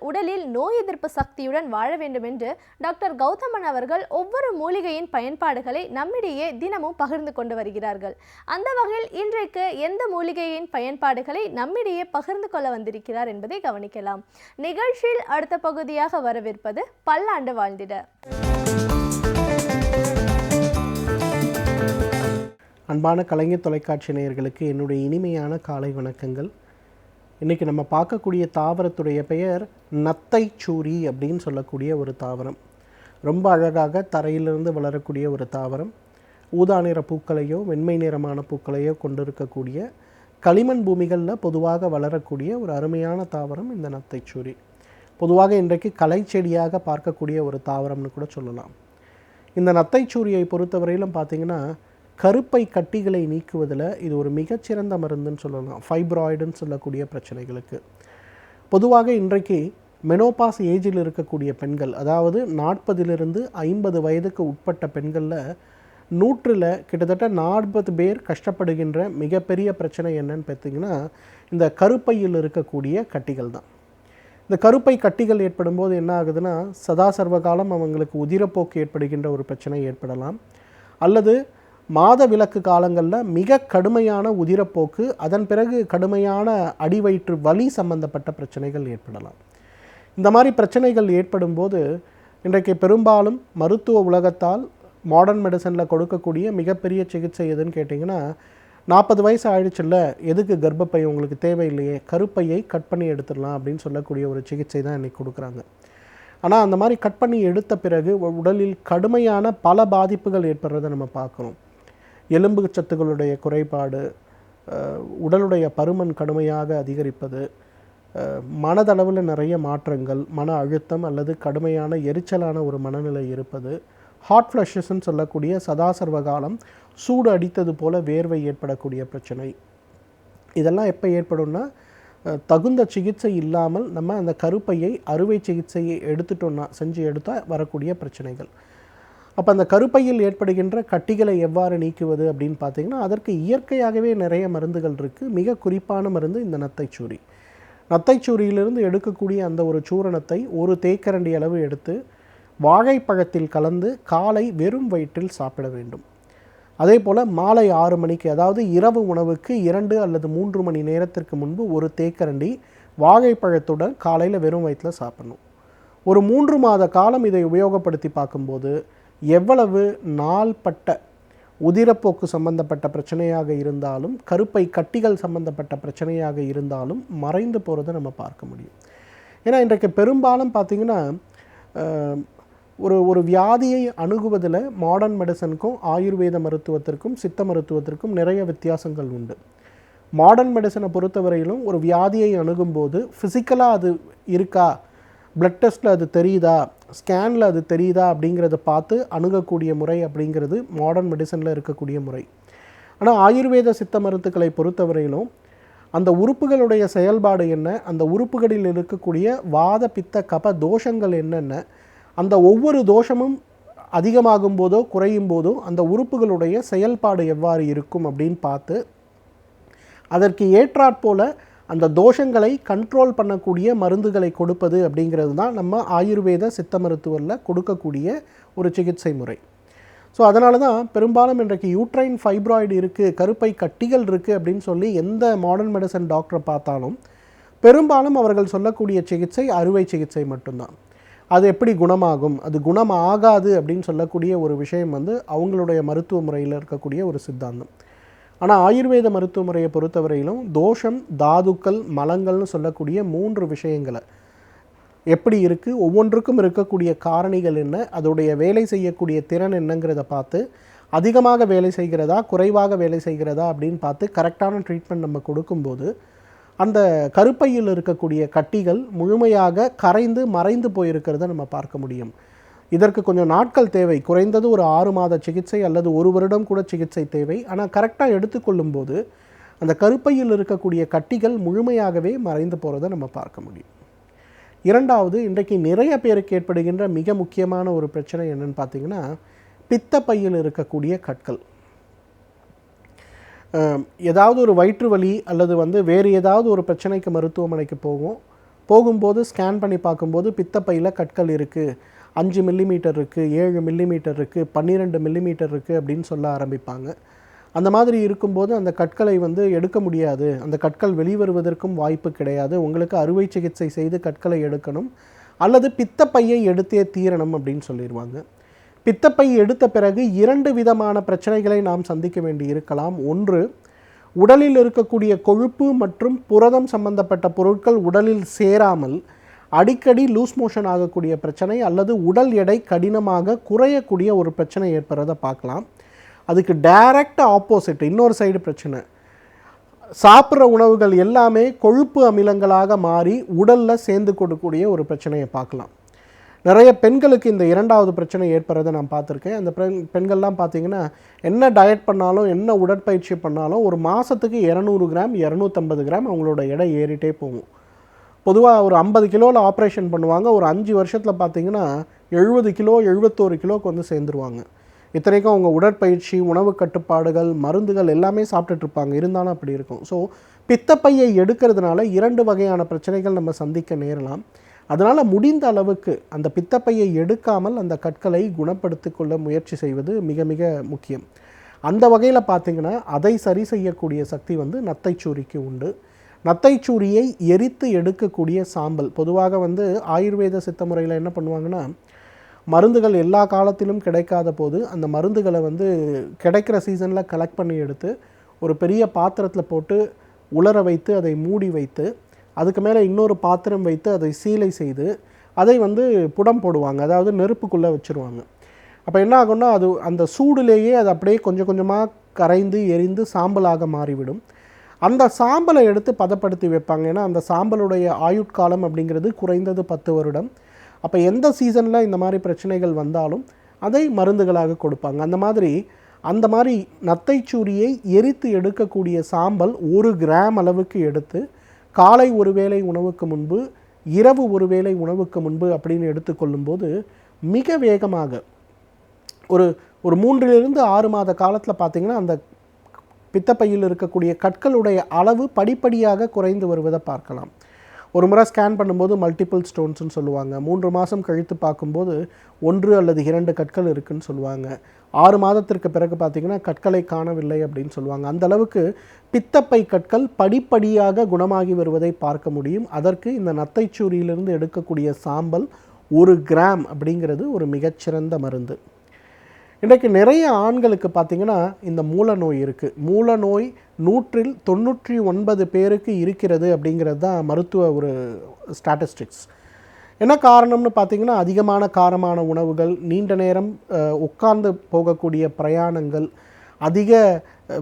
உடலில் நோய் எதிர்ப்பு சக்தியுடன் வாழ வேண்டும் என்று டாக்டர் கௌதமன் அவர்கள் ஒவ்வொரு மூலிகையின் பயன்பாடுகளை நம்மிடையே தினமும் பகிர்ந்து கொண்டு வருகிறார்கள். அந்த வகையில் இன்றைக்கு எந்த மூலிகையின் பயன்பாடுகளை நம்மிடையே பகிர்ந்து கொள்ள வந்திருக்கிறார் என்பதை கவனிக்கலாம். நிகழ்ச்சியில் அடுத்த பகுதியாக வரவிருப்பது பல்லாண்டு வாழ்ந்திட. அன்பான கலைஞர் தொலைக்காட்சி நேயர்களுக்கு என்னுடைய இனிமையான காலை வணக்கங்கள். இன்றைக்கி நம்ம பார்க்கக்கூடிய தாவரத்துடைய பெயர் நத்தைச்சூரி அப்படின்னு சொல்லக்கூடிய ஒரு தாவரம். ரொம்ப அழகாக தரையிலிருந்து வளரக்கூடிய ஒரு தாவரம். ஊதா நிற பூக்களையோ வெண்மை நிறமான பூக்களையோ கொண்டிருக்கக்கூடிய களிமண் பூமிகளில் பொதுவாக வளரக்கூடிய ஒரு அருமையான தாவரம் இந்த நத்தைச்சூரி. பொதுவாக இன்றைக்கு கலை செடியாக பார்க்கக்கூடிய ஒரு தாவரம்னு கூட சொல்லலாம். இந்த நத்தைச்சூரியை பொறுத்தவரையிலும் பார்த்திங்கன்னா கருப்பை கட்டிகளை நீக்குவதில் இது ஒரு மிகச்சிறந்த மருந்துன்னு சொல்லலாம். ஃபைப்ராய்டுன்னு சொல்லக்கூடிய பிரச்சனைகளுக்கு பொதுவாக இன்றைக்கு மெனோபாஸ் ஏஜில் இருக்கக்கூடிய பெண்கள், அதாவது 40 to 50 வயதுக்கு உட்பட்ட பெண்களில் 100ல் கிட்டத்தட்ட 40 பேர் கஷ்டப்படுகின்ற மிகப்பெரிய பிரச்சனை என்னன்னு பார்த்திங்கன்னா இந்த கருப்பையில் இருக்கக்கூடிய கட்டிகள் தான். இந்த கருப்பை கட்டிகள் ஏற்படும் போது என்ன ஆகுதுன்னா சதா சர்வகாலம் அவங்களுக்கு உதிரப்போக்கு ஏற்படுகின்ற ஒரு பிரச்சனை ஏற்படலாம், அல்லது மாத விலக்கு காலங்களில் மிக கடுமையான உதிரப்போக்கு, அதன் பிறகு கடுமையான அடிவயிற்று வலி சம்பந்தப்பட்ட பிரச்சனைகள் ஏற்படலாம். இந்த மாதிரி பிரச்சனைகள் ஏற்படும் போது இன்றைக்கு பெரும்பாலும் மருத்துவ உலகத்தால் மாடர்ன் மெடிசனில் கொடுக்கக்கூடிய மிகப்பெரிய சிகிச்சை எதுன்னு கேட்டிங்கன்னா 40 வயசு ஆயிடுச்சுல்ல, எதுக்கு கர்ப்பப்பை உங்களுக்கு தேவையில்லையே, கருப்பையை கட் பண்ணி எடுத்துடலாம் அப்படின்னு சொல்லக்கூடிய ஒரு சிகிச்சை தான் இன்றைக்கி கொடுக்குறாங்க. ஆனால் அந்த மாதிரி கட் பண்ணி எடுத்த பிறகு உடலில் கடுமையான பல பாதிப்புகள் ஏற்படுறதை நம்ம பார்க்குறோம். எலும்பு சத்துக்களுடைய குறைபாடு, உடலுடைய பருமன் கடுமையாக அதிகரிப்பது, மனதளவில் நிறைய மாற்றங்கள், மன அழுத்தம் அல்லது கடுமையான எரிச்சலான ஒரு மனநிலை இருப்பது, ஹாட் ஃப்ளஷஸ்ன்னு சொல்லக்கூடிய சதாசர்வகாலம் சூடு அடித்தது போல் வேர்வை ஏற்படக்கூடிய பிரச்சனை. இதெல்லாம் எப்போ ஏற்படும்னா தகுந்த சிகிச்சை இல்லாமல் நம்ம அந்த கருப்பையை அறுவை சிகிச்சையை செஞ்சு எடுத்தால் வரக்கூடிய பிரச்சனைகள். அப்போ அந்த கருப்பையில் ஏற்படுகின்ற கட்டிகளை எவ்வாறு நீக்குவது அப்படின்னு பார்த்திங்கன்னா அதற்கு இயற்கையாகவே நிறைய மருந்துகள் இருக்குது. மிக குறிப்பான மருந்து இந்த நத்தைச்சூரி. நத்தைச்சூரியிலிருந்து எடுக்கக்கூடிய அந்த ஒரு சூரணத்தை ஒரு தேக்கரண்டி அளவு எடுத்து வாழைப்பழத்தில் கலந்து காலை வெறும் வயிற்றில் சாப்பிட வேண்டும். அதே போல் மாலை 6 மணிக்கு, அதாவது இரவு உணவுக்கு 2 அல்லது 3 மணி நேரத்திற்கு முன்பு ஒரு தேக்கரண்டி வாழைப்பழத்துடன் காலையில் வெறும் வயிற்றில் சாப்பிடணும். ஒரு 3 மாத காலம் இதை உபயோகப்படுத்தி பார்க்கும்போது எவ்வளவு நாள்பட்ட உதிரப்போக்கு சம்பந்தப்பட்ட பிரச்சனையாக இருந்தாலும், கருப்பை கட்டிகள் சம்பந்தப்பட்ட பிரச்சனையாக இருந்தாலும் மறைந்து போகிறத நம்ம பார்க்க முடியும். ஏன்னா இன்றைக்கு பெரும்பாலும் பார்த்திங்கன்னா ஒரு வியாதியை அணுகுவதில் மாடர்ன் மெடிசனுக்கும் ஆயுர்வேத மருத்துவத்திற்கும் சித்த மருத்துவத்திற்கும் நிறைய வித்தியாசங்கள் உண்டு. மாடர்ன் மெடிசனை பொறுத்தவரையிலும் ஒரு வியாதியை அணுகும்போது ஃபிசிக்கலாக அது இருக்கா, பிளட் டெஸ்ட்டில் அது தெரியுதா, ஸ்கேனில் அது தெரியுதா அப்படிங்கிறத பார்த்து அணுகக்கூடிய முறை அப்படிங்கிறது மாடர்ன் மெடிசனில் இருக்கக்கூடிய முறை. ஆனால் ஆயுர்வேத சித்த மருத்துக்களை பொறுத்தவரையிலும் அந்த உறுப்புகளுடைய செயல்பாடு என்ன, அந்த உறுப்புகளில் இருக்கக்கூடிய வாத பித்த கப தோஷங்கள் என்னென்ன, அந்த ஒவ்வொரு தோஷமும் அதிகமாகும் போதோ குறையும் போதோ அந்த உறுப்புகளுடைய செயல்பாடு எவ்வாறு இருக்கும் அப்படின்னு பார்த்து அதற்கு ஏற்றாற்போல் அந்த தோஷங்களை கண்ட்ரோல் பண்ணக்கூடிய மருந்துகளை கொடுப்பது அப்படிங்கிறது தான் நம்ம ஆயுர்வேத சித்த மருத்துவரில் கொடுக்கக்கூடிய ஒரு சிகிச்சை முறை. ஸோ அதனால தான் பெரும்பாலும் இன்றைக்கு யூட்ரைன் ஃபைப்ராய்டு இருக்குது, கருப்பை கட்டிகள் இருக்குது அப்படின்னு சொல்லி எந்த மாடர்ன் மெடிசன் டாக்டரை பார்த்தாலும் பெரும்பாலும் அவர்கள் சொல்லக்கூடிய சிகிச்சை அறுவை சிகிச்சை மட்டும்தான். அது எப்படி குணமாகும், அது குணமாகாது அப்படின்னு சொல்லக்கூடிய ஒரு விஷயம் அவங்களுடைய மருத்துவ முறையில் இருக்கக்கூடிய ஒரு சித்தாந்தம். ஆனால் ஆயுர்வேத மருத்துவ முறையை பொறுத்தவரையிலும் தோஷம், தாதுக்கள், மலங்கள்னு சொல்லக்கூடிய 3 விஷயங்களை எப்படி இருக்குது, ஒவ்வொன்றுக்கும் இருக்கக்கூடிய காரணிகள் என்ன, அதோடைய வேலை செய்யக்கூடிய திறன் என்னங்கிறத பார்த்து அதிகமாக வேலை செய்கிறதா குறைவாக வேலை செய்கிறதா அப்படின்னு பார்த்து கரெக்டான ட்ரீட்மெண்ட் நம்ம கொடுக்கும்போது அந்த கருப்பையில் இருக்கக்கூடிய கட்டிகள் முழுமையாக கரைந்து மறைந்து போயிருக்கிறத நம்ம பார்க்க முடியும். இதற்கு கொஞ்சம் நாட்கள் தேவை, குறைந்தது ஒரு 6 மாத சிகிச்சை அல்லது 1 வருடம் கூட சிகிச்சை தேவை. ஆனால் கரெக்டாக எடுத்துக்கொள்ளும் போது அந்த கருப்பையில் இருக்கக்கூடிய கட்டிகள் முழுமையாகவே மறைந்து போகிறத நம்ம பார்க்க முடியும். இரண்டாவது, இன்றைக்கு நிறைய பேருக்கு ஏற்படுகின்ற மிக முக்கியமான ஒரு பிரச்சனை என்னன்னு பார்த்தீங்கன்னா, பித்தப்பையில் இருக்கக்கூடிய கற்கள். ஏதாவது ஒரு வயிற்று வலி அல்லது வேறு ஏதாவது ஒரு பிரச்சனைக்கு மருத்துவமனைக்கு போகும்போது ஸ்கேன் பண்ணி பார்க்கும்போது பித்தப்பையில் கற்கள் இருக்குது, 5 மில்லிமீட்டர் இருக்குது, 7 மில்லிமீட்டர் இருக்குது, 12 மில்லிமீட்டர் இருக்குது அப்படின்னு சொல்ல ஆரம்பிப்பாங்க. அந்த மாதிரி இருக்கும்போது அந்த கற்களை எடுக்க முடியாது, அந்த கற்கள் வெளிவருவதற்கும் வாய்ப்பு கிடையாது, உங்களுக்கு அறுவை சிகிச்சை செய்து கற்களை எடுக்கணும் அல்லது பித்தப்பையை எடுத்தே தீரணும் அப்படின்னு சொல்லிடுவாங்க. பித்தப்பை எடுத்த பிறகு 2 விதமான பிரச்சனைகளை நாம் சந்திக்க வேண்டி இருக்கலாம். ஒன்று, உடலில் இருக்கக்கூடிய கொழுப்பு மற்றும் புரதம் சம்பந்தப்பட்ட பொருட்கள் உடலில் சேராமல் அடிக்கடி லூஸ் மோஷன் ஆகக்கூடிய பிரச்சனை அல்லது உடல் எடை கடினமாக குறையக்கூடிய ஒரு பிரச்சனை ஏற்படுறதை பார்க்கலாம். அதுக்கு டைரக்ட் ஆப்போசிட் இன்னொரு சைடு பிரச்சனை, சாப்பிட்ற உணவுகள் எல்லாமே கொழுப்பு அமிலங்களாக மாறி உடலில் சேர்ந்து கொடுக்கக்கூடிய ஒரு பிரச்சனையை பார்க்கலாம். நிறைய பெண்களுக்கு இந்த இரண்டாவது பிரச்சனை ஏற்படுறதை நான் பார்த்துருக்கேன். அந்த பெண்கள்லாம் பார்த்திங்கன்னா என்ன டயட் பண்ணாலும் என்ன உடற்பயிற்சி பண்ணாலும் ஒரு மாதத்துக்கு 200 கிராம் 250 கிராம் அவங்களோட எடை ஏறிட்டே போகும். பொதுவாக ஒரு 50 கிலோவில் ஆப்ரேஷன் பண்ணுவாங்க, ஒரு 5 வருஷத்தில் பார்த்திங்கன்னா 70 கிலோ 71 கிலோவுக்கு சேர்ந்துருவாங்க. இத்தனைக்கும் அவங்க உடற்பயிற்சி, உணவு கட்டுப்பாடுகள், மருந்துகள் எல்லாமே சாப்பிட்டுட்ருப்பாங்க, இருந்தாலும் அப்படி இருக்கும். ஸோ பித்தப்பையை எடுக்கிறதுனால 2 வகையான பிரச்சனைகள் நம்ம சந்திக்க நேரலாம். அதனால் முடிந்த அளவுக்கு அந்த பித்தப்பையை எடுக்காமல் அந்த கற்களை குணப்படுத்தி கொள்ள முயற்சி செய்வது மிக மிக முக்கியம். அந்த வகையில் பார்த்திங்கன்னா அதை சரி செய்யக்கூடிய சக்தி நத்தைச்சூரிக்கு உண்டு. நத்தைச்சூரியை எரித்து எடுக்கக்கூடிய சாம்பல், பொதுவாக ஆயுர்வேத சித்த முறையில் என்ன பண்ணுவாங்கன்னா, மருந்துகள் எல்லா காலத்திலும் கிடைக்காத போது அந்த மருந்துகளை கிடைக்கிற சீசனில் கலெக்ட் பண்ணி எடுத்து ஒரு பெரிய பாத்திரத்தில் போட்டு உலர வைத்து அதை மூடி வைத்து அதுக்கு மேலே இன்னொரு பாத்திரம் வைத்து அதை சீலை செய்து அதை புடம் போடுவாங்க, அதாவது நெருப்புக்குள்ளே வச்சுருவாங்க. அப்போ என்ன ஆகும்னா, அது அந்த சூடுலேயே அது அப்படியே கொஞ்சம் கொஞ்சமாக கரைந்து எரிந்து சாம்பலாக மாறிவிடும். அந்த சாம்பலை எடுத்து பதப்படுத்தி வைப்பாங்க. ஏன்னா அந்த சாம்பலுடைய ஆயுட்காலம் அப்படிங்கிறது குறைந்தது 10 வருடம். அப்போ எந்த சீசனில் இந்த மாதிரி பிரச்சனைகள் வந்தாலும் அதை மருந்துகளாக கொடுப்பாங்க. அந்த மாதிரி நத்தைச்சூரியை எரித்து எடுக்கக்கூடிய சாம்பல் 1 கிராம் அளவுக்கு எடுத்து காலை ஒரு வேளை உணவுக்கு முன்பு, இரவு ஒரு வேளை உணவுக்கு முன்பு அப்படின்னு எடுத்துக்கொள்ளும்போது மிக வேகமாக ஒரு 3 to 6 மாத காலத்தில் பார்த்திங்கன்னா அந்த பித்தப்பையில் இருக்கக்கூடிய கற்களுடைய அளவு படிப்படியாக குறைந்து வருவதை பார்க்கலாம். ஒரு முறை ஸ்கேன் பண்ணும்போது மல்டிபிள் ஸ்டோன்ஸ்னு சொல்லுவாங்க. 3 மாதம் கழித்து பார்க்கும்போது 1 அல்லது 2 கற்கள் இருக்குதுன்னு சொல்லுவாங்க. 6 மாதத்திற்கு பிறகு பார்த்திங்கன்னா கற்களை காணவில்லை அப்படின்னு சொல்லுவாங்க. அந்த அளவுக்கு பித்தப்பை கற்கள் படிப்படியாக குணமாகி வருவதை பார்க்க முடியும். அதற்கு இந்த நத்தைச்சூரியிலிருந்து எடுக்கக்கூடிய சாம்பல் 1 கிராம் அப்படிங்கிறது ஒரு மிகச்சிறந்த மருந்து. இன்றைக்கு நிறைய ஆண்களுக்கு பார்த்திங்கன்னா இந்த மூல நோய் இருக்குது. மூல நோய் 100இல் 99 பேருக்கு இருக்கிறது அப்படிங்கிறது தான் மருத்துவ ஒரு ஸ்டாட்டிஸ்டிக்ஸ். என்ன காரணம்னு பார்த்திங்கன்னா, அதிகமான காரமான உணவுகள், நீண்ட நேரம் உட்கார்ந்து போகக்கூடிய பிரயாணங்கள், அதிக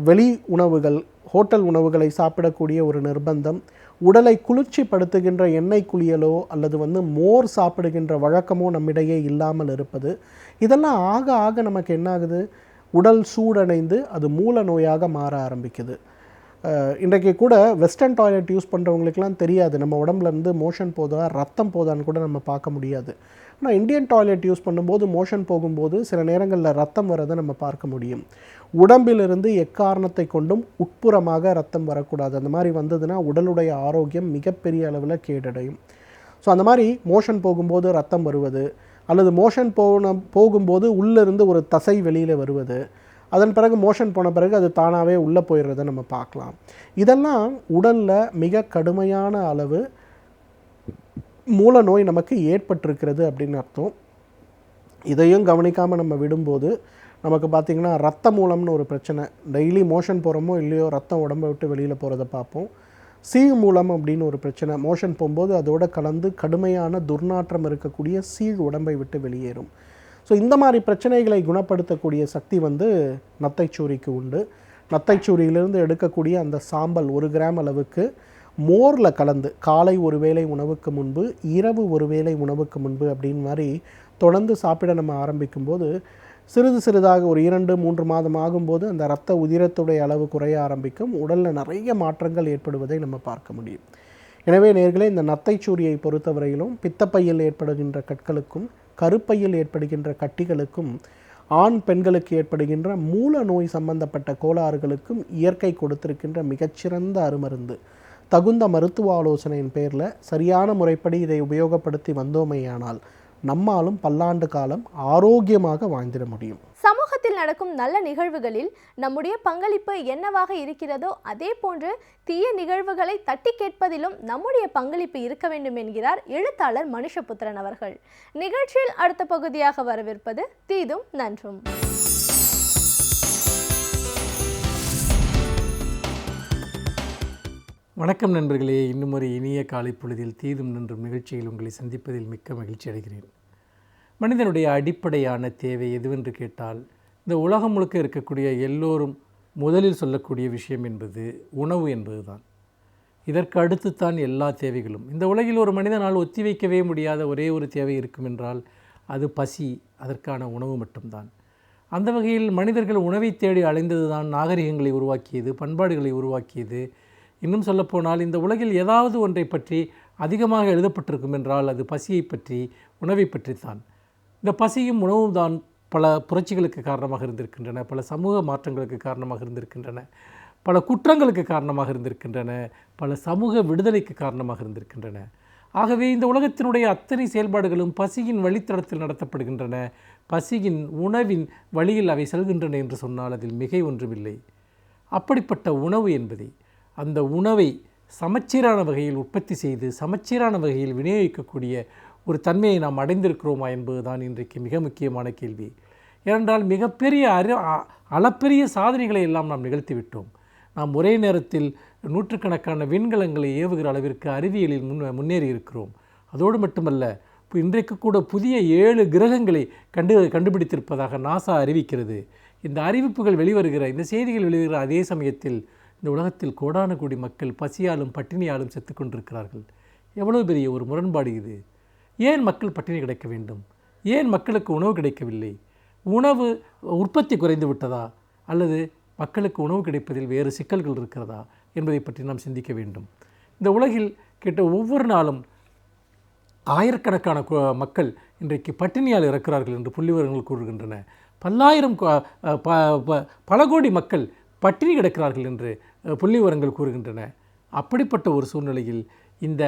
வெளி உணவுகள், ஹோட்டல் உணவுகளை சாப்பிடக்கூடிய ஒரு நிர்பந்தம், உடலை குளிர்ச்சிப்படுத்துகின்ற எண்ணெய் குளியலோ அல்லது மோர் சாப்பிடுகின்ற வழக்கமோ நம்மிடையே இல்லாமல் இருப்பது, இதெல்லாம் ஆக ஆக நமக்கு என்ன ஆகுது, உடல் சூடடைந்து அது மூல நோயாக மாற ஆரம்பிக்குது. இன்றைக்கு கூட வெஸ்டர்ன் டாய்லெட் யூஸ் பண்ணுறவங்களுக்குலாம் தெரியாது நம்ம உடம்புலேருந்து மோஷன் போதா ரத்தம் போதான்னு கூட நம்ம பார்க்க முடியாது. ஆனால் இந்தியன் டாய்லெட் யூஸ் பண்ணும்போது மோஷன் போகும்போது சில நேரங்களில் ரத்தம் வரதை நம்ம பார்க்க முடியும். உடம்பிலிருந்து எக்காரணத்தை கொண்டும் உட்புறமாக ரத்தம் வரக்கூடாது. அந்த மாதிரி வந்ததுன்னா உடலுடைய ஆரோக்கியம் மிகப்பெரிய அளவில் கேடடையும். ஸோ அந்த மாதிரி மோஷன் போகும்போது ரத்தம் வருவது அல்லது மோஷன் போகும்போது உள்ளிருந்து ஒரு தசை வெளியில் வருவது, அதன் பிறகு மோஷன் போன பிறகு அது தானாகவே உள்ளே போயிடுறதை நம்ம பார்க்கலாம். இதெல்லாம் உடலில் மிக கடுமையான அளவு மூல நோய் நமக்கு ஏற்பட்டிருக்கிறது அப்படின்னு அர்த்தம். இதையும் கவனிக்காமல் நம்ம விடும்போது நமக்கு பார்த்திங்கன்னா ரத்த மூலம்னு ஒரு பிரச்சனை, டெய்லி மோஷன் போகிறோமோ இல்லையோ ரத்தம் உடம்பை விட்டு வெளியில் போகிறத பார்ப்போம். சீழ் மூலம் அப்படின்னு ஒரு பிரச்சனை, மோஷன் போகும்போது அதோடு கலந்து கடுமையான துர்நாற்றம் இருக்கக்கூடிய சீழ் உடம்பை விட்டு வெளியேறும். ஸோ இந்த மாதிரி பிரச்சனைகளை குணப்படுத்தக்கூடிய சக்தி நத்தைச்சூரிக்கு உண்டு. நத்தைச்சூரியிலிருந்து எடுக்கக்கூடிய அந்த சாம்பல் 1 கிராம் அளவுக்கு மோரில் கலந்து காலை ஒரு வேளை உணவுக்கு முன்பு, இரவு ஒரு வேளை உணவுக்கு முன்பு அப்படின்னு மாதிரி தொடர்ந்து சாப்பிட நம்ம ஆரம்பிக்கும்போது சிறிது சிறிதாக ஒரு 2-3 மாதம் ஆகும்போது அந்த இரத்த உதிரத்துடைய அளவு குறைய ஆரம்பிக்கும். உடலில் நிறைய மாற்றங்கள் ஏற்படுவதை நம்ம பார்க்க முடியும். எனவே நேர்களே, இந்த நத்தைச்சூரியை பொறுத்தவரையிலும் பித்தப்பையில் ஏற்படுகின்ற கற்களுக்கும் கருப்பையில் ஏற்படுகின்ற கட்டிகளுக்கும் ஆண் பெண்களுக்கு ஏற்படுகின்ற மூல நோய் சம்பந்தப்பட்ட கோளாறுகளுக்கும் இயற்கை கொடுத்திருக்கின்ற மிகச்சிறந்த அருமருந்து. தகுந்த மருத்துவ ஆலோசனையின் பேரில் சரியான முறைப்படி இதை உபயோகப்படுத்தி வந்தோமேயானால் நம்மாலும் பல்லாண்டு காலம் ஆரோக்கியமாக வாழ்ந்திட முடியும். சமூகத்தில் நடக்கும் நல்ல நிகழ்வுகளில் நம்முடைய பங்களிப்பு என்னவாக இருக்கிறதோ அதே போன்று தீய நிகழ்வுகளை தட்டி கேட்பதிலும் நம்முடைய பங்களிப்பு இருக்க வேண்டும் என்கிறார் எழுத்தாளர் மனுஷபுத்திரன் அவர்கள். நிகழ்ச்சியில் அடுத்த பகுதியாக வரவிருப்பது தீதும் நன்றும். வணக்கம் நண்பர்களே, இன்னும் ஒரு இனிய காலை பொழுதில் தீதும் நன்றும் நிகழ்ச்சியில் உங்களை சந்திப்பதில் மிக்க மகிழ்ச்சி அடைகிறேன். மனிதனுடைய அடிப்படையான தேவை எதுவென்று கேட்டால், இந்த உலகம் முழுக்க இருக்கக்கூடிய எல்லோரும் முதலில் சொல்லக்கூடிய விஷயம் என்பது உணவு என்பது தான். இதற்கு அடுத்துத்தான் எல்லா தேவைகளும். இந்த உலகில் ஒரு மனிதனால் ஒத்தி வைக்கவே முடியாத ஒரே ஒரு தேவை இருக்கும் என்றால் அது பசி, அதற்கான உணவு மட்டும்தான். அந்த வகையில் மனிதர்கள் உணவை தேடி அலைந்தது தான் நாகரிகங்களை உருவாக்கியது, பண்பாடுகளை உருவாக்கியது. இன்னும் சொல்லப்போனால் இந்த உலகில் ஏதாவது ஒன்றை பற்றி அதிகமாக எழுதப்பட்டிருக்கும் என்றால் அது பசியை பற்றி, உணவை பற்றித்தான். இந்த பசியும் உணவும் தான் பல புரட்சிகளுக்கு காரணமாக இருந்திருக்கின்றன, பல சமூக மாற்றங்களுக்கு காரணமாக இருந்திருக்கின்றன, பல குற்றங்களுக்கு காரணமாக இருந்திருக்கின்றன, பல சமூக விடுதலைக்கு காரணமாக இருந்திருக்கின்றன. ஆகவே இந்த உலகத்தினுடைய அத்தனை செயல்பாடுகளும் பசியின் வழித்தடத்தில் நடத்தப்படுகின்றன. பசியின் உணவின் வழியில் அவை செல்கின்றன என்று சொன்னால் அதில் மிகை ஒன்றுமில்லை. அப்படிப்பட்ட உணவு என்பதை, அந்த உணவை சமச்சீரான வகையில் உற்பத்தி செய்து சமச்சீரான வகையில் விநியோகிக்கக்கூடிய ஒரு தன்மையை நாம் அடைந்திருக்கிறோமா என்பதுதான் இன்றைக்கு மிக முக்கியமான கேள்வி. ஏனென்றால் மிகப்பெரிய அளப்பெரிய சாதனைகளை எல்லாம் நாம் நிகழ்த்திவிட்டோம். நாம் ஒரே நேரத்தில் நூற்றுக்கணக்கான விண்கலங்களை ஏவுகிற அளவிற்கு அறிவியலில் முன்னேறி இருக்கிறோம். அதோடு மட்டுமல்ல, இன்றைக்கு கூட புதிய 7 கிரகங்களை கண்டுபிடித்திருப்பதாக நாசா அறிவிக்கிறது. இந்த அறிவிப்புகள் வெளிவருகிற, இந்த செய்திகள் வெளிவருகிற அதே சமயத்தில் இந்த உலகத்தில் கோடான கோடி மக்கள் பசியாலும் பட்டினியாலும் செத்து கொண்டிருக்கிறார்கள். எவ்வளவு பெரிய ஒரு முரண்பாடு இது! ஏன் மக்கள் பட்டினி கிடக்க வேண்டும்? ஏன் மக்களுக்கு உணவு கிடைக்கவில்லை? உணவு உற்பத்தி குறைந்து விட்டதா, அல்லது மக்களுக்கு உணவு கிடைப்பதில் வேறு சிக்கல்கள் இருக்கிறதா என்பதை பற்றி நாம் சிந்திக்க வேண்டும். இந்த உலகில் கிட்ட ஒவ்வொரு நாளும் ஆயிரக்கணக்கான மக்கள் இன்றைக்கு பட்டினியால் இறக்கிறார்கள் என்று புள்ளிவிவரங்கள் கூறுகின்றன. பல்லாயிரம் பல கோடி மக்கள் பட்டினி கிடக்கிறார்கள் என்று புள்ளிவிவரங்கள் கூறுகின்றன. அப்படிப்பட்ட ஒரு சூழ்நிலையில் இந்த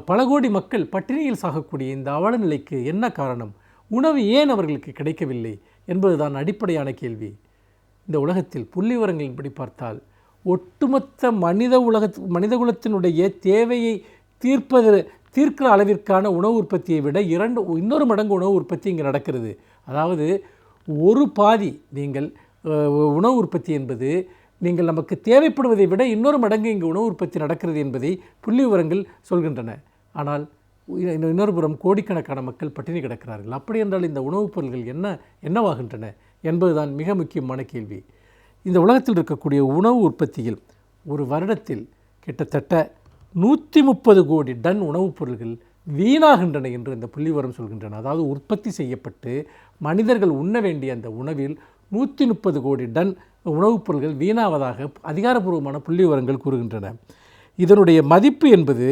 பல கோடி மக்கள் பட்டினியில் சாகக்கூடிய இந்த அவல நிலைக்கு என்ன காரணம்? உணவு ஏன் அவர்களுக்கு கிடைக்கவில்லை என்பதுதான் அடிப்படையான கேள்வி. இந்த உலகத்தில் புள்ளிவிவரங்களின்படி பார்த்தால் ஒட்டுமொத்த மனிதகுலத்தினுடைய தேவையை தீர்க்கிற அளவிற்கான உணவு உற்பத்தியை விட இன்னொரு மடங்கு உணவு உற்பத்தி இங்கே நடக்கிறது. அதாவது ஒரு பாதி உணவு உற்பத்தி என்பது நீங்கள் நமக்கு தேவைப்படுவதை விட இன்னொரு மடங்கு இங்கு உணவு உற்பத்தி நடக்கிறது என்பதை புள்ளி விவரங்கள் சொல்கின்றன. ஆனால் இன்னொரு புறம் கோடிக்கணக்கான மக்கள் பட்டினி கிடக்கிறார்கள். அப்படி என்றால் இந்த உணவுப் பொருள்கள் என்னவாகின்றன என்பதுதான் மிக முக்கியமான கேள்வி. இந்த உலகத்தில் இருக்கக்கூடிய உணவு உற்பத்தியில் ஒரு வருடத்தில் கிட்டத்தட்ட 130 கோடி டன் உணவுப் பொருள்கள் வீணாகின்றன என்று இந்த புள்ளிவிவரம் சொல்கின்றன. அதாவது உற்பத்தி செய்யப்பட்டு மனிதர்கள் உண்ண வேண்டிய அந்த உணவில் 130 கோடி டன் உணவுப் பொருள்கள் வீணாவதாக அதிகாரப்பூர்வமான புள்ளிவிவரங்கள் கூறுகின்றன. இதனுடைய மதிப்பு என்பது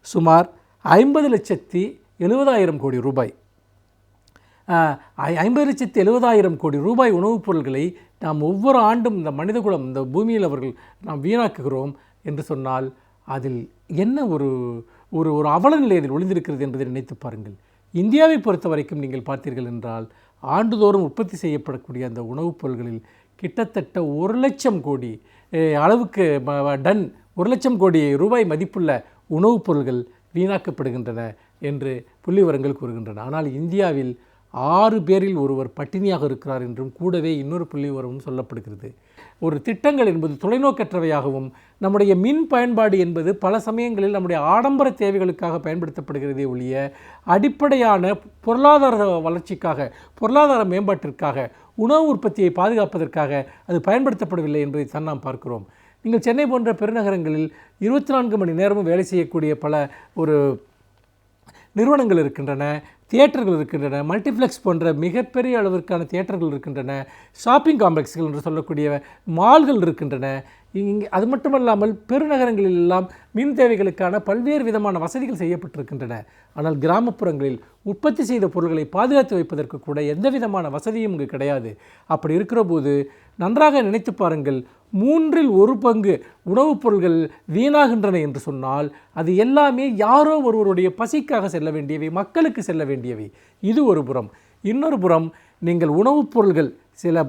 சுமார் 50,70,000 கோடி ரூபாய். 50,70,000 கோடி ரூபாய் உணவுப் பொருள்களை நாம் ஒவ்வொரு ஆண்டும் இந்த மனிதகுலம், இந்த பூமியில் நாம் வீணாக்குகிறோம் என்று சொன்னால் அதில் என்ன ஒரு ஒரு ஒரு அவலநிலை அதில் ஒளிந்திருக்கிறது என்பதை நினைத்து பாருங்கள். இந்தியாவை பொறுத்த வரைக்கும் நீங்கள் பார்த்தீர்கள் என்றால் ஆண்டுதோறும் உற்பத்தி செய்யப்படக்கூடிய அந்த உணவுப் பொருள்களில் கிட்டத்தட்ட 1,00,000 கோடி அளவுக்கு டன் 1,00,000 கோடி ரூபாய் மதிப்புள்ள உணவுப் பொருள்கள் வீணாக்கப்படுகின்றன என்று புள்ளிவிவரங்கள் கூறுகின்றன. ஆனால் இந்தியாவில் 6 பேரில் ஒருவர் பட்டினியாக இருக்கிறார் என்றும் கூடவே இன்னொரு புள்ளிவிவரமும் சொல்லப்படுகிறது. ஒரு திட்டங்கள் என்பது தொலைநோக்கற்றவையாகவும், நம்முடைய மின் பயன்பாடு என்பது பல சமயங்களில் நம்முடைய ஆடம்பர தேவைகளுக்காக பயன்படுத்தப்படுகிறதே ஒழிய அடிப்படையான பொருளாதார வளர்ச்சிக்காக, பொருளாதார மேம்பாட்டிற்காக, உணவு உற்பத்தியை பாதுகாப்பதற்காக அது பயன்படுத்தப்படவில்லை என்பதை தான் நாம் பார்க்கிறோம். நீங்கள் சென்னை போன்ற பெருநகரங்களில் 24 மணி நேரமும் வேலை செய்யக்கூடிய பல ஒரு நிறுவனங்கள் இருக்கின்றன, தியேட்டர்கள் இருக்கின்றன, மல்டிப்ளெக்ஸ் போன்ற மிகப்பெரிய அளவிற்கான தியேட்டர்கள் இருக்கின்றன, ஷாப்பிங் காம்ப்ளெக்ஸ்கள் என்று சொல்லக்கூடிய மால்கள் இருக்கின்றன. இங்கே அது மட்டுமல்லாமல் பெருநகரங்களில் எல்லாம் மின் தேவைகளுக்கான பல்வேறு விதமான வசதிகள் செய்யப்பட்டிருக்கின்றன. ஆனால் கிராமப்புறங்களில் உற்பத்தி செய்த பொருட்களை பாதுகாத்து வைப்பதற்கு கூட எந்த விதமான வசதியும் இங்கு கிடையாது. அப்படி இருக்கிற போது நன்றாக நினைத்து பாருங்கள், 1/3 உணவுப் பொருட்கள் வீணாகின்றன என்று சொன்னால் அது எல்லாமே யாரோ ஒருவருடைய பசிக்காக செல்ல வேண்டியவை, மக்களுக்கு செல்ல வேண்டியவை. இது ஒரு புறம். இன்னொரு புறம், நீங்கள் உணவுப் பொருள்கள் சில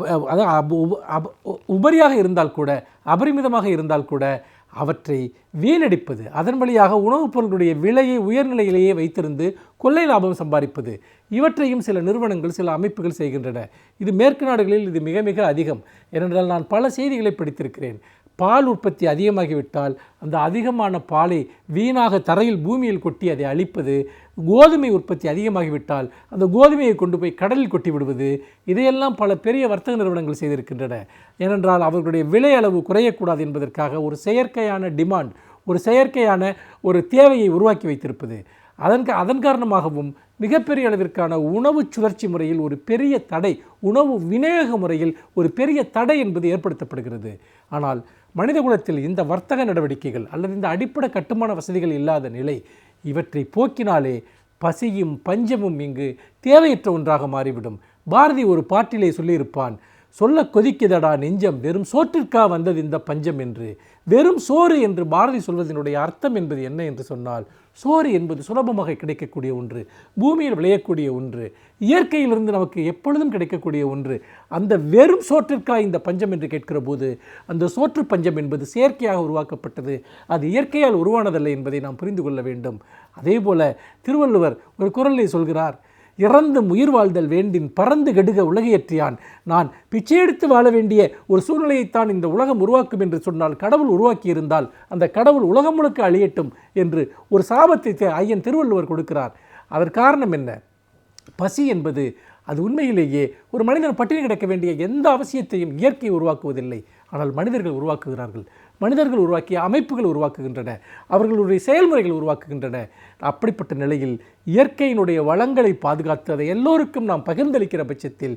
உபரியாக இருந்தால் கூட, அபரிமிதமாக இருந்தால் கூட அவற்றை வீணடிப்பது, அதன் வழியாக உணவுப் பொருட்களுடைய விலையை உயர்நிலையிலேயே வைத்திருந்து கொள்ளை லாபம் சம்பாதிப்பது, இவற்றையும் சில நிறுவனங்கள், சில அமைப்புகள் செய்கின்றன. இது மேற்கு நாடுகளில் இது மிக மிக அதிகம். ஏனென்றால் நான் பல செய்திகளை படித்திருக்கிறேன். பால் உற்பத்தி அதிகமாகிவிட்டால் அந்த அதிகமான பாலை வீணாக தரையில் பூமியில் கொட்டி அதை அழிப்பது, கோதுமை உற்பத்தி அதிகமாகிவிட்டால் அந்த கோதுமையை கொண்டு போய் கடலில் கொட்டி விடுவது, இதையெல்லாம் பல பெரிய வர்த்தக நிறுவனங்கள் செய்திருக்கின்றன. ஏனென்றால் அவர்களுடைய விலை அளவு குறையக்கூடாது என்பதற்காக ஒரு செயற்கையான டிமாண்ட், ஒரு செயற்கையான ஒரு தேவையை உருவாக்கி வைத்திருப்பது. அதன் காரணமாகவும் மிகப்பெரிய அளவிற்கான உணவு சுழற்சி முறையில் ஒரு பெரிய தடை, உணவு விநியோக முறையில் ஒரு பெரிய தடை என்பது ஏற்படுத்தப்படுகிறது. ஆனால் மனித குலத்தில் இந்த வர்த்தக நடவடிக்கைகள் அல்லது இந்த அடிப்படை கட்டுமான வசதிகள் இல்லாத நிலை, இவற்றை போக்கினாலே பசியும் பஞ்சமும் இங்கு தேவையற்ற ஒன்றாக மாறிவிடும். பாரதி ஒரு பாட்டிலே சொல்லியிருப்பான், சொல்ல கொதிக்குதடா நெஞ்சம், வெறும் சோற்றிற்கா வந்தது இந்த பஞ்சம் என்று. வெறும் சோறு என்று பாரதி சொல்வதனுடைய அர்த்தம் என்பது என்ன என்று சொன்னால், சோறு என்பது சுலபமாக கிடைக்கக்கூடிய ஒன்று, பூமியில் விளையக்கூடிய ஒன்று, இயற்கையிலிருந்து நமக்கு எப்பொழுதும் கிடைக்கக்கூடிய ஒன்று. அந்த வெறும் சோற்றிற்கா இந்த பஞ்சம் என்று கேட்கிற போது, அந்த சோற்று பஞ்சம் என்பது செயற்கையாக உருவாக்கப்பட்டது, அது இயற்கையால் உருவானதல்ல என்பதை நாம் புரிந்து கொள்ள வேண்டும். அதே போல திருவள்ளுவர் ஒரு குறளில் சொல்கிறார், இறந்தும் உயிர் வாழ்தல் வேண்டின் பறந்து கெடுக உலகையற்றியான். நான் பிச்சை எடுத்து வாழ வேண்டிய ஒரு சூழ்நிலையைத்தான் இந்த உலகம் உருவாக்கும் என்று சொன்னால், கடவுள் உருவாக்கியிருந்தால் அந்த கடவுள் உலகம் முழுக்க அழியட்டும் என்று ஒரு சாபத்தை ஐயன் திருவள்ளுவர் கொடுக்கிறார். அதற்கு காரணம் என்ன? பசி என்பது அது உண்மையிலேயே ஒரு மனிதன் பட்டினி கிடக்க வேண்டிய எந்த அவசியத்தையும் இயற்கை உருவாக்குவதில்லை, ஆனால் மனிதர்கள் உருவாக்குகிறார்கள். மனிதர்கள் உருவாக்கிய அமைப்புகள் உருவாக்குகின்றன, அவர்களுடைய செயல்முறைகள் உருவாக்குகின்றன. அப்படிப்பட்ட நிலையில் இயற்கையினுடைய வளங்களை பாதுகாத்து அதை எல்லோருக்கும் நாம் பகிர்ந்தளிக்கிற பட்சத்தில்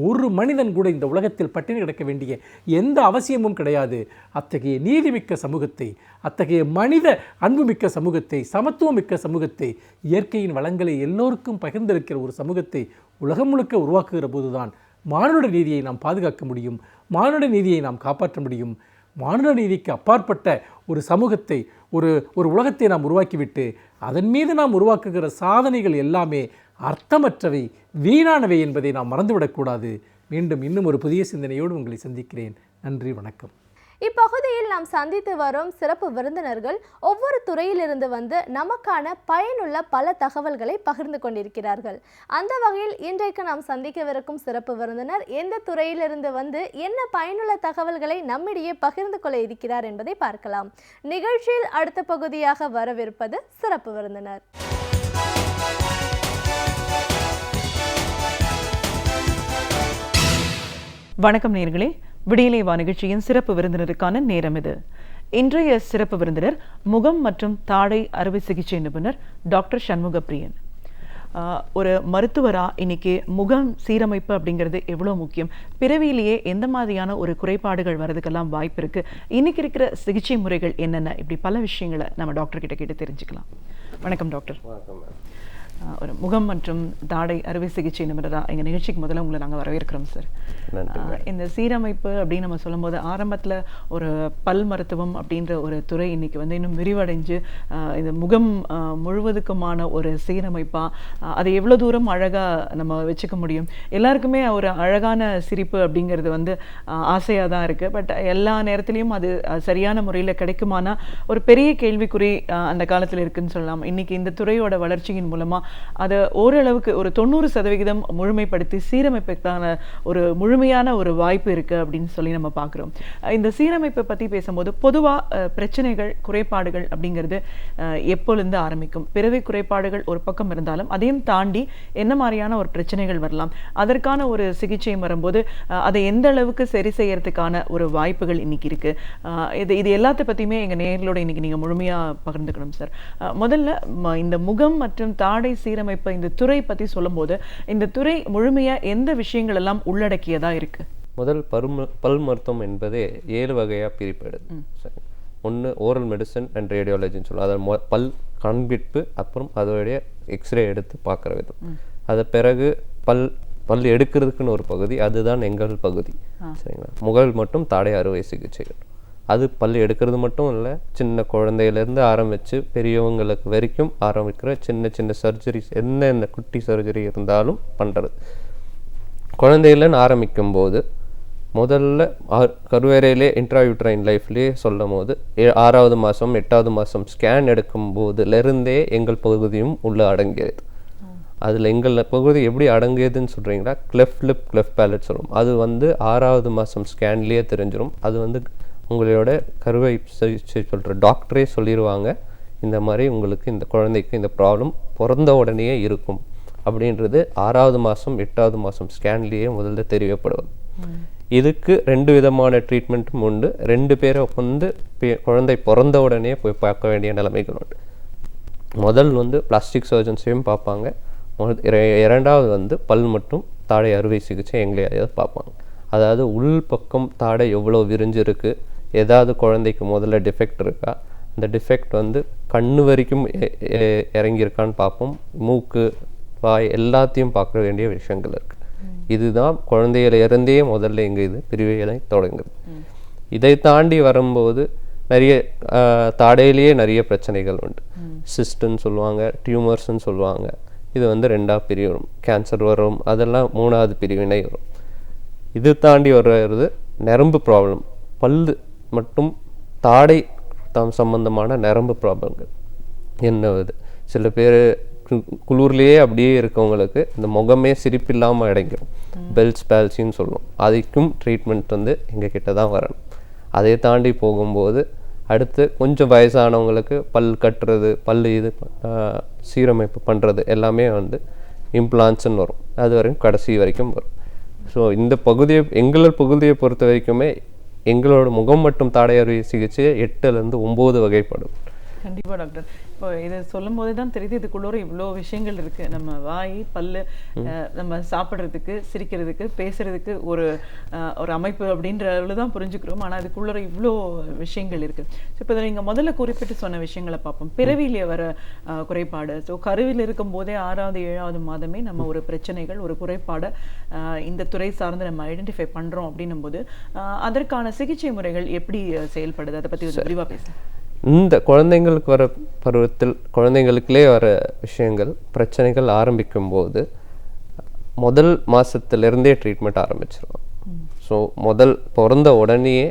ஒரு மனிதன் கூட இந்த உலகத்தில் பட்டினி கிடக்க வேண்டிய எந்த அவசியமும் கிடையாது. அத்தகைய நீதிமிக்க சமூகத்தை, அத்தகைய மனித அன்புமிக்க சமூகத்தை, சமத்துவமிக்க சமூகத்தை, இயற்கையின் வளங்களை எல்லோருக்கும் பகிர்ந்தளிக்கிற ஒரு சமூகத்தை உலகம் முழுக்க உருவாக்குகிற போதுதான் மானுட நீதியை நாம் பாதுகாக்க முடியும், மானுட நீதியை நாம் காப்பாற்ற முடியும். மானுட நீதிக்கு அப்பாற்பட்ட ஒரு சமூகத்தை, ஒரு உலகத்தை நாம் உருவாக்கிவிட்டு அதன் மீது நாம் உருவாக்குகிற சாதனைகள் எல்லாமே அர்த்தமற்றவை, வீணானவை என்பதை நாம் மறந்துவிடக்கூடாது. மீண்டும் இன்னும் ஒரு புதிய சிந்தனையோடு உங்களை சந்திக்கிறேன். நன்றி, வணக்கம். இப்பகுதியில் நாம் சந்தித்து வரும் சிறப்பு விருந்தினர்கள் ஒவ்வொரு துறையிலிருந்து வந்து நமக்கான பயனுள்ள பல தகவல்களை பகிர்ந்து கொண்டிருக்கிறார்கள். அந்த வகையில் இன்றைக்கு நாம் சந்திக்கவிருக்கும் சிறப்பு விருந்தினர் எந்த துறையிலிருந்து வந்து என்ன பயனுள்ள தகவல்களை நம்மிடையே பகிர்ந்து கொள்ள இருக்கிறார் என்பதை பார்க்கலாம். நிகழ்ச்சியில் அடுத்த பகுதியாக வரவிருப்பது சிறப்பு விருந்தினர். வணக்கம் நேயர்களே, விடியலை வா நிகழ்ச்சியின் சிறப்பு விருந்தினருக்கான நேரம் இது. இன்றைய சிறப்பு விருந்தினர் முகம் மற்றும் தாடை அறுவை சிகிச்சை நிபுணர் டாக்டர் சண்முகப்பிரியன். ஒரு மருத்துவரா இன்னைக்கு முகம் சீரமைப்பு அப்படிங்கிறது எவ்வளோ முக்கியம், பிறவியிலேயே எந்த மாதிரியான ஒரு குறைபாடுகள் வர்றதுக்கெல்லாம் வாய்ப்பு இருக்கு, இன்னைக்கு இருக்கிற சிகிச்சை முறைகள் என்னென்ன, இப்படி பல விஷயங்களை நம்ம டாக்டர் கிட்ட கேட்டு தெரிஞ்சுக்கலாம். வணக்கம் டாக்டர். ஒரு முகம் மற்றும் தாடை அறுவை சிகிச்சை நிபுணராக எங்கள் நிகழ்ச்சிக்கு முதல்ல உங்களை நாங்கள் வரவேற்கிறோம் சார். இந்த சீரமைப்பு அப்படின்னு நம்ம சொல்லும்போது ஆரம்பத்தில் ஒரு பல் மருத்துவம் அப்படின்ற ஒரு துறை இன்னைக்கு வந்து இன்னும் விரிவடைஞ்சு இந்த முகம் முழுவதுக்குமான ஒரு சீரமைப்பாக அதை எவ்வளோ தூரம் அழகாக நம்ம வச்சுக்க முடியும். எல்லாருக்குமே ஒரு அழகான சிரிப்பு அப்படிங்கிறது வந்து ஆசையாக தான் இருக்குது. பட் எல்லா நேரத்துலையும் அது சரியான முறையில் கிடைக்குமானா ஒரு பெரிய கேள்விக்குறி அந்த காலத்தில் இருக்குன்னு சொல்லலாம். இன்னைக்கு இந்த துறையோட வளர்ச்சியின் மூலமாக அதை ஓரளவுக்கு ஒரு 90% முழுமைப்படுத்தி சீரமைப்புக்கான ஒரு முழுமையான ஒரு வாய்ப்பு இருக்குது அப்படின்னு சொல்லி நம்ம பார்க்குறோம். இந்த சீரமைப்பை பற்றி பேசும்போது பொதுவாக பிரச்சனைகள், குறைபாடுகள் அப்படிங்கிறது எப்பொழுது ஆரம்பிக்கும்? பிறவி குறைபாடுகள் ஒரு பக்கம் இருந்தாலும் அதையும் தாண்டி என்ன மாதிரியான ஒரு பிரச்சனைகள் வரலாம், அதற்கான ஒரு சிகிச்சை வரும்போது அதை எந்த அளவுக்கு சரி செய்யறதுக்கான ஒரு வாய்ப்புகள் இன்னைக்கு இருக்குது, இது எல்லாத்த பற்றியுமே எங்கள் நேயர்களோட இன்னைக்கு நீங்கள் முழுமையாக பகிர்ந்துக்கணும் சார். முதல்ல இந்த முகம் மற்றும் தாடை சீரமைப்பு இந்த துறை பற்றி சொல்லும்போது இந்த துறை முழுமையாக எந்த விஷயங்கள் எல்லாம் உள்ளடக்கியதாக இருக்குது? முதல் பல் மருத்துவம் என்பதே 7 வகையாக பிரிப்படுது. சரி, ஒன்று ஓரல் மெடிசன் அண்ட் ரேடியாலஜின்னு சொல்லுவோம். அதில் பல் காண்பிப்பு, அப்புறம் அதோடைய எக்ஸ்ரே எடுத்து பார்க்குற விதம். அது பிறகு பல் எடுக்கிறதுக்குன்னு ஒரு பகுதி, அதுதான் எங்கள் பகுதி. சரிங்களா? முகல் மட்டும் தாடை அறுவை சிகிச்சைகள். அது பல் எடுக்கிறது மட்டும் இல்லை, சின்ன குழந்தையிலேருந்து ஆரம்பித்து பெரியவங்களுக்கு வரைக்கும் ஆரம்பிக்கிற சின்ன சின்ன சர்ஜரிஸ், என்னென்ன குட்டி சர்ஜரி இருந்தாலும் பண்ணுறது. குழந்தையிலன்னு ஆரம்பிக்கும் போது முதல்ல கருவேரையிலே இன்ட்ராயூட்ரைன் லைஃப்லேயே சொல்லும் போது 6வது மாதம் 8வது மாதம் ஸ்கேன் எடுக்கும் போதுலேருந்தே எங்கள் பகுதியும் உள்ளே அடங்கியது. அதில் எங்கள் பகுதி எப்படி அடங்கியதுன்னு சொல்கிறீங்களா, கிளெஃப்ட் லிப் கிளெஃப்ட் பேலட் சொல்லுவோம். அது 6வது மாதம் ஸ்கேன்லேயே தெரிஞ்சிடும். அது உங்களோட கருவை சிகிச்சை சொல்கிற டாக்டரே சொல்லிடுவாங்க, இந்த மாதிரி உங்களுக்கு இந்த குழந்தைக்கு இந்த ப்ராப்ளம் பிறந்த உடனேயே இருக்கும் அப்படின்றது 6வது மாதம் 8வது மாதம் ஸ்கேன்லேயே முதல்ல தெரியப்படுவது. இதுக்கு 2 விதமான ட்ரீட்மெண்ட்டும் உண்டு. 2 பேரை குழந்தை பிறந்த உடனே போய் பார்க்க வேண்டிய நிலைமைகள் உண்டு. முதல் பிளாஸ்டிக் சர்ஜன்ஸையும் பார்ப்பாங்க. 2வது பல் மட்டும் தாடை அறுவை சிகிச்சை எங்களையாவது பார்ப்பாங்க. அதாவது உள் பக்கம் தாடை எவ்வளோ விரிஞ்சிருக்கு, ஏதாவது குழந்தைக்கு முதல்ல டிஃபெக்ட் இருக்கா, அந்த டிஃபெக்ட் கண்ணு வரைக்கும் இறங்கியிருக்கான்னு பார்ப்போம். மூக்கு, வாய் எல்லாத்தையும் பார்க்க வேண்டிய விஷயங்கள் இருக்குது. இதுதான் குழந்தையில இருந்தே முதல்ல எங்கள் இது பிரிவை தொடங்குது. இதை தாண்டி வரும்போது நிறைய தாடையிலேயே நிறைய பிரச்சனைகள் உண்டு. சிஸ்ட்டுன்னு சொல்லுவாங்க, டியூமர்ஸ்ன்னு சொல்லுவாங்க. இது 2ஆக பிரிவு வரும். கேன்சர் வரும், அதெல்லாம் 3வது பிரிவினை வரும். இது தாண்டி வர்றது நரம்பு ப்ராப்ளம். பல்லு மட்டும் தாடை சம்பந்தமான நரம்பு ப்ராப்ளங்கள் என்னது. சில பேர் குளிர்லேயே அப்படியே இருக்கவங்களுக்கு இந்த முகமே சிரிப்பில்லாமல் அடைஞ்சிடும், பெல்ஸ் பேல்சின்னு சொல்லுவோம். அதுக்கும் ட்ரீட்மெண்ட் எங்கள் கிட்ட தான் வரணும். அதை தாண்டி போகும்போது அடுத்து கொஞ்சம் வயசானவங்களுக்கு பல் கட்டுறது, பல் இது சீரமைப்பு பண்ணுறது எல்லாமே இம்ப்ளான்ட்ஸ்ன்னு வரும். அது வரைக்கும் கடைசி வரைக்கும் வரும். ஸோ இந்த எங்களோட பகுதியை பொறுத்த வரைக்குமே எங்களோட முகம் மற்றும் தாடை அறுவை சிகிச்சையை 8லேருந்து 9 வகைப்படும். கண்டிப்பாக டாக்டர். இப்போ இதை சொல்லும் போது தான் தெரியுது இதுக்குள்ளே இவ்வளோ விஷயங்கள் இருக்குது. நம்ம வாய், பல்லு, நம்ம சாப்பிட்றதுக்கு, சிரிக்கிறதுக்கு, பேசுறதுக்கு ஒரு அமைப்பு அப்படின்ற அளவு தான் புரிஞ்சுக்கிறோம். ஆனால் அதுக்குள்ளே இவ்வளோ விஷயங்கள் இருக்குது. ஸோ இப்போ இதை நீங்கள் முதல்ல குறிப்பிட்டு சொன்ன விஷயங்களை பார்ப்போம். பிறவியிலே வர குறைபாடு. ஸோ கருவில் இருக்கும் போதே 6வது 7வது மாதமே நம்ம ஒரு பிரச்சனைகள், ஒரு குறைபாடை இந்த துறை சார்ந்து நம்ம ஐடென்டிஃபை பண்ணுறோம் அப்படின்னும் போது அதற்கான சிகிச்சை முறைகள் எப்படி செயல்படுது, அதை பற்றி விரிவாக பேசுகிறேன். இந்த குழந்தைங்களுக்கு வர பருவத்தில் குழந்தைங்களுக்குள்ளே வர விஷயங்கள், பிரச்சனைகள் ஆரம்பிக்கும் போது முதல் மாதத்துலேருந்தே ட்ரீட்மெண்ட் ஆரம்பிச்சிருவோம். ஸோ பிறந்த உடனேயே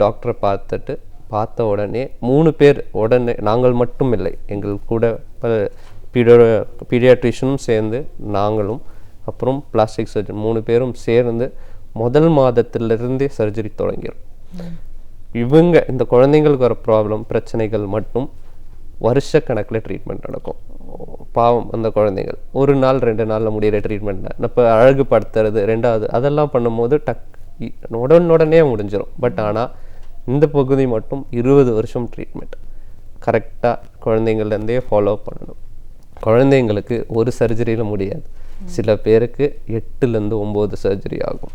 டாக்டரை பார்த்த உடனே 3 பேர் உடனே, நாங்கள் மட்டும் இல்லை, எங்கள் கூட பீடியாட்ரிஷனும் சேர்ந்து, நாங்களும் அப்புறம் பிளாஸ்டிக் சர்ஜன் 3 பேரும் சேர்ந்து முதல் மாதத்திலிருந்தே சர்ஜரி தொடங்கிடும். இந்த குழந்தைங்களுக்கு வர பிரச்சனைகள் மட்டும் வருஷக்கணக்கில் ட்ரீட்மெண்ட் நடக்கும். பாவம் அந்த குழந்தைகள் 1 நாள் 2 நாளில் முடிகிற ட்ரீட்மெண்ட். இப்போ அழகுபடுத்துறது 2வது அதெல்லாம் பண்ணும்போது உடனே முடிஞ்சிடும். பட் ஆனால் இந்த பகுதி மட்டும் 20 வருஷம் ட்ரீட்மெண்ட் கரெக்டாக குழந்தைங்கள்லேருந்தே ஃபாலோ பண்ணணும். குழந்தைங்களுக்கு ஒரு சர்ஜரியில் முடியாது. சில பேருக்கு 8லேருந்து 9 சர்ஜரி ஆகும்.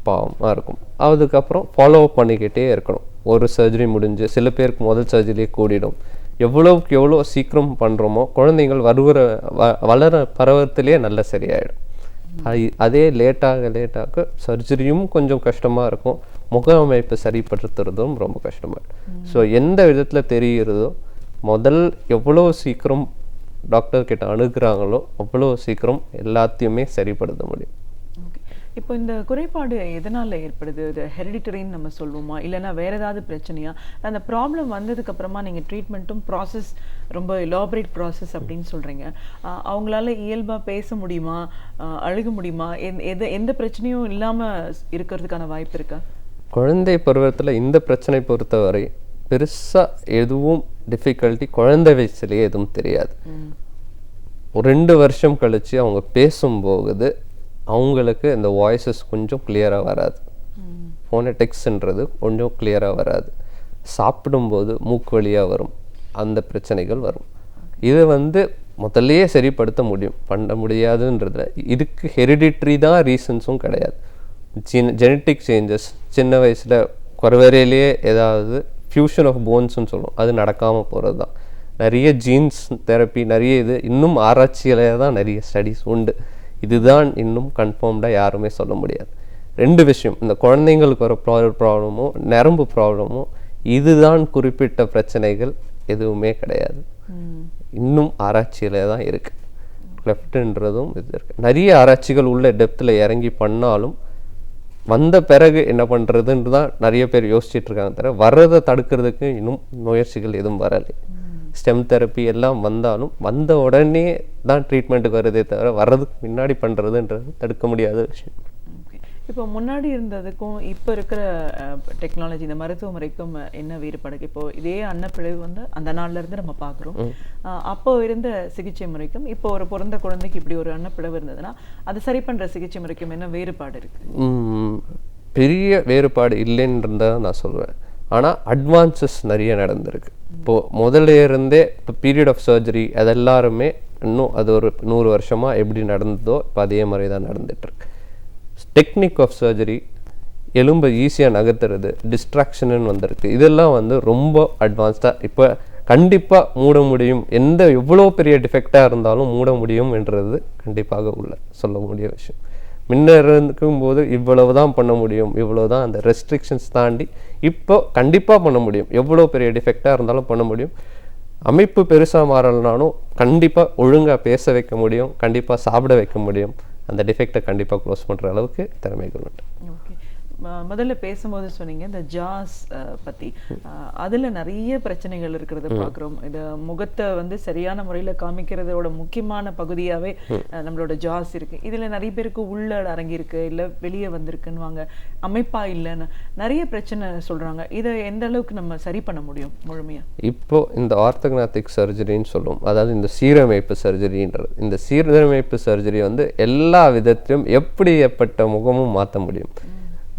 பாவமாக இருக்கும். அதுக்கப்புறம் ஃபாலோ அப் பண்ணிக்கிட்டே இருக்கணும். ஒரு சர்ஜரி முடிஞ்சு சில பேருக்கு முதல் சர்ஜரியே கூடிடும். எவ்வளோக்கு எவ்வளோ சீக்கிரம் பண்ணுறோமோ குழந்தைங்கள் வளர பருவத்திலேயே நல்லா சரியாயிடும். அதே லேட்டாக சர்ஜரியும் கொஞ்சம் கஷ்டமாக இருக்கும். முக அமைப்பு சரிப்படுத்துறதும் ரொம்ப கஷ்டமாக இருக்கும். ஸோ எந்த விதத்தில் தெரிகிறதோ எவ்வளோ சீக்கிரம் டாக்டர்கிட்ட அணுகுறாங்களோ அவ்வளோ சீக்கிரம் எல்லாத்தையுமே சரிப்படுத்த முடியும். இப்போ இந்த குறைபாடு எதனால் ஏற்படுது? இது ஹெரிடிட்டரின்னு நம்ம சொல்லுவோமா, இல்லைன்னா வேறு ஏதாவது பிரச்சனையா? அந்த ப்ராப்ளம் வந்ததுக்கப்புறமா நீங்கள் ட்ரீட்மெண்ட்டும் ப்ராசஸ் ரொம்ப எலாபரேட் ப்ராசஸ் அப்படின்னு சொல்கிறீங்க. அவங்களால இயல்பாக பேச முடியுமா, அழுக முடியுமா, எந்த பிரச்சனையும் இல்லாமல் இருக்கிறதுக்கான வாய்ப்பு இருக்கா? குழந்தை பருவத்தில் இந்த பிரச்சனை பொறுத்தவரை பெருசாக எதுவும் டிஃபிகல்ட்டி குழந்தை வயசுலேயே எதுவும் தெரியாது. 2 வருஷம் கழித்து அவங்க பேசும்போது அவங்களுக்கு இந்த வாய்ஸஸ் கொஞ்சம் கிளியராக வராது. ஃபோனடிக்ஸ்ன்றது கொஞ்சம் கிளியராக வராது. சாப்பிடும்போது மூக்கு வழியாக வரும், அந்த பிரச்சனைகள் வரும். இதை வந்து முதல்லையே சரிப்படுத்த முடியும், பண்ண முடியாதுன்றதுல இதுக்கு ஹெரிடிட்ரி தான் ரீசன்ஸும் கிடையாது. ஜெனட்டிக் சேஞ்சஸ் சின்ன வயசில் குறைவரையிலேயே ஏதாவது ஃபியூஷன் ஆஃப் போன்ஸ்ன்னு சொல்லுவோம், அது நடக்காமல் போகிறது தான். நிறைய ஜீன்ஸ் தெரப்பி நிறைய இது இன்னும் ஆராய்ச்சியிலே தான் நிறைய ஸ்டடீஸ் உண்டு. இதுதான் இன்னும் கன்ஃபார்ம்டாக யாருமே சொல்ல முடியாது. 2 விஷயம், இந்த குழந்தைங்களுக்கு வர ப்ராப்ளமோ நரம்பு ப்ராப்ளமோ இதுதான் குறிப்பிட்ட பிரச்சனைகள் எதுவுமே கிடையாது. இன்னும் ஆராய்ச்சியிலே தான் இருக்குது. கிளெஃப்ட்ன்றதும் இது இருக்குது. நிறைய ஆராய்ச்சிகள் உள்ள டெப்த்தில் இறங்கி பண்ணாலும் வந்த பிறகு என்ன பண்ணுறதுன்னு தான் நிறைய பேர் யோசிச்சுட்டு இருக்காங்க தவிர வர்றதை தடுக்கிறதுக்கு இன்னும் முயற்சிகள் எதுவும் வரலை. ஸ்டெம் தெரப்பி எல்லாம் வந்தாலும் வந்த உடனே தான் ட்ரீட்மெண்ட்டுக்கு வருதே தவிர வர்றதுக்கு முன்னாடி பண்ணுறதுன்றது தடுக்க முடியாத விஷயம். இப்போ முன்னாடி இருந்ததுக்கும் இப்போ இருக்கிற டெக்னாலஜி இந்த மருத்துவ முறைக்கும் என்ன வேறுபாடு? இப்போ இதே அன்னப்பிழவு வந்து அந்த நாள்ல இருந்து நம்ம பார்க்குறோம். அப்போ இருந்த சிகிச்சை முறைக்கும் இப்போ ஒரு பிறந்த குழந்தைக்கு இப்படி ஒரு அன்னப்பிழவு இருந்ததுன்னா அது சரி பண்ணுற சிகிச்சை முறைக்கும் என்ன வேறுபாடு இருக்கு? பெரிய வேறுபாடு இல்லைன்றதான் நான் சொல்லுவேன். ஆனால் அட்வான்சஸ் நிறைய நடந்திருக்கு. இப்போது முதல்ல இருந்தே இப்போ பீரியட் ஆஃப் சர்ஜரி அது எல்லாருமே இன்னும் அது ஒரு 100 வருஷமாக எப்படி நடந்ததோ இப்போ அதே மாதிரி தான் நடந்துகிட்ருக்கு. டெக்னிக் ஆஃப் சர்ஜரி, எலும்பை ஈஸியாக நகர்த்துறது, டிஸ்ட்ராக்ஷனுன்னு வந்திருக்கு. இதெல்லாம் வந்து ரொம்ப அட்வான்ஸ்டாக இப்போ கண்டிப்பாக மூட முடியும். எவ்வளோ பெரிய டிஃபெக்டாக இருந்தாலும் மூட முடியும் என்றது கண்டிப்பாக சொல்ல முடிய விஷயம். முன்ன இருக்கும்போது இவ்வளவு தான் பண்ண முடியும், இவ்வளோ தான் அந்த ரெஸ்ட்ரிக்ஷன்ஸ் தாண்டி இப்போ கண்டிப்பாக பண்ண முடியும். எவ்வளோ பெரிய டிஃபெக்டாக இருந்தாலும் பண்ண முடியும். அமைப்பு பெருசாக மாறலனாலும் கண்டிப்பாக ஒழுங்காக பேச வைக்க முடியும், கண்டிப்பாக சாப்பிட வைக்க முடியும். அந்த டிஃபெக்டை கண்டிப்பாக க்ளோஸ் பண்ணுற அளவுக்கு திறமைகள் உண்டு. ஓகே, முதல்ல பேசும்போது சொன்னீங்க இந்த ஜாஸ் பற்றி. அதில் நிறைய பிரச்சனைகள் இருக்கிறத பார்க்குறோம். இந்த முகத்தை வந்து சரியான முறையில் காமிக்கிறதோட முக்கியமான பகுதியாகவே நம்மளோட ஜாஸ் இருக்குது. இதில் நிறைய பேருக்கு உள்ள அடங்கியிருக்கு, இல்லை வெளியே வந்திருக்குன்னு அமைப்பாக இல்லைன்னு நிறைய பிரச்சனை சொல்கிறாங்க. இதை எந்த அளவுக்கு நம்ம சரி பண்ண முடியும் முழுமையாக? இப்போது இந்த ஆர்த்தோக்னாத்திக் சர்ஜரின்னு சொல்லுவோம், அதாவது இந்த சீரமைப்பு சர்ஜரின்றது. இந்த சீரமைப்பு சர்ஜரி வந்து எல்லா விதத்திலும் எப்படிப்பட்ட முகமும் மாற்ற முடியும்.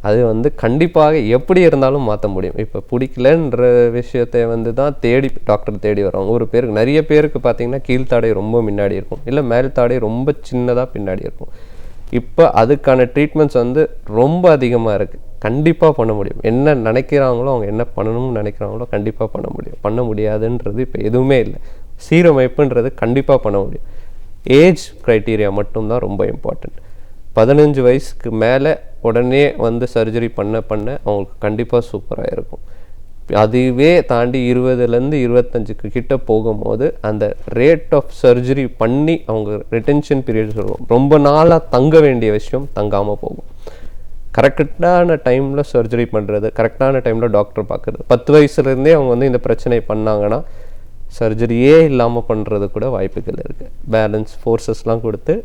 அது வந்து கண்டிப்பாக எப்படி இருந்தாலும் மாற்ற முடியும். இப்போ பிடிக்கலன்ற விஷயத்தை வந்து தான் டாக்டர் தேடி வரோம். ஒரு பேருக்கு நிறைய பேருக்கு பார்த்திங்கன்னா கீழ்த்தாடை ரொம்ப முன்னாடி இருக்கும், இல்லை மேல் தாடை ரொம்ப சின்னதாக பின்னாடி இருக்கும். இப்போ அதுக்கான ட்ரீட்மெண்ட்ஸ் வந்து ரொம்ப அதிகமாக இருக்குது. கண்டிப்பாக பண்ண முடியும். என்ன நினைக்கிறாங்களோ அவங்க என்ன பண்ணணும்னு நினைக்கிறாங்களோ கண்டிப்பாக பண்ண முடியும். பண்ண முடியாதுன்றது இப்போ எதுவுமே இல்லை. சீரமைப்புன்றது கண்டிப்பாக பண்ண முடியும். ஏஜ் க்ரைட்டீரியா மட்டும்தான் ரொம்ப இம்பார்ட்டண்ட். 15 வயசுக்கு மேலே உடனே வந்து சர்ஜரி பண்ண அவங்களுக்கு கண்டிப்பாக சூப்பராக இருக்கும். அதுவே தாண்டி 20லேருந்து 25 கிட்ட போகும்போது அந்த ரேட் ஆஃப் சர்ஜரி பண்ணி அவங்க ரிட்டென்ஷன் பீரியட் சொல்லுவோம், ரொம்ப நாளாக தங்க வேண்டிய விஷயம் தங்காமல் போகும். கரெக்டான டைமில் சர்ஜரி பண்ணுறது, கரெக்டான டைமில் டாக்டர் பார்க்குறது. 10 வயசுலேருந்தே அவங்க வந்து இந்த பிரச்சனை பண்ணாங்கன்னா சர்ஜரியே இல்லாமல் பண்ணுறது கூட வாய்ப்புகள் இருக்குது. பேலன்ஸ் ஃபோர்ஸஸ்லாம் கொடுத்து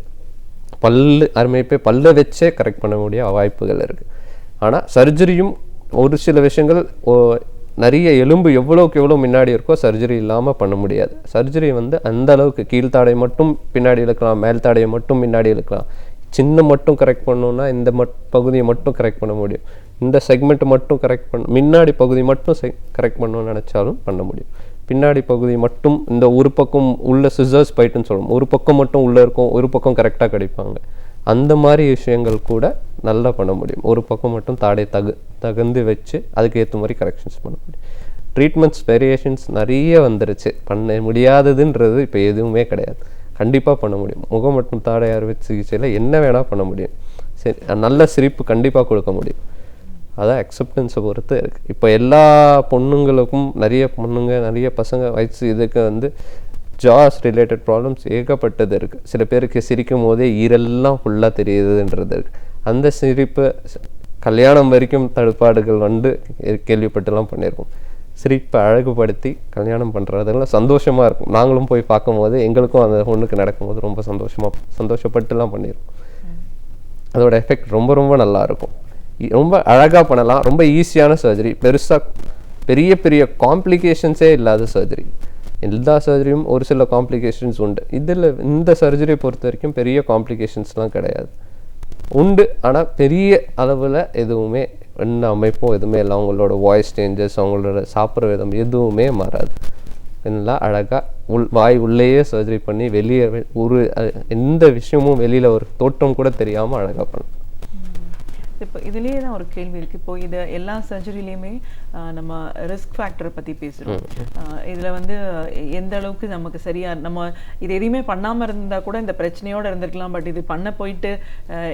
பல்லை வச்சே கரெக்ட் பண்ண முடிய வாய்ப்புகள் இருக்குது. ஆனால் சர்ஜரியும் ஒரு சில விஷயங்கள் நிறைய எலும்பு எவ்வளோக்கு எவ்வளோ முன்னாடி இருக்கோ சர்ஜரி இல்லாமல் பண்ண முடியாது. சர்ஜரி வந்து அந்த அளவுக்கு கீழ்த்தாடை மட்டும் பின்னாடி இழுக்கலாம், மேல் தாடையை மட்டும் முன்னாடி இழுக்கலாம். சின்ன மட்டும் கரெக்ட் பண்ணணுன்னா இந்த பகுதியை மட்டும் கரெக்ட் பண்ண முடியும். இந்த செக்மெண்ட் மட்டும் கரெக்ட் முன்னாடி பகுதி மட்டும் கரெக்ட் பண்ணணும்னு நினச்சாலும் பண்ண முடியும். பின்னாடி பகுதி மட்டும் இந்த ஒரு பக்கம் உள்ள சிசர்ஸ் பைட்டுன்னு சொல்லுவோம், ஒரு பக்கம் மட்டும் உள்ளே இருக்கும், ஒரு பக்கம் கரெக்டாக கடிப்பாங்க. அந்த மாதிரி விஷயங்கள் கூட நல்லா பண்ண முடியும். ஒரு பக்கம் மட்டும் தாடை தகுந்து வச்சு அதுக்கு ஏற்ற மாதிரி கரெக்ஷன்ஸ் பண்ண முடியும். ட்ரீட்மெண்ட்ஸ் வேரியேஷன்ஸ் நிறைய வந்துருச்சு. பண்ண முடியாததுன்றது இப்போ எதுவுமே கிடையாது. கண்டிப்பாக பண்ண முடியும். முகம் மற்றும் தாடை அறுவை சிகிச்சையில் என்ன வேணால் பண்ண முடியும். சரி, நல்ல சிரிப்பு கண்டிப்பாக கொடுக்க முடியும். அதான் அக்செப்டன்ஸை பொறுத்து இருக்குது. இப்போ எல்லா பொண்ணுங்களுக்கும் நிறைய பசங்க வயசு இதுக்கு வந்து ஜாஸ் ரிலேட்டட் ப்ராப்ளம்ஸ் ஏகப்பட்டது இருக்குது. சில பேருக்கு சிரிக்கும் போதே ஈரெல்லாம் ஃபுல்லாக தெரியுதுன்றது இருக்குது. அந்த சிரிப்பு கல்யாணம் வரைக்கும் தடுப்பாடுகள் வந்து கேள்விப்பட்டுலாம் பண்ணியிருக்கோம். சிரிப்பை அழகுபடுத்தி கல்யாணம் பண்ணுறதெல்லாம் சந்தோஷமாக இருக்கும். நாங்களும் போய் பார்க்கும்போது எங்களுக்கும் அந்த பொண்ணுக்கு நடக்கும்போது ரொம்ப சந்தோஷப்பட்டுலாம் பண்ணியிருக்கோம். அதோட எஃபெக்ட் ரொம்ப ரொம்ப நல்லாயிருக்கும். ரொம்ப அழகாக பண்ணலாம். ரொம்ப ஈஸியான சர்ஜரி, பெரிய காம்ப்ளிகேஷன்ஸே இல்லாத சர்ஜரி. எல்லா சர்ஜரியும் ஒரு சில காம்ப்ளிகேஷன்ஸ் உண்டு. இந்த சர்ஜரியை பொறுத்த வரைக்கும் பெரிய காம்ப்ளிகேஷன்ஸ்லாம் கிடையாது, உண்டு. ஆனால் பெரிய அளவில் எதுவுமே என்ன அமைப்பும் எதுவுமே இல்லை. அவங்களோட வாய்ஸ் சேஞ்சஸ், அவங்களோட சாப்பிட்ற விதம் எதுவுமே மாறாது. நல்லா அழகாக வாய் உள்ளேயே சர்ஜரி பண்ணி வெளியே ஒரு எந்த விஷயமும் வெளியில் ஒரு தோற்றம் கூட தெரியாமல் அழகாக பண்ணலாம். இப்போ இதுலேயே தான் ஒரு கேள்வி இருக்குது. இப்போ இது எல்லா சர்ஜரிலையுமே நம்ம ரிஸ்க் ஃபேக்டரை பற்றி பேசுகிறோம். இதில் வந்து எந்த அளவுக்கு நமக்கு சரியாக நம்ம இது எதையுமே பண்ணாமல் இருந்தால் கூட இந்த பிரச்சனையோடு இருந்திருக்கலாம். பட் இது பண்ண போயிட்டு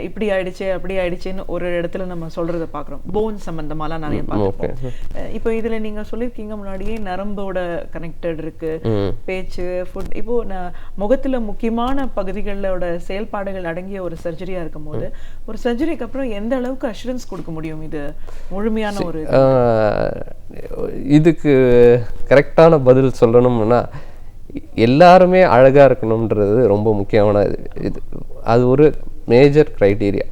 இப்படி ஆயிடுச்சு அப்படி ஆயிடுச்சுன்னு ஒரு இடத்துல நம்ம சொல்கிறத பார்க்குறோம். போன் சம்மந்தமாலாம் நிறைய பார்த்துருப்போம். இப்போ இதில் நீங்கள் சொல்லியிருக்கீங்க முன்னாடியே நரம்போட கனெக்டட் இருக்குது, பேச்சு, ஃபுட். இப்போது முகத்தில் முக்கியமான பகுதிகளோட செயல்பாடுகள் அடங்கிய ஒரு சர்ஜரியாக இருக்கும் போது ஒரு சர்ஜரிக்கு அப்புறம் எந்த அளவுக்கு அஷூரன்ஸ் கொடுக்க முடியும் இது முழுமையான ஒரு இதுக்கு கரெக்டான பதில் சொல்லணும்னா எல்லாருமே அழகாக இருக்கணுன்றது ரொம்ப முக்கியமான இது. அது ஒரு மேஜர் க்ரைட்டீரியா.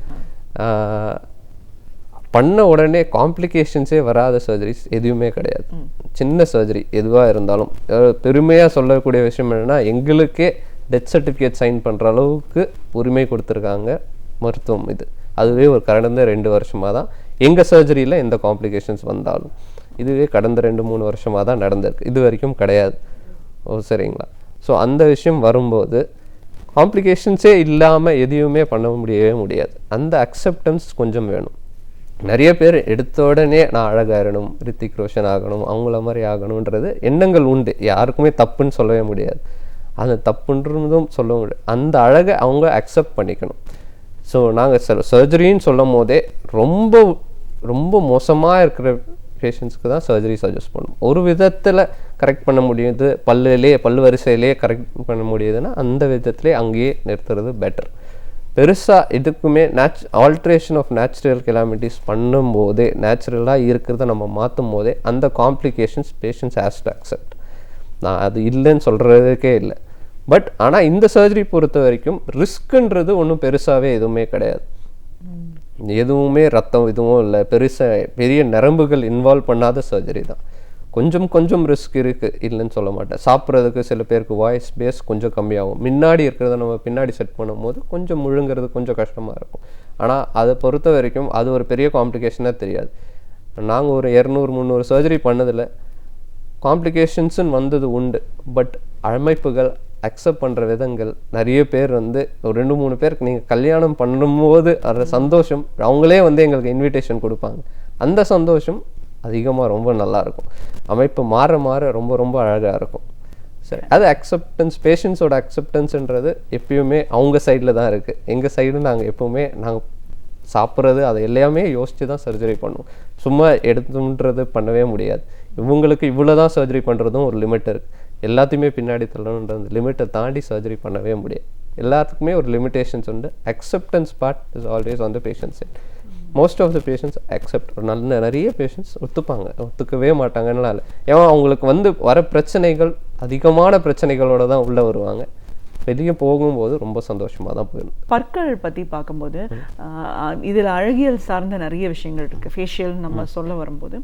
பண்ண உடனே காம்ப்ளிகேஷன்ஸே வராத சர்ஜரிஸ் எதுவுமே கிடையாது. சின்ன சர்ஜரி எதுவாக இருந்தாலும் பெருமையாக சொல்லக்கூடிய விஷயம் என்னென்னா எங்களுக்கே டெத் சர்டிஃபிகேட் சைன் பண்ணுற அளவுக்கு உரிமை கொடுத்துருக்காங்க மருத்துவம் இது. அதுவே ஒரு கடந்த 2 வருஷமாக தான் எங்கள் சர்ஜரியில் எந்த காம்ப்ளிகேஷன்ஸ் வந்தாலும் இதுவே கடந்த 2-3 வருஷமாக தான் நடந்திருக்கு. இது வரைக்கும் கிடையாது. சரிங்களா? ஸோ அந்த விஷயம் வரும்போது காம்ப்ளிகேஷன்ஸே இல்லாமல் எதையுமே பண்ண முடியவே முடியாது. அந்த அக்செப்டன்ஸ் கொஞ்சம் வேணும். நிறைய பேர் எடுத்த உடனே நான் அழகாகணும், ரித்திக் ரோஷன் ஆகணும், அவங்கள மாதிரி ஆகணுன்றது எண்ணங்கள் உண்டு. யாருக்குமே தப்புன்னு சொல்லவே முடியாது. அந்த தப்புன்றதும் சொல்ல முடியாது. அந்த அழகை அவங்க அக்செப்ட் பண்ணிக்கணும். ஸோ நாங்கள் சர்ஜரின்னு சொல்லும் போதே ரொம்ப ரொம்ப மோசமாக இருக்கிற பேஷண்ட்ஸ்க்கு தான் சர்ஜரி சஜஸ்ட் பண்ணும். ஒரு விதத்தில் கரெக்ட் பண்ண முடியுது, பல்லு வரிசையிலே கரெக்ட் பண்ண முடியுதுன்னா அந்த விதத்திலே அங்கேயே நிறுத்துறது பெட்டர். பெருசாக இதுக்குமே ஆல்ட்ரேஷன் ஆஃப் நேச்சுரல் கெலாமிட்டிஸ் பண்ணும்போதே நேச்சுரலாக இருக்கிறத நம்ம மாற்றும் போதே அந்த complications patients has to accept. நான் அது இல்லைன்னு சொல்கிறதுக்கே இல்லை. பட் ஆனால் இந்த சர்ஜரி பொறுத்த வரைக்கும் ரிஸ்க்குன்றது ஒன்றும் பெருசாகவே எதுவுமே கிடையாது. எதுவுமே ரத்தம் எதுவும் இல்லை, பெரிய நரம்புகள் இன்வால்வ் பண்ணாத சர்ஜரி தான். கொஞ்சம் ரிஸ்க் இருக்குது, இல்லைன்னு சொல்ல மாட்டேன். சாப்பிட்றதுக்கு சில பேருக்கு வாய்ஸ் பேஸ் கொஞ்சம் கம்மியாகும். முன்னாடி இருக்கிறத நம்ம பின்னாடி செட் பண்ணும்போது கொஞ்சம் முழுங்கிறது கொஞ்சம் கஷ்டமாக இருக்கும். ஆனால் அதை பொறுத்த வரைக்கும் அது ஒரு பெரிய காம்ப்ளிகேஷனாக தெரியாது. நாங்கள் ஒரு 200-300 சர்ஜரி பண்ணதில் காம்ப்ளிகேஷன்ஸுன்னு வந்தது உண்டு. பட் அமைப்புகள் அக்செப்ட் பண்ணுற விதங்கள் நிறைய பேர் வந்து ஒரு 2-3 பேருக்கு நீங்கள் கல்யாணம் பண்ணும்போது அந்த சந்தோஷம் அவங்களே வந்து எங்களுக்கு இன்விடேஷன் கொடுப்பாங்க. அந்த சந்தோஷம் அதிகமாக ரொம்ப நல்லாயிருக்கும். அமைப்பு மாற ரொம்ப ரொம்ப அழகாக இருக்கும். சரி, அது அக்செப்டன்ஸ், பேஷண்ட்ஸோட அக்செப்டன்ஸுன்றது எப்பயுமே அவங்க சைடில் தான் இருக்குது. எங்கள் சைடு நாங்கள் எப்போவுமே நாங்கள் சாப்பிட்றது அதை எல்லாமே யோசித்து தான் சர்ஜரி பண்ணுவோம். சும்மா எடுத்துன்றது பண்ணவே முடியாது. இவங்களுக்கு இவ்வளோ தான் சர்ஜரி பண்ணுறதும் ஒரு லிமிட் இருக்குது. எல்லாத்தையுமே பின்னாடி தள்ளணுன்ற அந்த லிமிட்டை தாண்டி சர்ஜரி பண்ணவே முடியாது. எல்லாத்துக்குமே ஒரு லிமிட்டேஷன்ஸ் உண்டு. Acceptance part is always on the patients side. Most of the patients accept. நிறைய பேஷண்ட்ஸ் ஒத்துக்கவே மாட்டாங்கன்னு இல்லை. ஏன்னா அவங்களுக்கு வந்து வர பிரச்சனைகள் அதிகமான பிரச்சனைகளோட தான் உள்ளே வருவாங்க. வெளியே போகும்போது ரொம்ப சந்தோஷமாக தான் போயிடும். பற்கள் பற்றி பார்க்கும்போது இதில் அழகியல் சார்ந்த நிறைய விஷயங்கள் இருக்குது. ஃபேஷியல் நம்ம சொல்ல வரும்போது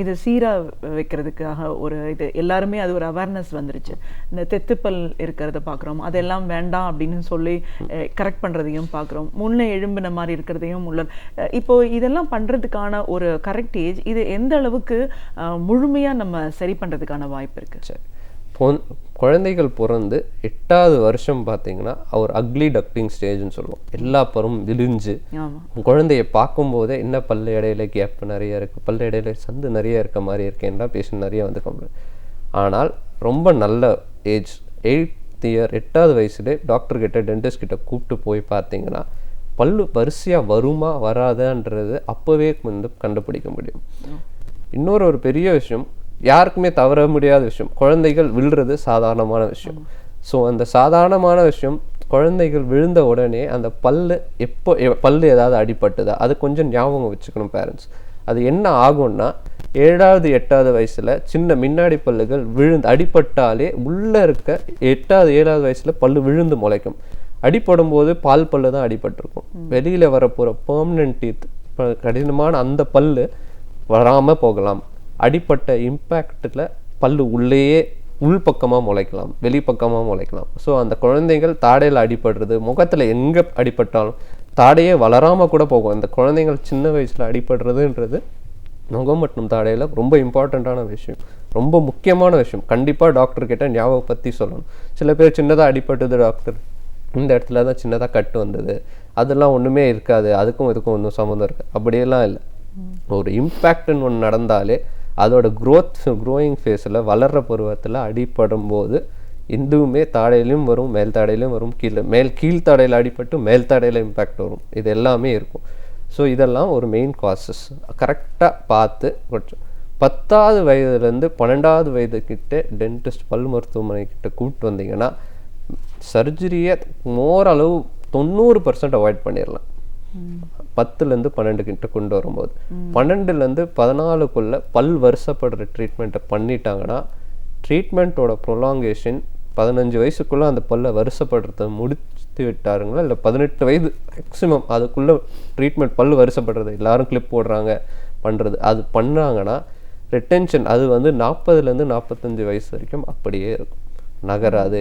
இது சீராக வைக்கிறதுக்காக ஒரு இது எல்லாருமே அது ஒரு அவேர்னஸ் வந்துருச்சு. இந்த தெத்துப்பல் இருக்கிறத பார்க்குறோம், அதெல்லாம் வேண்டாம் அப்படின்னு சொல்லி கரெக்ட் பண்ணுறதையும் பார்க்குறோம். முன்னே எழும்பின மாதிரி இருக்கிறதையும் உள்ள இப்போது இதெல்லாம் பண்ணுறதுக்கான ஒரு கரெக்ட் ஏஜ் இது எந்த அளவுக்கு முழுமையாக நம்ம சரி பண்ணுறதுக்கான வாய்ப்பு இருக்குது? சரி, குழந்தைகள் பிறந்து 8வது வருஷம் பார்த்தீங்கன்னா ஒரு அக்லி டக்டிங் ஸ்டேஜ்னு சொல்லுவோம். எல்லா பருவம் விழிஞ்சு குழந்தைய பார்க்கும்போதே என்ன பல்லு இடையில கேப் நிறைய இருக்குது, பல்லு இடையில சந்து நிறைய இருக்க மாதிரி இருக்கேன்னா பேஷண்ட் நிறைய வந்து கம்ப்ளைண்ட். ஆனால் ரொம்ப நல்ல ஏஜ் 8th இயர் 8வது வயசுலேயே டாக்டர்கிட்ட டென்டிஸ்ட் கிட்ட கூப்பிட்டு போய் பார்த்தீங்கன்னா பல்லு வரிசையாக வருமா வராதான்றது அப்போவே வந்து கண்டுபிடிக்க முடியும். இன்னொரு பெரிய விஷயம், யாருக்குமே தவற முடியாத விஷயம், குழந்தைகள் விழுறது சாதாரணமான விஷயம். ஸோ அந்த சாதாரணமான விஷயம் குழந்தைகள் விழுந்த உடனே அந்த பல்லு ஏதாவது அடிபட்டுதா அது கொஞ்சம் ஞாபகம் வச்சுக்கணும் பேரண்ட்ஸ். அது என்ன ஆகும்னா 7வது 8வது வயசில் சின்ன முன்னாடி பல்லுகள் அடிபட்டாலே உள்ளே இருக்க 8வது 7வது வயசில் பல்லு விழுந்து முளைக்கும். அடிப்படும் போது பால் பல்லு தான் அடிபட்டிருக்கும். வெளியில் வரப்போகிற பெர்மனன்ட் டீத் கடினமான அந்த பல்லு வராமல் போகலாம். அடிப்பட்ட இம்பேக்டில் பல்லு உள்ளேயே உள்பக்கமாக முளைக்கலாம், வெளிப்பக்கமாக முளைக்கலாம். ஸோ அந்த குழந்தைகள் தாடையில் அடிபடுறது, முகத்தில் எங்கே அடிபட்டாலும் தாடையே வளராமல் கூட போகும். அந்த குழந்தைகள் சின்ன வயசில் அடிபடுறதுன்றது முகம் மற்றும் தாடையில் ரொம்ப இம்பார்ட்டண்ட்டான விஷயம், ரொம்ப முக்கியமான விஷயம். கண்டிப்பாக டாக்டர்கிட்ட ஞாபகப்படுத்தி சொல்லணும். சில பேர் சின்னதாக அடிபட்டது டாக்டர், இந்த இடத்துல தான் சின்னதாக கட்டு வந்தது, அதெல்லாம் ஒன்றுமே இருக்காது, அதுக்கும் இதுக்கும் ஒன்றும் சம்மந்தம் இருக்குது, அப்படியெல்லாம் இல்லை. ஒரு இம்பேக்ட்னு ஒன்று நடந்தாலே அதோட க்ரோயிங் ஃபேஸில் வளர்கிற பருவத்தில் அடிப்படும் போது எதுவுமே தாடையிலையும் வரும், மேல் தாடையிலையும் வரும், கீழ் தாடையில் அடிபட்டு மேல் தாடையில் இம்பேக்ட் வரும், இது எல்லாமே இருக்கும். ஸோ இதெல்லாம் ஒரு மெயின் காசஸ். கரெக்டாக பார்த்து 10வது வயதுலேருந்து 12வது வயதுக்கிட்ட டென்டிஸ்ட் பல் மருத்துவமனைக்கிட்ட கூப்பிட்டு வந்தீங்கன்னா சர்ஜரியை ஓரளவு 90% அவாய்ட் பண்ணிடலாம். 10லேருந்து 12 கிட்ட கொண்டு வரும்போது 12லேருந்து 14க்குள்ளே பல் வருஷப்படுற ட்ரீட்மெண்ட்டை பண்ணிட்டாங்கன்னா ட்ரீட்மெண்ட்டோட ப்ரொலாங்கேஷன் 15 வயசுக்குள்ளே அந்த பல்லை வருஷப்படுறத முடித்து விட்டாருங்களா, இல்லை 18 வயது மேக்ஸிமம் அதுக்குள்ளே ட்ரீட்மெண்ட் பல் வருஷப்படுறது, எல்லாரும் கிளிப் போடுறாங்க பண்ணுறது, அது பண்ணாங்கன்னா ரிட்டென்ஷன் அது வந்து 40லேருந்து 45 வயசு வரைக்கும் அப்படியே இருக்கும், நகராது.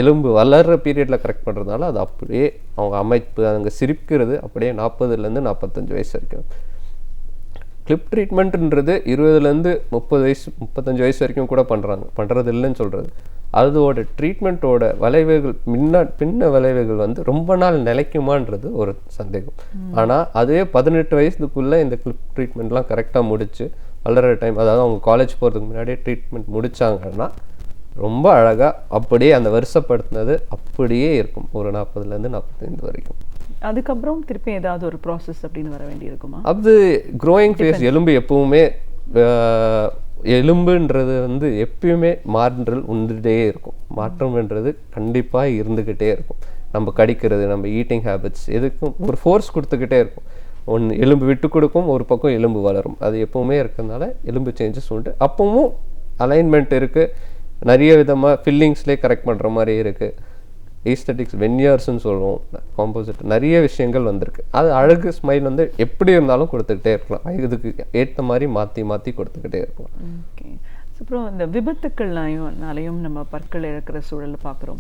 எலும்பு வளர்கிற பீரியடில் கரெக்ட் பண்ணுறதுனால அது அப்படியே அவங்க அமைப்பு அங்கே சிரிக்கிறது அப்படியே 40லேருந்து 45 வயசு வரைக்கும். கிளிப் ட்ரீட்மெண்ட்டுன்றது 20லேருந்து 30 வயசு 35 வயசு வரைக்கும் கூட பண்ணுறது இல்லைன்னு சொல்கிறது. அதோட ட்ரீட்மெண்ட்டோட விளைவுகள் பின்ன விளைவுகள் வந்து ரொம்ப நாள் நிலைக்குமான்றது ஒரு சந்தேகம். ஆனால் அதுவே 18 வயசுக்குள்ளே இந்த கிளிப் ட்ரீட்மெண்ட்லாம் கரெக்டாக முடிச்சு வளர்கிற டைம், அதாவது அவங்க காலேஜ் போகிறதுக்கு முன்னாடியே ட்ரீட்மெண்ட் முடித்தாங்கன்னா ரொம்ப அழகாக அப்படியே அந்த வருஷப்படுத்தினது அப்படியே இருக்கும் ஒரு 40லேருந்து 45 வரைக்கும். அதுக்கப்புறம் திருப்பி ஏதாவது ஒரு ப்ராசஸ் அப்படின்னு வர வேண்டி இருக்குமா? அது க்ரோயிங் ஃபேஸ். எலும்பு எப்பவுமே எலும்புன்றது வந்து எப்பயுமே மாற்றல் வந்துகிட்டே இருக்கும், மாற்றம்ன்றது கண்டிப்பாக இருந்துக்கிட்டே இருக்கும். நம்ம கடிக்கிறது, நம்ம ஈட்டிங் ஹேபிட்ஸ் எதுக்கும் ஒரு ஃபோர்ஸ் கொடுத்துக்கிட்டே இருக்கும். ஒன்று எலும்பு விட்டு கொடுக்கும், ஒரு பக்கம் எலும்பு வளரும், அது எப்பவுமே இருக்கிறதுனால எலும்பு சேஞ்சஸ் உண்டு. அப்பவும் அலைன்மெண்ட் இருக்குது, நிறைய விதமாக ஃபில்லிங்ஸ்லேயே கரெக்ட் பண்ணுற மாதிரி இருக்குது. ஈஸ்தட்டிக்ஸ் வென்னியர்ஸ்ன்னு சொல்லுவோம், காம்போசிட், நிறைய விஷயங்கள் வந்திருக்கு. அது அழகு ஸ்மைல் வந்து எப்படி இருந்தாலும் கொடுத்துக்கிட்டே இருக்கலாம், இதுக்கு ஏற்ற மாதிரி மாற்றி மாற்றி கொடுத்துக்கிட்டே இருக்கலாம். ஓகே. அப்புறம் இந்த விபத்துக்கள்னாலையும் நம்ம பற்கள் இழக்கிற சூழலை பார்க்குறோம்.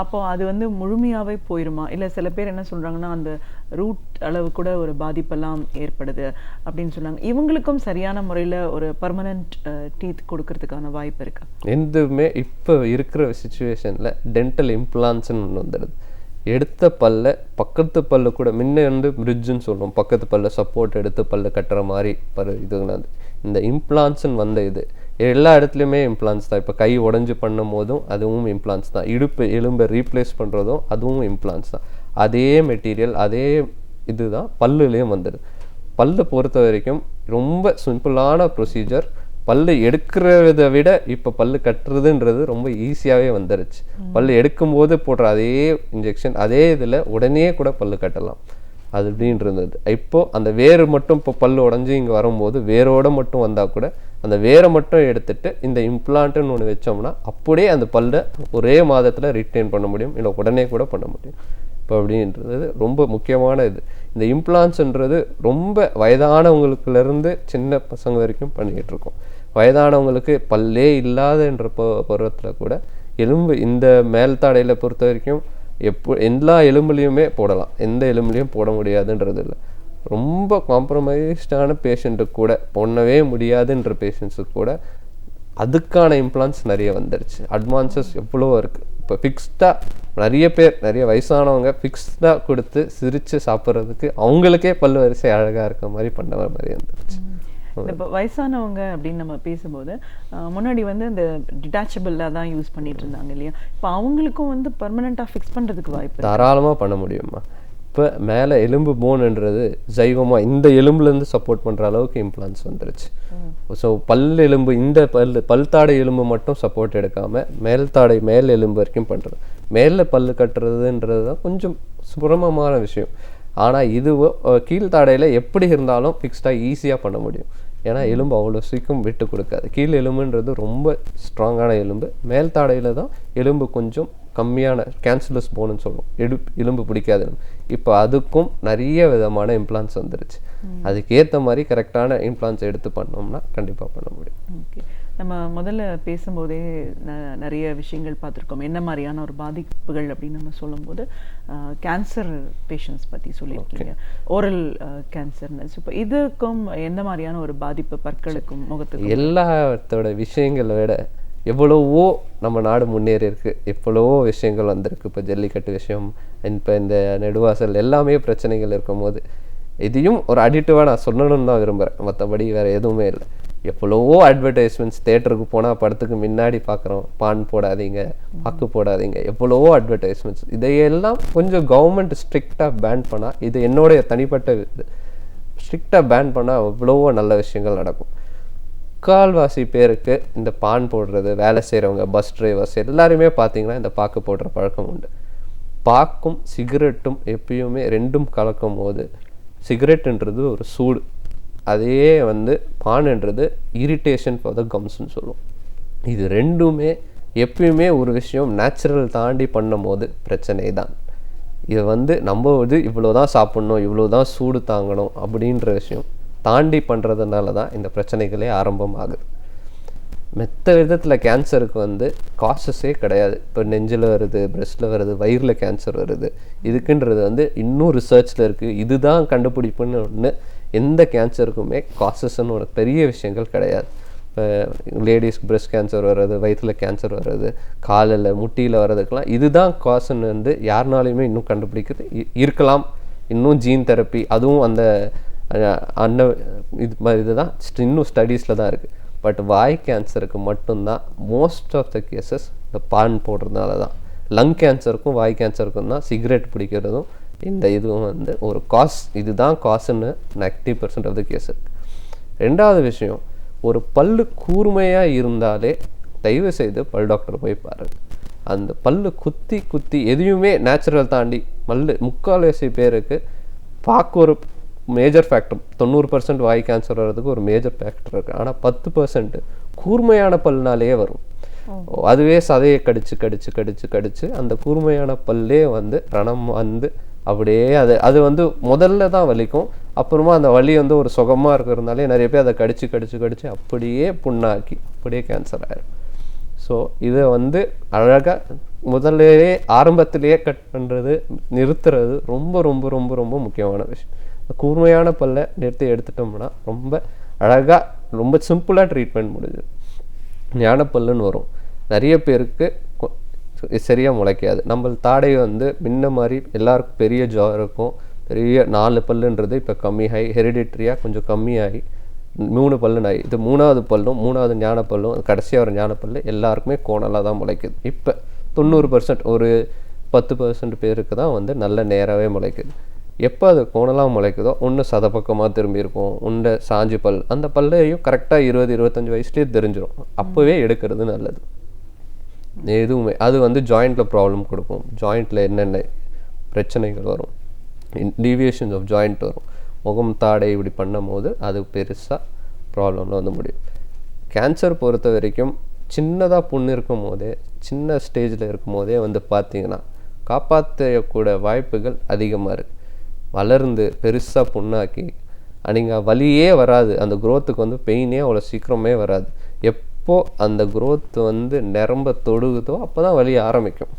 அப்போ அது வந்து முழுமையாகவே போயிடுமா, இல்லை சில பேர் என்ன சொல்கிறாங்கன்னா அந்த ரூட் அளவு கூட ஒரு பாதிப்பெல்லாம் ஏற்படுது அப்படின்னு சொல்கிறாங்க. இவங்களுக்கும் சரியான முறையில் ஒரு பர்மனண்ட் டீத் கொடுக்கறதுக்கான வாய்ப்பு இருக்கா? எதுவுமே இப்போ இருக்கிற சுச்சுவேஷனில் டென்டல் இம்ப்ளான்ட்ஸ்ன்னு ஒன்று வந்துடுது. எடுத்த பல்ல பக்கத்து பல்லு கூட முன்ன வந்து பிரிட்ஜுன்னு சொல்லுவோம், பக்கத்து பல்ல சப்போர்ட் எடுத்து பல்ல கட்டுற மாதிரி இதுனா இந்த இம்ப்ளான்ட்ஸ்ன்னு வந்த இது எல்லா இடத்துலையுமே இம்ப்ளான்ட்ஸ் தான். இப்போ கை உடஞ்சி பண்ணும் போதும் அதுவும் இம்ப்ளான்ட்ஸ் தான், இடுப்பு எலும்பை ரீப்ளேஸ் பண்ணுறதும் அதுவும் இம்ப்ளான்ட்ஸ் தான். அதே மெட்டீரியல் அதே இதுதான் பல்லுலேயும் வந்துடுது. பல்லை பொறுத்த வரைக்கும் ரொம்ப சிம்பிளான ப்ரொசீஜர். பல்லு எடுக்கிறத விட இப்போ பல்லு கட்டுறதுன்றது ரொம்ப ஈஸியாகவே வந்துடுச்சு. பல்லு எடுக்கும்போது போடுற அதே இன்ஜெக்ஷன் அதே இதில் உடனே கூட பல்லு கட்டலாம், அது அப்படின்னு இருந்தது. இப்போது அந்த வேறு மட்டும் இப்போ பல்லு உடஞ்சி இங்கே வரும்போது வேரோடு மட்டும் வந்தால் கூட அந்த வேரை மட்டும் எடுத்துகிட்டு இந்த இம்ப்ளான்ட்டுன்னு ஒன்று வச்சோம்னா அப்படியே அந்த பல்லை ஒரே மாதத்தில் ரிட்டைன் பண்ண முடியும், இல்லை உடனே கூட பண்ண முடியும். இப்போ அப்படின்றது ரொம்ப முக்கியமான இது. இந்த இம்ப்ளான்ட்ஸ்ன்றது ரொம்ப வயதானவங்களுக்குலேருந்து சின்ன பசங்க வரைக்கும் பண்ணிக்கிட்டு இருக்கோம். வயதானவங்களுக்கு பல்லே இல்லாதன்ற பருவத்தில் கூட எலும்பு இந்த மேல்தாடையில் பொறுத்த வரைக்கும் எல்லா எலும்புலையுமே போடலாம், எந்த எலும்புலையும் போட முடியாதுன்றது இல்லை. ரொம்ப காம்ப்ரமைஸ்டான பேஷண்ட்டுக்கு கூட பண்ணவே முடியாதுன்ற பேஷண்ட்ஸுக்கு கூட அதுக்கான இம்ப்ளான்ட்ஸ் நிறைய வந்துடுச்சு. அட்வான்சஸ் எவ்வளோ இருக்குது. இப்போ ஃபிக்ஸ்டாக நிறைய பேர் நிறைய வயசானவங்க ஃபிக்ஸ்டாக கொடுத்து சிரித்து சாப்பிட்றதுக்கு அவங்களுக்கே பல்லு வரிசை அழகாக இருக்க மாதிரி பண்ண மாதிரி வந்துடுச்சு. இப்போ வயசானவங்க அப்படின்னு நம்ம பேசும்போது முன்னாடி வந்து இந்த டிட்டாச்சபிளாக தான் யூஸ் பண்ணிட்டு இருந்தாங்க இல்லையா? இப்போ அவங்களுக்கும் வந்து பர்மனெண்ட்டாக ஃபிக்ஸ் பண்ணுறதுக்கு வாய்ப்பு தாராளமாக பண்ண முடியுமா? இப்போ மேலே எலும்பு போன்ன்றது ஜைவமாக இந்த எலும்புலேருந்து சப்போர்ட் பண்ணுற அளவுக்கு இம்ப்ளான்ஸ் வந்துருச்சு. ஸோ பல் எலும்பு இந்த பல்தாடை எலும்பு மட்டும் சப்போர்ட் எடுக்காமல் மேல்தாடை மேல் எலும்பு வரைக்கும் பண்ணுறது. மேலே பல்லு கட்டுறதுன்றது தான் கொஞ்சம் சுலபமான விஷயம். ஆனால் இது கீழ்த்தாடையில் எப்படி இருந்தாலும் ஃபிக்ஸ்டாக ஈஸியாக பண்ண முடியும். ஏன்னா எலும்பு அவ்வளோ சீக்கிரம் விட்டு கொடுக்காது. கீழ் எலும்புன்றது ரொம்ப ஸ்ட்ராங்கான எலும்பு, மேல் தாடையில் தான் எலும்பு கொஞ்சம் கம்மியான கேன்சலஸ் போனுன்னு சொல்லுவோம், எலும்பு பிடிக்காது. இப்போ அதுக்கும் நிறைய விதமான இம்ப்ளான்ஸ் வந்துருச்சு. அதுக்கேற்ற மாதிரி கரெக்டான இம்ப்ளான்ஸ் எடுத்து பண்ணோம்னா கண்டிப்பாக பண்ண முடியும். ஓகே. நம்ம முதல்ல பேசும்போதே நிறைய விஷயங்கள் பார்த்துருக்கோம். என்ன மாதிரியான ஒரு பாதிப்புகள் அப்படின்னு நம்ம சொல்லும்போது கேன்சர் பேஷண்ட்ஸ் பற்றி சொல்லியிருக்கீங்க, ஓரல் கேன்சர்னு. இப்போ இதுக்கும் எந்த மாதிரியான ஒரு பாதிப்பு பற்களுக்கும் முகத்துக்கும்? எல்லாத்தோட விஷயங்களை விட எவ்வளவோ நம்ம நாடு முன்னேறி இருக்கு, எவ்வளவோ விஷயங்கள் வந்திருக்கு. இப்போ ஜல்லிக்கட்டு விஷயம், இப்போ இந்த நெடுவாசல் எல்லாமே பிரச்சனைகள் இருக்கும் போது இதையும் ஒரு அடிக்டிவாக நான் சொல்லணும்னு தான் விரும்புகிறேன். மற்றபடி வேறு எதுவுமே இல்லை. எவ்வளவோ அட்வர்டைஸ்மெண்ட்ஸ், தேட்டருக்கு போனால் படத்துக்கு முன்னாடி பார்க்குறோம், பான் போடாதீங்க, பாக்கு போடாதீங்க, எவ்வளவோ அட்வர்டைஸ்மெண்ட்ஸ். இதையெல்லாம் கொஞ்சம் கவர்மெண்ட் ஸ்ட்ரிக்டாக பேன் பண்ணால், இது என்னுடைய தனிப்பட்ட இது, ஸ்ட்ரிக்டாக பேன் பண்ணால் எவ்வளவோ நல்ல விஷயங்கள் நடக்கும். முக்கால்வாசி பேருக்கு இந்த பான் போடுறது, வேலை செய்கிறவங்க, பஸ் டிரைவர்ஸ் எல்லாருமே பார்த்தீங்கன்னா இந்த பாக்கு போடுற பழக்கம் உண்டு. பாக்கும் சிகரெட்டும் எப்பயுமே ரெண்டும் கலக்கும் போது, சிகரெட்டுன்றது ஒரு சூடு, அதே பான்ன்றது இரிட்டேஷன் ஃபார் த கம்ஸ்ன்னு சொல்லுவோம். இது ரெண்டுமே எப்பயுமே ஒரு விஷயம் நேச்சுரல் தாண்டி பண்ணும் போது பிரச்சனை தான். இது நம்ம இவ்வளோ தான் சாப்பிட்ணும், இவ்வளோ தான் சூடு தாங்கணும் அப்படின்ற விஷயம் தாண்டி பண்ணுறதுனால தான் இந்த பிரச்சனைகளே ஆரம்பமாகுது. மற்ற விதத்தில் கேன்சருக்கு காசஸே கிடையாது. இப்போ நெஞ்சில் வருது, பிரெஸ்ட்டில் வருது, வயிறில் கேன்சர் வருது, இதுக்குன்றது இன்னும் ரிசர்ச்சில் இருக்குது. இதுதான் கண்டுபிடிப்புன்னு ஒன்று. எந்த கேன்சருக்குமே காசஸ்ன்னு ஒரு பெரிய விஷயங்கள் கிடையாது. இப்போ லேடிஸ்க்கு பிரெஸ்ட் கேன்சர் வர்றது, வயிற்றில் கேன்சர் வர்றது, காலில் முட்டியில் வர்றதுக்கெலாம் இதுதான் காசுன்னு யாருனாலையுமே இன்னும் கண்டுபிடிக்கிறது இருக்கலாம். இன்னும் ஜீன் தெரப்பி அதுவும் அந்த இதுதான் இன்னும் ஸ்டடீஸில் தான் இருக்குது. பட் வாய் கேன்சருக்கு மட்டும்தான் மோஸ்ட் ஆஃப் த கேசஸ் இந்த பான் போடுறதுனால தான். லங் கேன்சருக்கும் வாய் கேன்சருக்கும் தான் சிகரெட் பிடிக்கிறதும் இந்த இதுவும் ஒரு காஸ், இதுதான் காசுன்னு 90% ஆஃப் த கேஸ் இருக்குது. ரெண்டாவது விஷயம், ஒரு பல்லு கூர்மையாக இருந்தாலே தயவு செய்து பல் டாக்டர் போய் பாருங்கள். அந்த பல்லு குத்தி குத்தி எதையுமே நேச்சுரல் தாண்டி முக்கால்வாசி பேருக்கு பார்க்க ஒரு மேஜர் ஃபேக்டர். 90% வாய் கேன்சர் வர்றதுக்கு ஒரு மேஜர் ஃபேக்டர் இருக்குது. ஆனால் 10% கூர்மையான பல்னாலே வரும். அதுவே சதையை கடிச்சு கடிச்சு கடிச்சு கடிச்சு அந்த கூர்மையான பல்லே ரணம் அப்படியே அது முதல்ல தான் வலிக்கும். அப்புறமா அந்த வலி ஒரு சுகமாக இருக்கிறதுனாலே நிறைய பேர் அதை கடிச்சு கடிச்சு கடிச்சு அப்படியே புண்ணாக்கி அப்படியே கேன்சர் ஆயிடும். ஸோ இதை அழகாக முதல்லையே ஆரம்பத்திலேயே கட் பண்ணுறது, நிறுத்துறது ரொம்ப ரொம்ப ரொம்ப ரொம்ப முக்கியமான விஷயம். கூர்மையான பல்லை எடுத்துட்டோம்னா ரொம்ப அழகாக ரொம்ப சிம்பிளாக ட்ரீட்மெண்ட் முடியுது. ஞானப்பல்லுன்னு வரும், நிறைய பேருக்கு சரியாக முளைக்காது. நம்ம தாடை முன்ன மாதிரி எல்லாருக்கும் பெரிய ஜா இருக்கும், பெரிய 4 பல்லுன்றது இப்போ கம்மியாகி ஹெரிடிட்ரியாக கொஞ்சம் கம்மியாகி 3 பல்லுன்னு ஆகி, இது 3வது பல்லும் 3வது ஞானப்பல்லும் கடைசியாக ஒரு ஞானப்பல்லு எல்லாருக்குமே கோணலாக தான் முளைக்குது. இப்போ 90% ஒரு 10% பேருக்கு தான் நல்ல நேராகவே முளைக்குது. எப்போ அது கோணலாக முளைக்குதோ ஒன்று சதப்பக்கமாக திரும்பி இருக்கும், ஒன்று சாஞ்சி பல், அந்த பல்லையும் கரெக்டாக 20-25 வயசுலேயே தெரிஞ்சிடும். அப்போவே எடுக்கிறது நல்லது. எதுவுமே அது ஜாயிண்டில் ப்ராப்ளம் கொடுக்கும். ஜாயிண்டில் என்னென்ன பிரச்சனைகள் வரும், டீவியேஷன்ஸ் ஆஃப் ஜாயிண்ட் வரும். முகம் தாடை இப்படி பண்ணும் போது அது பெருசாக ப்ராப்ளமில் முடியும். கேன்சர் பொறுத்த வரைக்கும் சின்னதாக புண்ணு இருக்கும் போதே, சின்ன ஸ்டேஜில் இருக்கும் போதே பார்த்தீங்கன்னா காப்பாற்றக்கூடிய வாய்ப்புகள் அதிகமாக இருக்குது. வளர்ந்து பெருசாக புண்ணாக்கி நீங்கள் வலியே வராது, அந்த குரோத்துக்கு பெயினே அவ்வளோ சீக்கிரமே வராது. எப்போ அந்த குரோத் நரம்பை தொடுகுதோ அப்போ தான் வலி ஆரம்பிக்கும்,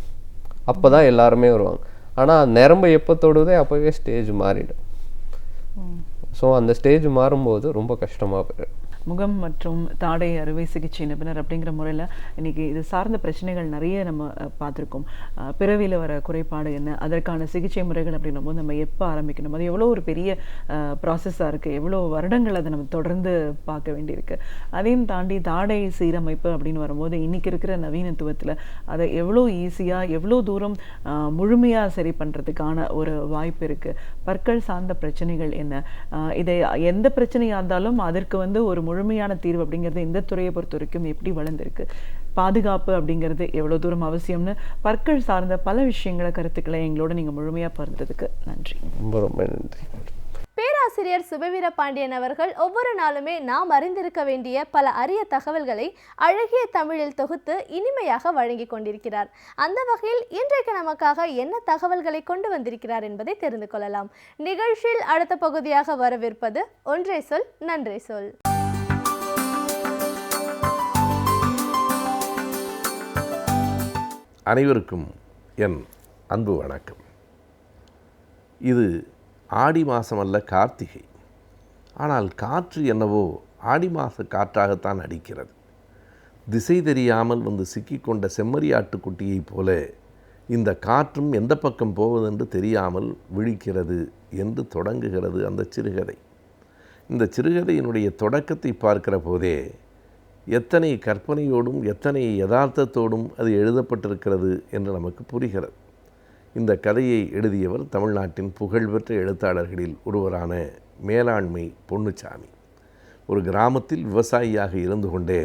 அப்போ தான் எல்லாருமே வருவாங்க. ஆனால் நரம்பை எப்போ தொடுதோ அப்போவே ஸ்டேஜ் மாறிடும். ஸோ அந்த ஸ்டேஜ் மாறும்போது ரொம்ப கஷ்டமாக போயிடும். முகம் மற்றும் தாடை அறுவை சிகிச்சை நிபுணர் அப்படிங்கிற முறையில் இன்றைக்கி இது சார்ந்த பிரச்சனைகள் நிறைய நம்ம பார்த்துருக்கோம். பிறவியில் வர குறைபாடு என்ன, அதற்கான சிகிச்சை முறைகள் அப்படின்னும் போது நம்ம எப்போ ஆரம்பிக்கணும், அது எவ்வளோ ஒரு பெரிய ப்ராசஸாக இருக்குது, எவ்வளோ வருடங்கள் அதை நம்ம தொடர்ந்து பார்க்க வேண்டியிருக்கு. அதையும் தாண்டி தாடை சீரமைப்பு அப்படின்னு வரும்போது இன்றைக்கி இருக்கிற நவீனத்துவத்தில் அதை எவ்வளோ ஈஸியாக எவ்வளோ தூரம் முழுமையாக சரி பண்ணுறதுக்கான ஒரு வாய்ப்பு இருக்குது. பற்கள் சார்ந்த பிரச்சனைகள் என்ன, இதை எந்த பிரச்சனையாக இருந்தாலும் அதற்கு ஒரு முழுமையான தீர்வு அப்படிங்கிறது இந்த துறையை பொறுத்த வரைக்கும் எப்படி வளர்ந்துருக்கு, பாதுகாப்பு அப்படிங்கிறது எவ்வளோ தூரம் அவசியம்னு பற்கள் சார்ந்த பல விஷயங்களை கருத்துக்களை எங்களோட நீங்கள் முழுமையாக பகிர்ந்ததுக்கு நன்றி. ரொம்ப ரொம்ப நன்றி. பேராசிரியர் சுபவீர பாண்டியன் அவர்கள் ஒவ்வொரு நாளுமே நாம் அறிந்திருக்க வேண்டிய பல அரிய தகவல்களை அழகிய தமிழில் தொகுத்து இனிமையாக வழங்கி கொண்டிருக்கிறார். அந்த வகையில் இன்றைக்கு நமக்காக என்ன தகவல்களை கொண்டு வந்திருக்கிறார் என்பதை தெரிந்து கொள்ளலாம். நிகழ்ச்சியில் அடுத்த பகுதியாக வரவிருப்பது ஒன்றே சொல் நன்றே சொல். அனைவருக்கும் என் அன்பு வணக்கம். இது ஆடி மாதம் அல்ல, கார்த்திகை. ஆனால் காற்று என்னவோ ஆடி மாத காற்றாகத்தான் அடிக்கிறது. திசை தெரியாமல் வந்து சிக்கிக்கொண்ட செம்மறியாட்டுக்குட்டியைப் போல இந்த காற்றும் எந்த பக்கம் போவதென்று தெரியாமல் விழிக்கிறது என்று தொடங்குகிறது அந்த சிறுகதை. இந்த சிறுகதையினுடைய தொடக்கத்தை பார்க்கிற போதே எத்தனை கற்பனையோடும் எத்தனை யதார்த்தத்தோடும் அது எழுதப்பட்டிருக்கிறது என்று நமக்கு புரிகிறது. இந்த கதையை எழுதியவர் தமிழ்நாட்டின் புகழ்பெற்ற எழுத்தாளர்களில் ஒருவரான மேலாண்மை பொன்னுச்சாமி. ஒரு கிராமத்தில் விவசாயியாக இருந்து கொண்டே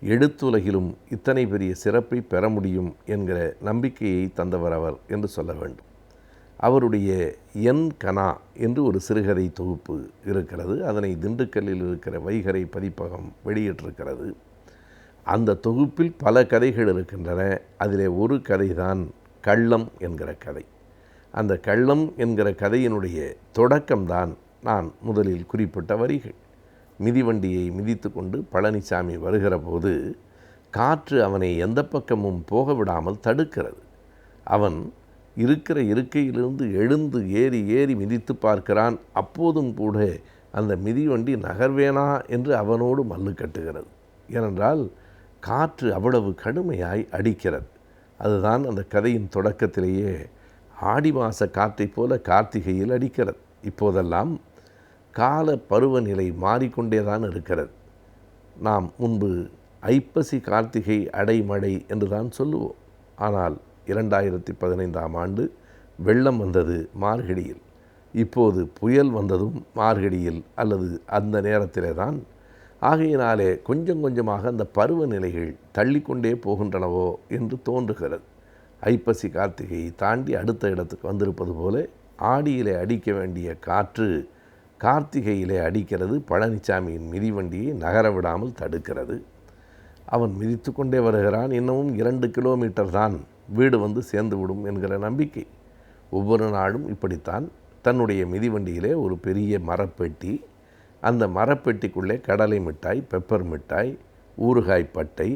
எழுத்துலகிலும் இத்தனை பெரிய சிறப்பை பெற முடியும் என்கிற நம்பிக்கையை தந்தவர் அவர் என்று சொல்ல வேண்டும். அவருடைய என் கனா என்று ஒரு சிறுகதை தொகுப்பு இருக்கிறது. அதனை திண்டுக்கல்லில் இருக்கிற வைகரை பதிப்பகம் வெளியிட்டிருக்கிறது. அந்த தொகுப்பில் பல கதைகள் இருக்கின்றன. அதிலே ஒரு கதைதான் கள்ளம் என்கிற கதை. அந்த கள்ளம் என்கிற கதையினுடைய தொடக்கம்தான் நான் முதலில் குறிப்பிட்ட வரிகள். மிதிவண்டியை மிதித்து கொண்டு பழனிசாமி வருகிற போது காற்று அவனை எந்த பக்கமும் போக விடாமல் தடுக்கிறது. அவன் இருக்கிற இருக்கையிலிருந்து எழுந்து ஏறி மிதித்து பார்க்கிறான். அப்போதும் கூட அந்த மிதிவண்டி நகர்வேனா என்று அவனோடு மல்லு கட்டுகிறது. ஏனென்றால் காற்று அவ்வளவு கடுமையாய் அடிக்கிறது. அதுதான் அந்த கதையின் தொடக்கத்திலேயே ஆடி மாத காற்றை போல கார்த்திகையில் அடிக்கிறது. இப்போதெல்லாம் கால பருவநிலை மாறிக்கொண்டே தான் இருக்கிறது. நாம் முன்பு ஐப்பசி கார்த்திகை அடைமழை என்று தான் சொல்லுவோம். ஆனால் 2015ஆம் ஆண்டு வெள்ளம் வந்தது மார்கழியில். இப்போது புயல் வந்ததும் மார்கழியில் அல்லது அந்த நேரத்திலே தான். ஆகையினாலே கொஞ்சம் கொஞ்சமாக அந்த பருவநிலைகள் தள்ளிக்கொண்டே போகின்றனவோ என்று தோன்றுகிறது. ஐப்பசி கார்த்திகையை தாண்டி அடுத்த இடத்துக்கு வந்திருப்பது போல ஆடியிலே அடிக்க வேண்டிய காற்று கார்த்திகையிலே அடிக்கிறது. பழனிசாமியின் மிதிவண்டியை நகர விடாமல் தடுக்கிறது. அவன் மிதித்து கொண்டே வருகிறான். இன்னமும் 2 கிலோமீட்டர் தான் வீடு வந்து சேர்ந்துவிடும் என்கிற நம்பிக்கை. ஒவ்வொரு நாளும் இப்படித்தான். தன்னுடைய மிதிவண்டியிலே ஒரு பெரிய மரப்பெட்டி, அந்த மரப்பெட்டிக்குள்ளே கடலை மிட்டாய், பெப்பர் மிட்டாய், ஊறுகாய் பட்டை,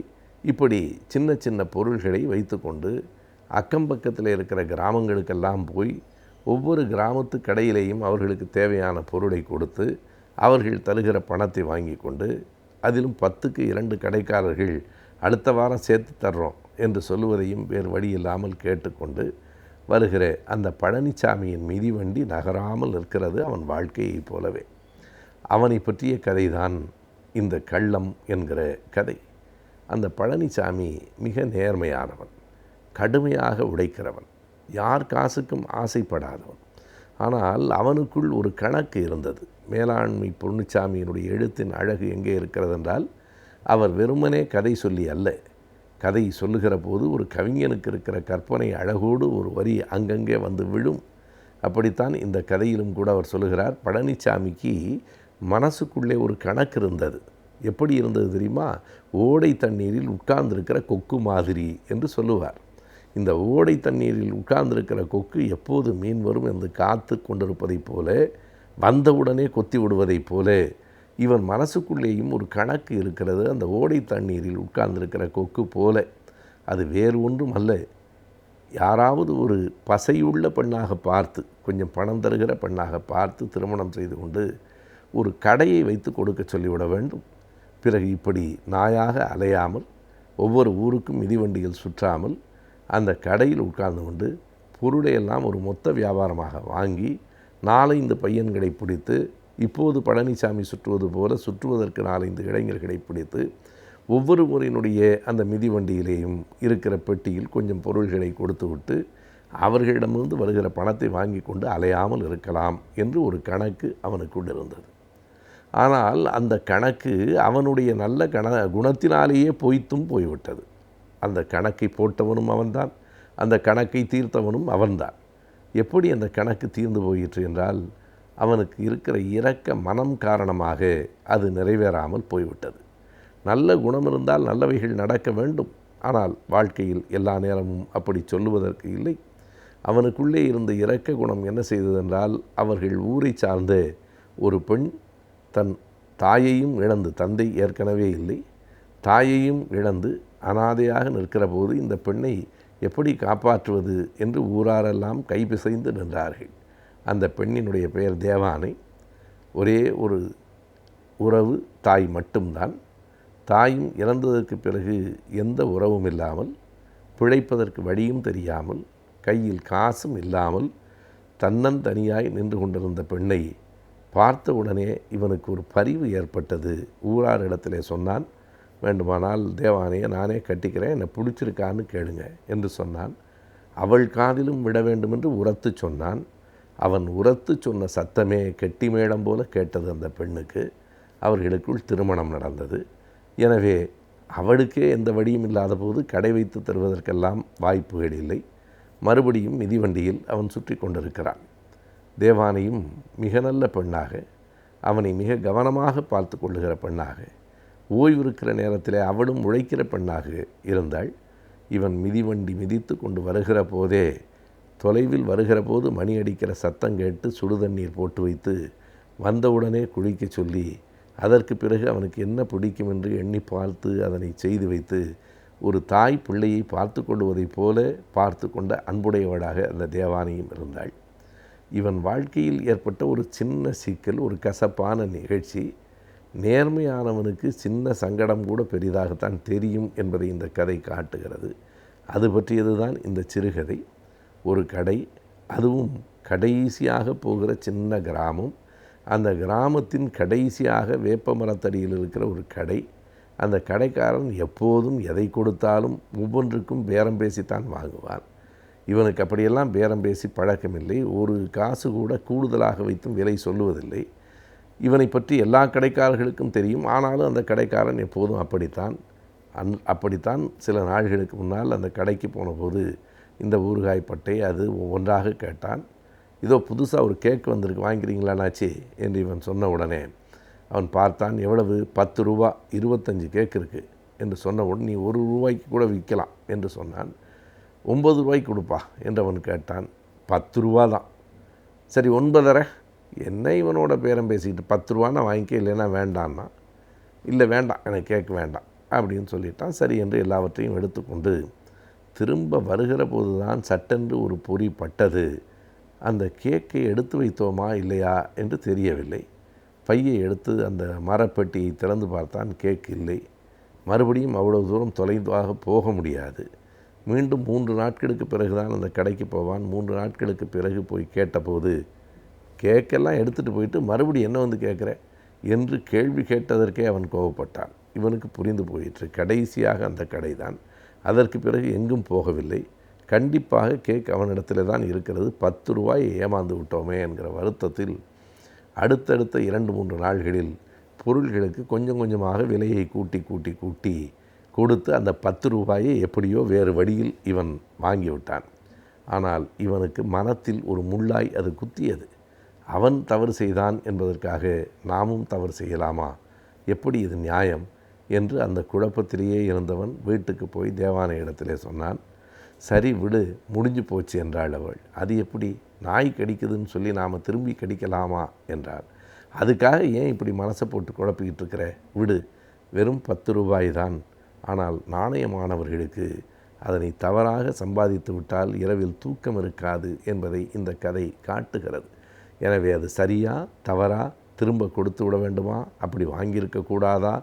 இப்படி சின்ன சின்ன பொருள்களை வைத்து கொண்டு அக்கம்பக்கத்தில் இருக்கிற கிராமங்களுக்கெல்லாம் போய் ஒவ்வொரு கிராமத்து கடையிலேயும் அவர்களுக்கு தேவையான பொருளை கொடுத்து அவர்கள் தருகிற பணத்தை வாங்கி கொண்டு, அதிலும் 10க்கு 2 கடைக்காரர்கள் அடுத்த வாரம் சேர்த்து தர்றோம் என்று சொல்லுவதையும் வேறு வழி இல்லாமல் கேட்டுக்கொண்டு வருகிற அந்த பழனிசாமியின் மிதிவண்டி நகராமல் இருக்கிறது அவன் வாழ்க்கையைப் போலவே. அவனை பற்றிய கதைதான் இந்த கள்ளம் என்கிற கதை. அந்த பழனிசாமி மிக நேர்மையானவன், கடுமையாக உழைக்கிறவன், யார் காசுக்கும் ஆசைப்படாதவன். ஆனால் அவனுக்குள் ஒரு கணக்கு இருந்தது. மேலாண்மை பொன்னுச்சாமியினுடைய எழுத்தின் அழகு எங்கே இருக்கிறது என்றால், அவர் வெறுமனே கதை சொல்லி அல்ல, கதை சொல்லுகிற போது ஒரு கவிஞனுக்கு இருக்கிற கற்பனை அழகோடு ஒரு வரி அங்கங்கே வந்து விழும். அப்படித்தான் இந்த கதையிலும் கூட அவர் சொல்லுகிறார். பழனிசாமிக்கு மனசுக்குள்ளே ஒரு கணக்கு இருந்தது. எப்படி இருந்தது தெரியுமா? ஓடை தண்ணீரில் உட்கார்ந்திருக்கிற கொக்கு மாதிரி என்று சொல்லுவார். இந்த ஓடை தண்ணீரில் உட்கார்ந்திருக்கிற கொக்கு எப்போது மீன் வரும் என்று காத்து கொண்டிருப்பதைப் போல, வந்தவுடனே கொத்தி விடுவதைப் போல இவன் மனசுக்குள்ளேயும் ஒரு கணக்கு இருக்கிறது. அந்த ஓடை தண்ணீரில் உட்கார்ந்திருக்கிற கொக்கு போல. அது வேறு ஒன்றும் அல்ல. யாராவது ஒரு பசையுள்ள பெண்ணாக பார்த்து, கொஞ்சம் பணம் தருகிற பெண்ணாக பார்த்து திருமணம் செய்து கொண்டு ஒரு கடையை வைத்து கொடுக்க சொல்லிவிட வேண்டும். பிறகு இப்படி நாயாக அலையாமல், ஒவ்வொரு ஊருக்கும் மிதிவண்டியில் சுற்றாமல், அந்த கடையில் உட்கார்ந்து கொண்டு பொருளையெல்லாம் ஒரு மொத்த வியாபாரமாக வாங்கி 4-5 பையன்களை பிடித்து, இப்போது பழனிசாமி சுற்றுவது போல சுற்றுவதற்கு 4-5 இளைஞர்களை பிடித்து, ஒவ்வொரு முறையினுடைய அந்த மிதிவண்டியிலேயும் இருக்கிற பெட்டியில் கொஞ்சம் பொருள்களை கொடுத்து விட்டு அவர்களிடமிருந்து வருகிற பணத்தை வாங்கி கொண்டு அலையாமல் இருக்கலாம் என்று ஒரு கணக்கு அவனுக்குள் இருந்தது. ஆனால் அந்த கணக்கு அவனுடைய நல்ல குணத்தினாலேயே பொய்த்தும் போய்விட்டது. அந்த கணக்கை போட்டவனும் அவன்தான், அந்த கணக்கை தீர்த்தவனும் அவன்தான். எப்படி அந்த கணக்கு தீர்ந்து போயிற்று என்றால், அவனுக்கு இருக்கிற இரக்க மனம் காரணமாக அது நிறைவேறாமல் போய்விட்டது. நல்ல குணம் இருந்தால் நல்லவைகள் நடக்க வேண்டும். ஆனால் வாழ்க்கையில் எல்லா நேரமும் அப்படி சொல்லுவதற்கு இல்லை. அவனுக்குள்ளே இருந்த இரக்க குணம் என்ன செய்ததென்றால், அவர்கள் ஊரை சார்ந்த ஒரு பெண் தன் தாயையும் இழந்து, தந்தை ஏற்கனவே இல்லை, தாயையும் இழந்து அனாதையாக நிற்கிற போது இந்த பெண்ணை எப்படி காப்பாற்றுவது என்று ஊராரெல்லாம் கைபிசைந்து நின்றார்கள். அந்த பெண்ணினுடைய பெயர் தேவானை. ஒரே ஒரு உறவு தாய் மட்டும்தான். தாயும் இறந்ததற்கு பிறகு எந்த உறவும் இல்லாமல், பிழைப்பதற்கு வழியும் தெரியாமல், கையில் காசும் இல்லாமல் தன்னந்தனியாய் நின்று கொண்டிருந்த பெண்ணை பார்த்த உடனே இவனுக்கு ஒரு பரிவு ஏற்பட்டது. ஊராரிடத்திலே சொன்னான், வேண்டுமானால் தேவானையை நானே கட்டிக்கிறேன், என்னை பிடிச்சிருக்கான்னு கேளுங்க என்று சொன்னான். அவள் காதிலும் விட வேண்டும் என்று உரத்து சொன்னான். அவன் உரத்து சொன்ன சத்தமே கெட்டி மேளம் போல கேட்டது அந்த பெண்ணுக்கு. அவர்களுக்குள் திருமணம் நடந்தது. எனவே அவளுக்கே எந்த வழியும் இல்லாத போது கடை வைத்து தருவதற்கெல்லாம் வாய்ப்புகள் இல்லை. மறுபடியும் மிதிவண்டியில் அவன் சுற்றி கொண்டிருக்கிறான். தேவானையும் மிக நல்ல பெண்ணாக, அவனை மிக கவனமாக பார்த்து கொள்ளுகிற பெண்ணாக, ஓய்விருக்கிற நேரத்தில் அவளும் உழைக்கிற பெண்ணாக இருந்தாள். இவன் மிதிவண்டி மிதித்து கொண்டு வருகிற போதே, தொலைவில் வருகிற போது மணி அடிக்கிற சத்தம் கேட்டு சுடுதண்ணீர் போட்டு வைத்து வந்தவுடனே குளிக்க சொல்லி, அதற்கு பிறகு அவனுக்கு என்ன பிடிக்கும் என்று எண்ணி பார்த்து அதனை செய்து வைத்து, ஒரு தாய் பிள்ளையை பார்த்து கொள்வதைப் போல பார்த்து கொண்ட அன்புடையவளாக அந்த தேவானையும் இருந்தாள். இவன் வாழ்க்கையில் ஏற்பட்ட ஒரு சின்ன சிக்கல், ஒரு கசப்பான நிகழ்ச்சி. நேர்மையானவனுக்கு சின்ன சங்கடம் கூட பெரிதாகத்தான் தெரியும் என்பதை இந்த கதை காட்டுகிறது. அது பற்றியது தான் இந்த சிறுகதை. ஒரு கடை, அதுவும் கடைசியாக போகிற சின்ன கிராமம். அந்த கிராமத்தின் கடைசியாக வேப்ப மரத்தடியில் இருக்கிற ஒரு கடை. அந்த கடைக்காரன் எப்போதும் எதை கொடுத்தாலும் ஒவ்வொன்றுக்கும் பேரம் பேசித்தான் வாங்குவான். இவனுக்கு அப்படியெல்லாம் பேரம் பேசி பழக்கமில்லை. ஒரு காசு கூட கூடுதலாக வைத்தும் விலை சொல்லுவதில்லை. இவனை பற்றி எல்லா கடைக்காரர்களுக்கும் தெரியும். ஆனாலும் அந்த கடைக்காரன் எப்போதும் அப்படித்தான் சில நாள்களுக்கு முன்னால் அந்த கடைக்கு போன போது இந்த ஊறுகாய் பட்டை அது ஒவ்வொன்றாக கேட்டான். இதோ புதுசாக ஒரு கேக் வந்திருக்கு, வாங்கிக்கிறீங்களானாச்சு என்று இவன் சொன்ன உடனே அவன் பார்த்தான். எவ்வளவு? 10 ரூபா, 25 கேக் இருக்குது என்று சொன்ன உடனே, நீ 1 ரூபாய்க்கு கூட விற்கலாம் என்று சொன்னான். 9 ரூபாய்க்கு கொடுப்பா என்று அவன் கேட்டான். 10 ரூபா தான். சரி 9.5. என்ன இவனோட பேரம் பேசிக்கிட்டு 10 ரூபான்னா வாங்கிக்க, இல்லைன்னா வேண்டான்னா. இல்லை வேண்டாம், எனக்கு கேக் வேண்டாம் அப்படின்னு சொல்லிட்டான். சரி என்று எல்லாவற்றையும் எடுத்துக்கொண்டு திரும்ப வருகிற போது தான் சட்டென்று ஒரு பொறி பட்டது. அந்த கேக்கை எடுத்து வைத்தோமா இல்லையா என்று தெரியவில்லை. பையை எடுத்து அந்த மரப்பெட்டியை திறந்து பார்த்தான். கேக் இல்லை. மறுபடியும் அவ்வளவு தூரம் தொலைவாக போக முடியாது. மீண்டும் 3 நாட்களுக்கு பிறகுதான் அந்த கடைக்கு போவான். 3 நாட்களுக்கு பிறகு போய் கேட்டபோது, கேக்கெல்லாம் எடுத்துகிட்டு போயிட்டு மறுபடியும் என்ன வந்து கேட்குற என்று கேள்வி கேட்டதற்கே அவன் கோபப்பட்டான். இவனுக்கு புரிந்து போயிற்று, கடைசியாக அந்த கடை தான். அதற்கு பிறகு எங்கும் போகவில்லை. கண்டிப்பாக கேக் அவனிடத்தில் தான் இருக்கிறது. 10 ரூபாயை ஏமாந்து விட்டோமே என்கிற வருத்தத்தில் அடுத்தடுத்த 2-3 நாள்களில் பொருள்களுக்கு கொஞ்சம் கொஞ்சமாக விலையை கூட்டி கொடுத்து அந்த 10 ரூபாயை எப்படியோ வேறு வழியில் இவன் வாங்கிவிட்டான். ஆனால் இவனுக்கு மனத்தில் ஒரு முள்ளாய் அது குத்தியது. அவன் தவறு செய்தான் என்பதற்காக நாமும் தவறு செய்யலாமா? எப்படி இது நியாயம் என்று அந்த குழப்பத்திலேயே இருந்தவன் வீட்டுக்கு போய் தேவானை இடத்திலே சொன்னான். சரி விடு, முடிஞ்சு போச்சு என்றாள் அவள். அது எப்படி? நாய் கடிக்குதுன்னு சொல்லி நாம் திரும்பி கடிக்கலாமா என்றாள். அதுக்காக ஏன் இப்படி மனசை போட்டு குழப்பிக்கிட்டு இருக்கிற? விடு, வெறும் 10 ரூபாய் தான். ஆனால் நாணயமானவர்களுக்கு அதனை தவறாக சம்பாதித்து விட்டால் இரவில் தூக்கம் இருக்காது என்பதை இந்த கதை காட்டுகிறது. எனவே அது சரியா தவறா, திரும்ப கொடுத்து விட வேண்டுமா, அப்படி வாங்கியிருக்கக்கூடாதா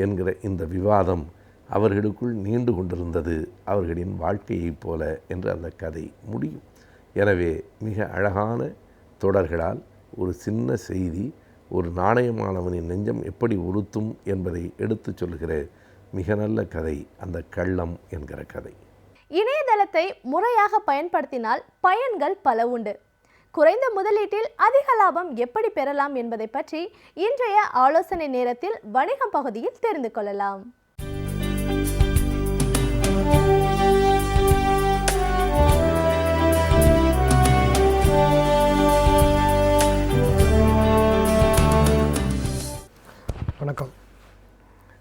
என்கிற இந்த விவாதம் அவர்களுக்குள் நீண்டு கொண்டிருந்தது, அவர்களின் வாழ்க்கையைப் போல என்று அந்த கதை முடியும். எனவே மிக அழகான தொடர்களால் ஒரு சின்ன செய்தி, ஒரு நாணயமானவனின் நெஞ்சம் எப்படி உறுத்தும் என்பதை எடுத்துச் சொல்கிற மிக நல்ல கதை அந்த கள்ளம் என்கிற கதை. இணையதளத்தை முறையாக பயன்படுத்தினால் பயன்கள் பல உண்டு. குறைந்த முதலீட்டில் அதிக லாபம் எப்படி பெறலாம் என்பதை பற்றி இன்றைய ஆலோசனை நேரத்தில் வணிகம் பகுதியில் தெரிந்து கொள்ளலாம். வணக்கம்.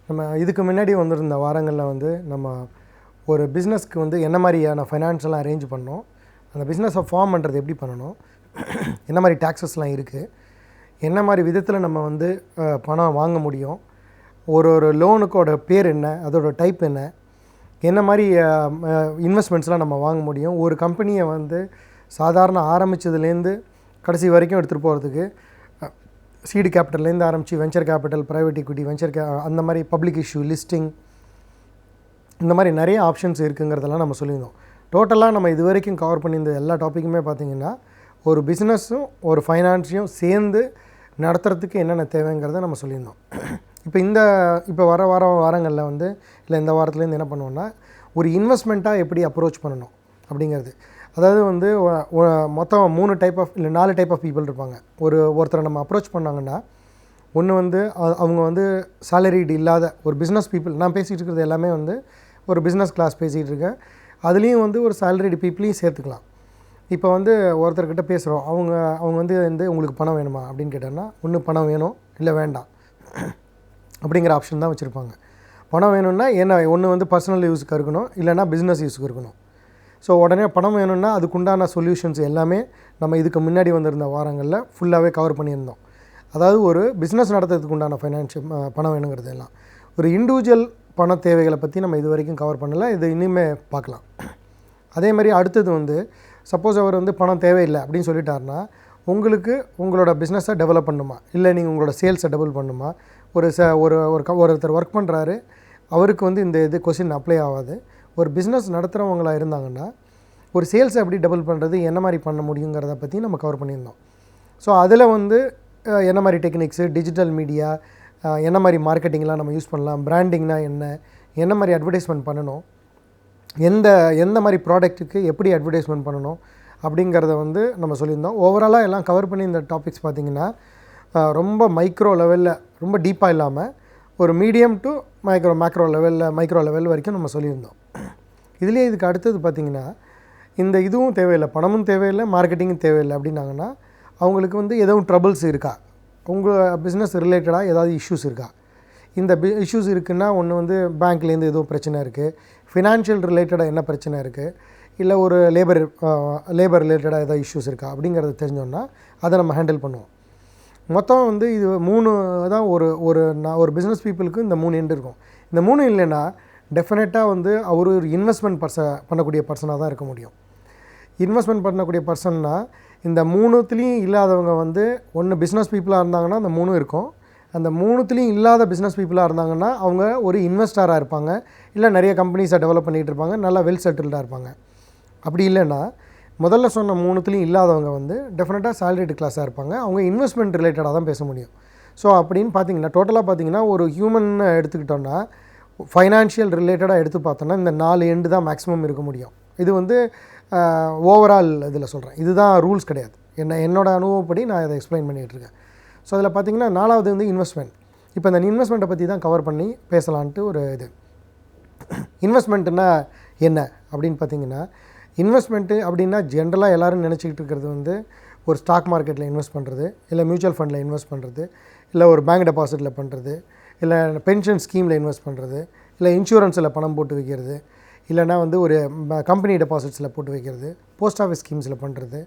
நம்ம இதுக்கு முன்னாடி வந்திருந்த வாரங்களில் நம்ம ஒரு பிஸ்னஸ்க்கு என்ன மாதிரியான ஃபைனான்ஸ்லாம் அரேஞ்ச் பண்ணோம், அந்த பிஸ்னஸை ஃபார்ம் பண்ணுறது எப்படி பண்ணணும், என்ன மாதிரி டேக்ஸஸ்லாம் இருக்குது, என்ன மாதிரி விதத்தில் நம்ம பணம் வாங்க முடியும், ஒரு லோனுக்கோட பேர் என்ன, அதோட டைப் என்ன, என்ன மாதிரி இன்வெஸ்ட்மெண்ட்ஸ்லாம் நம்ம வாங்க முடியும், ஒரு கம்பெனியை வந்து சாதாரண ஆரம்பித்ததுலேருந்து கடைசி வரைக்கும் எடுத்துகிட்டு போகிறதுக்கு சீடு கேபிட்டல்லேருந்து ஆரம்பித்து வெஞ்சர் கேபிட்டல், ப்ரைவேட் equity, அந்த மாதிரி பப்ளிக் இஷ்யூ, லிஸ்டிங், இந்த மாதிரி நிறைய ஆப்ஷன்ஸ் இருக்குங்கிறதெல்லாம் நம்ம சொல்லியிருந்தோம். டோட்டலாக நம்ம இது வரைக்கும் கவர் பண்ணியிருந்த எல்லா டாப்பிக்குமே பார்த்திங்கன்னா ஒரு பிஸ்னஸும் ஒரு ஃபைனான்ஸையும் சேர்ந்து நடத்துறதுக்கு என்னென்ன தேவைங்கிறத நம்ம சொல்லியிருந்தோம். இப்போ வர வாரங்களில் வந்து இல்லை இந்த வாரத்துலேருந்து என்ன பண்ணுவோன்னா ஒரு இன்வெஸ்ட்மெண்ட்டாக எப்படி அப்ரோச் பண்ணணும் அப்படிங்கிறது. அதாவது வந்து மொத்தம் 3 டைப் ஆஃப் இல்லை 4 டைப் ஆஃப் பீப்புள் இருப்பாங்க. ஒருத்தரை நம்ம அப்ரோச் பண்ணாங்கன்னா, ஒன்று வந்து அவங்க வந்து சேலரிடு இல்லாத ஒரு பிஸ்னஸ் பீப்புள். நான் பேசிகிட்டு இருக்கிறது எல்லாமே வந்து ஒரு பிஸ்னஸ் கிளாஸ் பேசிகிட்டு இருக்கேன். அதுலேயும் வந்து ஒரு சேலரிடு பீப்புளையும் சேர்த்துக்கலாம். இப்போ வந்து ஒருத்தர்கிட்ட பேசுகிறோம், அவங்க வந்து உங்களுக்கு பணம் வேணுமா அப்படின்னு கேட்டோன்னா, ஒன்று பணம் வேணும் இல்லை வேண்டாம் அப்படிங்கிற ஆப்ஷன் தான் வச்சுருப்பாங்க. பணம் வேணும்னா ஒன்று வந்து பர்சனல் யூஸுக்கு இருக்கணும், இல்லைனா பிஸ்னஸ் யூஸுக்கு இருக்கணும். ஸோ உடனே பணம் வேணும்னா அதுக்குண்டான சொல்யூஷன்ஸ் எல்லாமே நம்ம இதுக்கு முன்னாடி வந்திருந்த வாரங்களில் ஃபுல்லாகவே கவர் பண்ணியிருந்தோம். அதாவது ஒரு பிஸ்னஸ் நடத்துறதுக்கு உண்டான ஃபைனான்ஷியல் பணம் வேணுங்கிறது எல்லாம். ஒரு இண்டிவிஜுவல் பண தேவைகளை பற்றி நம்ம இது வரைக்கும் கவர் பண்ணலை, இது இனிமேல் பார்க்கலாம். அதே மாதிரி அடுத்தது வந்து சப்போஸ் அவர் வந்து பணம் தேவையில்லை அப்படின்னு சொல்லிட்டாருன்னா, உங்களுக்கு உங்களோட பிஸ்னஸை டெவலப் பண்ணணுமா, இல்லை நீங்கள் உங்களோட சேல்ஸை டெவலப் பண்ணணுமா, ஒருத்தர் ஒர்க் பண்ணுறாரு, அவருக்கு வந்து இந்த கொஸ்டின் அப்ளை ஆகாது. ஒரு பிஸ்னஸ் நடத்துகிறவங்களா இருந்தாங்கன்னா ஒரு சேல்ஸை எப்படி டபுள் பண்ணுறது, என்ன மாதிரி பண்ண முடியுங்கிறத பற்றி நம்ம கவர் பண்ணியிருந்தோம். ஸோ அதில் வந்து என்ன மாதிரி டெக்னிக்ஸு, டிஜிட்டல் மீடியா, என்ன மாதிரி மார்க்கெட்டிங்லாம் நம்ம யூஸ் பண்ணலாம், பிராண்டிங்னா என்ன மாதிரி அட்வர்டைஸ்மெண்ட் பண்ணணும், எந்த மாதிரி ப்ராடக்ட்டுக்கு எப்படி அட்வர்டைஸ்மெண்ட் பண்ணணும் அப்படிங்கிறத வந்து நம்ம சொல்லியிருந்தோம். ஓவராலாக எல்லாம் கவர் பண்ணி இந்த டாபிக்ஸ் பார்த்திங்கன்னா ரொம்ப மைக்ரோ லெவலில், ரொம்ப டீப்பாக இல்லாமல் ஒரு மீடியம் டு மைக்ரோ லெவல் வரைக்கும் நம்ம சொல்லியிருந்தோம். இதுலேயே இதுக்கு அடுத்தது பார்த்திங்கன்னா இதுவும் தேவையில்லை, பணமும் தேவையில்லை, மார்க்கெட்டிங்கும் தேவையில்லை அப்படின்னாங்கன்னா அவங்களுக்கு வந்து எதுவும் ட்ரபிள்ஸ் இருக்கா, உங்கள் பிஸ்னஸ் ரிலேட்டடாக ஏதாவது இஷ்யூஸ் இருக்கா. இஷ்யூஸ் இருக்குன்னா ஒன்று வந்து பேங்க்லேருந்து எதுவும் பிரச்சனை இருக்குது, ஃபினான்ஷியல் ரிலேட்டடாக என்ன பிரச்சனை இருக்குது, இல்லை ஒரு லேபர் ரிலேட்டடாக ஏதாவது இஷ்யூஸ் இருக்கா அப்படிங்கிறத தெரிஞ்சோன்னா அதை நம்ம ஹேண்டில் பண்ணுவோம். மொத்தம் வந்து இது 3 தான் ஒரு பிஸ்னஸ் பீப்புளுக்கு இந்த 3 எண்டு இருக்கும். இந்த 3 இல்லைன்னா டெஃபினட்டாக வந்து அவர் ஒரு இன்வெஸ்ட்மெண்ட் பண்ணக்கூடிய பர்சனாக தான் இருக்க முடியும். இன்வெஸ்ட்மெண்ட் பண்ணக்கூடிய பர்சன்னா இந்த 3த்துலேயும் இல்லாதவங்க வந்து ஒன்று பிஸ்னஸ் பீப்புளாக இருந்தாங்கன்னா அந்த 3 இருக்கும். அந்த 3த்துலேயும் இல்லாத பிஸ்னஸ் பீப்புளாக இருந்தாங்கன்னா அவங்க ஒரு இன்வெஸ்டராக இருப்பாங்க, இல்லை நிறைய கம்பெனிஸை டெவலப் பண்ணிகிட்டு இருப்பாங்க, நல்லா வெல் செட்டில்டாக இருப்பாங்க. அப்படி இல்லைன்னா முதல்ல சொன்ன 3த்துலேயும் இல்லாதவங்க வந்து டெஃபினட்டாக சேலரிடு கிளாஸாக இருப்பாங்க, அவங்க இன்வெஸ்ட்மெண்ட் ரிலேட்டடாக தான் பேச முடியும். ஸோ அப்படின்னு பார்த்தீங்கன்னா டோட்டலாக பார்த்தீங்கன்னா ஒரு ஹியூமன் எடுத்துக்கிட்டோன்னா ஃபைனான்ஷியல் ரிலேட்டடாக எடுத்து பார்த்தோன்னா இந்த 4 எண்டு தான் மேக்ஸிமம் இருக்க முடியும். இது வந்து ஓவரால் இதில் சொல்கிறேன், இதுதான் ரூல்ஸ் கிடையாது, என்னோடய அனுபவப்படி நான் இதை எக்ஸ்பிளைன் பண்ணிகிட்ருக்கேன். ஸோ அதில் பார்த்திங்கன்னா 4வது வந்து இன்வெஸ்ட்மெண்ட். இப்போ இந்த இன்வெஸ்ட்மெண்ட்டை பற்றி தான் கவர் பண்ணி பேசலான்ட்டு ஒரு இது. இன்வெஸ்ட்மெண்ட்டுன்னா என்ன அப்படின்னு பார்த்திங்கன்னா, இன்வெஸ்ட்மெண்ட்டு அப்படின்னா ஜென்ரலாக எல்லோரும் நினச்சிக்கிட்டு இருக்கிறது வந்து ஒரு ஸ்டாக் மார்க்கெட்டில் இன்வெஸ்ட் பண்ணுறது, இல்லை மியூச்சுவல் ஃபண்டில் இன்வெஸ்ட் பண்ணுறது, இல்லை ஒரு பேங்க் டெபாசிட்டில் பண்ணுறது, இல்லை பென்ஷன் ஸ்கீமில் இன்வெஸ்ட் பண்ணுறது, இல்லை இன்சூரன்ஸில் பணம் போட்டு வைக்கிறது, இல்லைனா வந்து ஒரு கம்பெனி டெபாசிட்ஸில் போட்டு வைக்கிறது, போஸ்ட் ஆஃபீஸ் ஸ்கீம்ஸில் பண்ணுறது,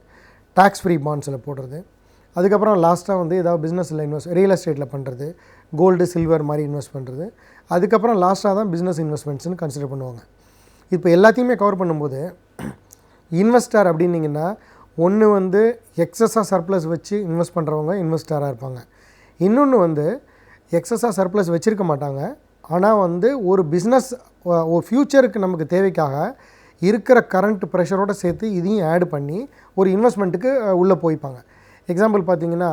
டேக்ஸ் ஃப்ரீ பாண்ட்ஸில் போடுறது, அதுக்கப்புறம் லாஸ்ட்டாக வந்து ஏதாவது பிஸ்னஸில் ரியல் எஸ்டேட்டில் பண்ணுறது, கோல்டு சில்வர் மாதிரி இன்வெஸ்ட் பண்ணுறது, அதுக்கப்புறம் லாஸ்ட்டாக தான் பிஸ்னஸ் இன்வெஸ்ட்மெண்ட்ஸ்னு கன்சிடர் பண்ணுவாங்க. இப்போ எல்லாத்தையுமே கவர் பண்ணும்போது இன்வெஸ்டர் அப்படின்னிங்கன்னா ஒன்று வந்து எக்ஸஸாக சர்ப்ளஸ் வச்சு இன்வெஸ்ட் பண்ணுறவங்க இன்வெஸ்டராக இருப்பாங்க. இன்னொன்று வந்து எக்ஸஸாக சர்ப்ளஸ் வச்சுருக்க மாட்டாங்க, ஆனால் வந்து ஒரு பிஸ்னஸ் ஒரு ஃப்யூச்சருக்கு நமக்கு தேவைக்காக இருக்கிற கரண்ட் ப்ரெஷரோடு சேர்த்து இதையும் ஆட் பண்ணி ஒரு இன்வெஸ்ட்மெண்ட்டுக்கு உள்ளே போய்ப்பாங்க. எக்ஸாம்பிள் பார்த்திங்கன்னா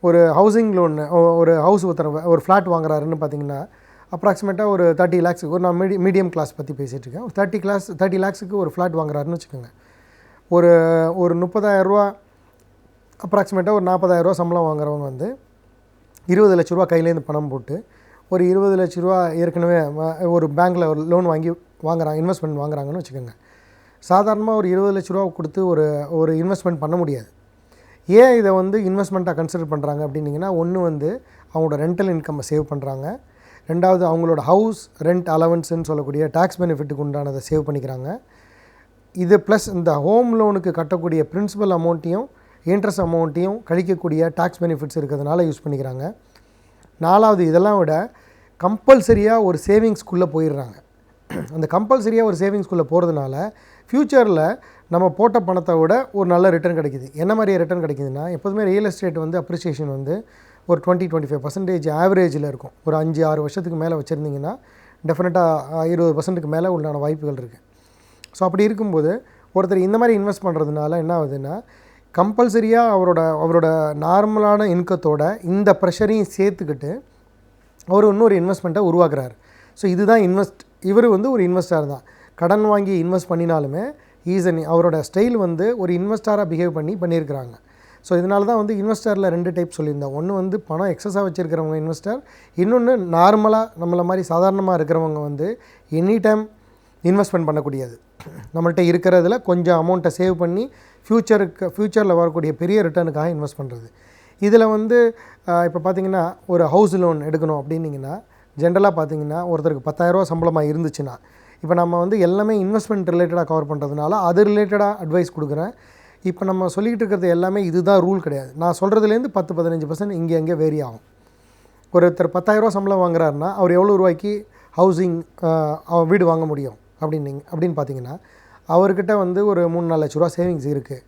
ஒரு ஹவுசிங் லோன், ஒரு ஹவுஸ் ஒரு ஃப்ளாட் வாங்குறாருன்னு பார்த்திங்கன்னா அப்ராக்சிமேட்டாக ஒரு 30 lakhs, ஒரு நான் மீடியம் கிளாஸ் பற்றி பேசிகிட்டு இருக்கேன், 30 lakhsக்கு ஒரு ஃப்ளாட் வாங்குறாருன்னு வச்சுக்கோங்க. ஒரு 30,000 ரூபா அப்ராக்சிமேட்டாக ஒரு 40,000 ரூபா சம்பளம் வாங்குறவங்க வந்து 20 லட்ச ரூபா கையிலேருந்து பணம் போட்டு ஒரு 20 லட்ச ரூபா ஏற்கனவே ஒரு பேங்க்கில் ஒரு லோன் வாங்குறாங்க, இன்வெஸ்ட்மெண்ட் வாங்குறாங்கன்னு வச்சுக்கோங்க. சாதாரணமாக ஒரு 20 லட்ச ரூபா கொடுத்து ஒரு இன்வெஸ்ட்மெண்ட் பண்ண முடியாது. ஏன் இதை வந்து இன்வெஸ்ட்மெண்ட்டாக கன்சிடர் பண்ணுறாங்க அப்படின்னிங்கன்னா, ஒன்று வந்து அவங்களோட ரெண்டல் இன்கம்மை சேவ் பண்ணுறாங்க, ரெண்டாவது அவங்களோட ஹவுஸ் ரெண்ட் அலவன்ஸுன்னு சொல்லக்கூடிய டேக்ஸ் பெனிஃபிட்டுக்கு உண்டானதை சேவ் பண்ணிக்கிறாங்க. இது ப்ளஸ் இந்த ஹோம் லோனுக்கு கட்டக்கூடிய பிரின்சிபல் அமௌண்ட்டையும் இன்ட்ரெஸ்ட் அமௌண்ட்டையும் கழிக்கக்கூடிய டேக்ஸ் பெனிஃபிட்ஸ் இருக்கிறதுனால யூஸ் பண்ணிக்கிறாங்க. 4வது இதெல்லாம் விட கம்பல்சரியாக ஒரு சேவிங்ஸ்குள்ளே போயிடுறாங்க. அந்த கம்பல்சரியாக ஒரு சேவிங்ஸ்குள்ளே போகிறதுனால ஃப்யூச்சரில் நம்ம போட்ட பணத்தை விட ஒரு நல்ல ரிட்டர்ன் கிடைக்குது. என்ன மாதிரி ரிட்டர்ன் கிடைக்குதுன்னா, எப்போதுமே ரியல் எஸ்டேட் வந்து அப்ரிசியேஷன் வந்து ஒரு 20-25% ஆவரேஜில் இருக்கும். ஒரு 5-6 வருஷத்துக்கு மேலே வச்சுருந்தீங்கன்னா டெஃபினட்டாக 20% மேலே உள்ளான வாய்ப்புகள் இருக்குது. ஸோ அப்படி இருக்கும்போது ஒருத்தர் இந்த மாதிரி இன்வெஸ்ட் பண்ணுறதுனால என்ன ஆகுதுன்னா, கம்பல்சரியாக அவரோட நார்மலான இன்கத்தோட இந்த ப்ரெஷரையும் சேர்த்துக்கிட்டு அவர் இன்னொரு இன்வெஸ்ட்மெண்ட்டை உருவாக்குறாரு. ஸோ இதுதான் இவர் வந்து ஒரு இன்வெஸ்டர் தான். கடன் வாங்கி இன்வெஸ்ட் பண்ணினாலுமே அவரோட ஸ்டைல் வந்து ஒரு இன்வெஸ்டராக பிஹேவ் பண்ணியிருக்கிறாங்க. ஸோ இதனால தான் வந்து இன்வெஸ்டரில் 2 டைப் சொல்லியிருந்தேன். ஒன்று வந்து பணம் எக்ஸஸாக வச்சுருக்கிறவங்க இன்வெஸ்டர், இன்னொன்று நார்மலாக நம்மளை மாதிரி சாதாரணமாக இருக்கிறவங்க வந்து எனி டைம் இன்வெஸ்ட்மெண்ட் பண்ணக்கூடியது. நம்மள்கிட்ட இருக்கிறதுல கொஞ்சம் அமௌண்ட்டை சேவ் பண்ணி ஃப்யூச்சரில் வரக்கூடிய பெரிய ரிட்டர்னுக்காக இன்வெஸ்ட் பண்ணுறது. இதில் வந்து இப்போ பார்த்திங்கன்னா ஒரு ஹவுஸ் லோன் எடுக்கணும் அப்படின்னிங்கன்னா ஜென்ரலாக பார்த்திங்கன்னா ஒருத்தருக்கு 10,000 ரூபா சம்பளமாக இருந்துச்சுன்னா, இப்போ நம்ம வந்து எல்லாமே இன்வெஸ்ட்மெண்ட் ரிலேட்டடாக கவர் பண்ணுறதுனால அது ரிலேட்டடாக அட்வைஸ் கொடுக்குறேன். இப்போ நம்ம சொல்லிக்கிட்டு இருக்கிறது எல்லாமே இதுதான் ரூல் கிடையாது. நான் சொல்கிறதுலேருந்து 10-15% இங்கே எங்கே வேரி ஆகும். ஒருத்தர் 10,000 ரூபா சம்பளம் வாங்குறாருன்னா அவர் எவ்வளோ ரூபாய்க்கு ஹவுசிங் வீடு வாங்க முடியும் அப்படின்னு பார்த்தீங்கன்னா, அவர்கிட்ட வந்து ஒரு 3-4 லட்ச ரூபா சேவிங்ஸ் இருக்குது.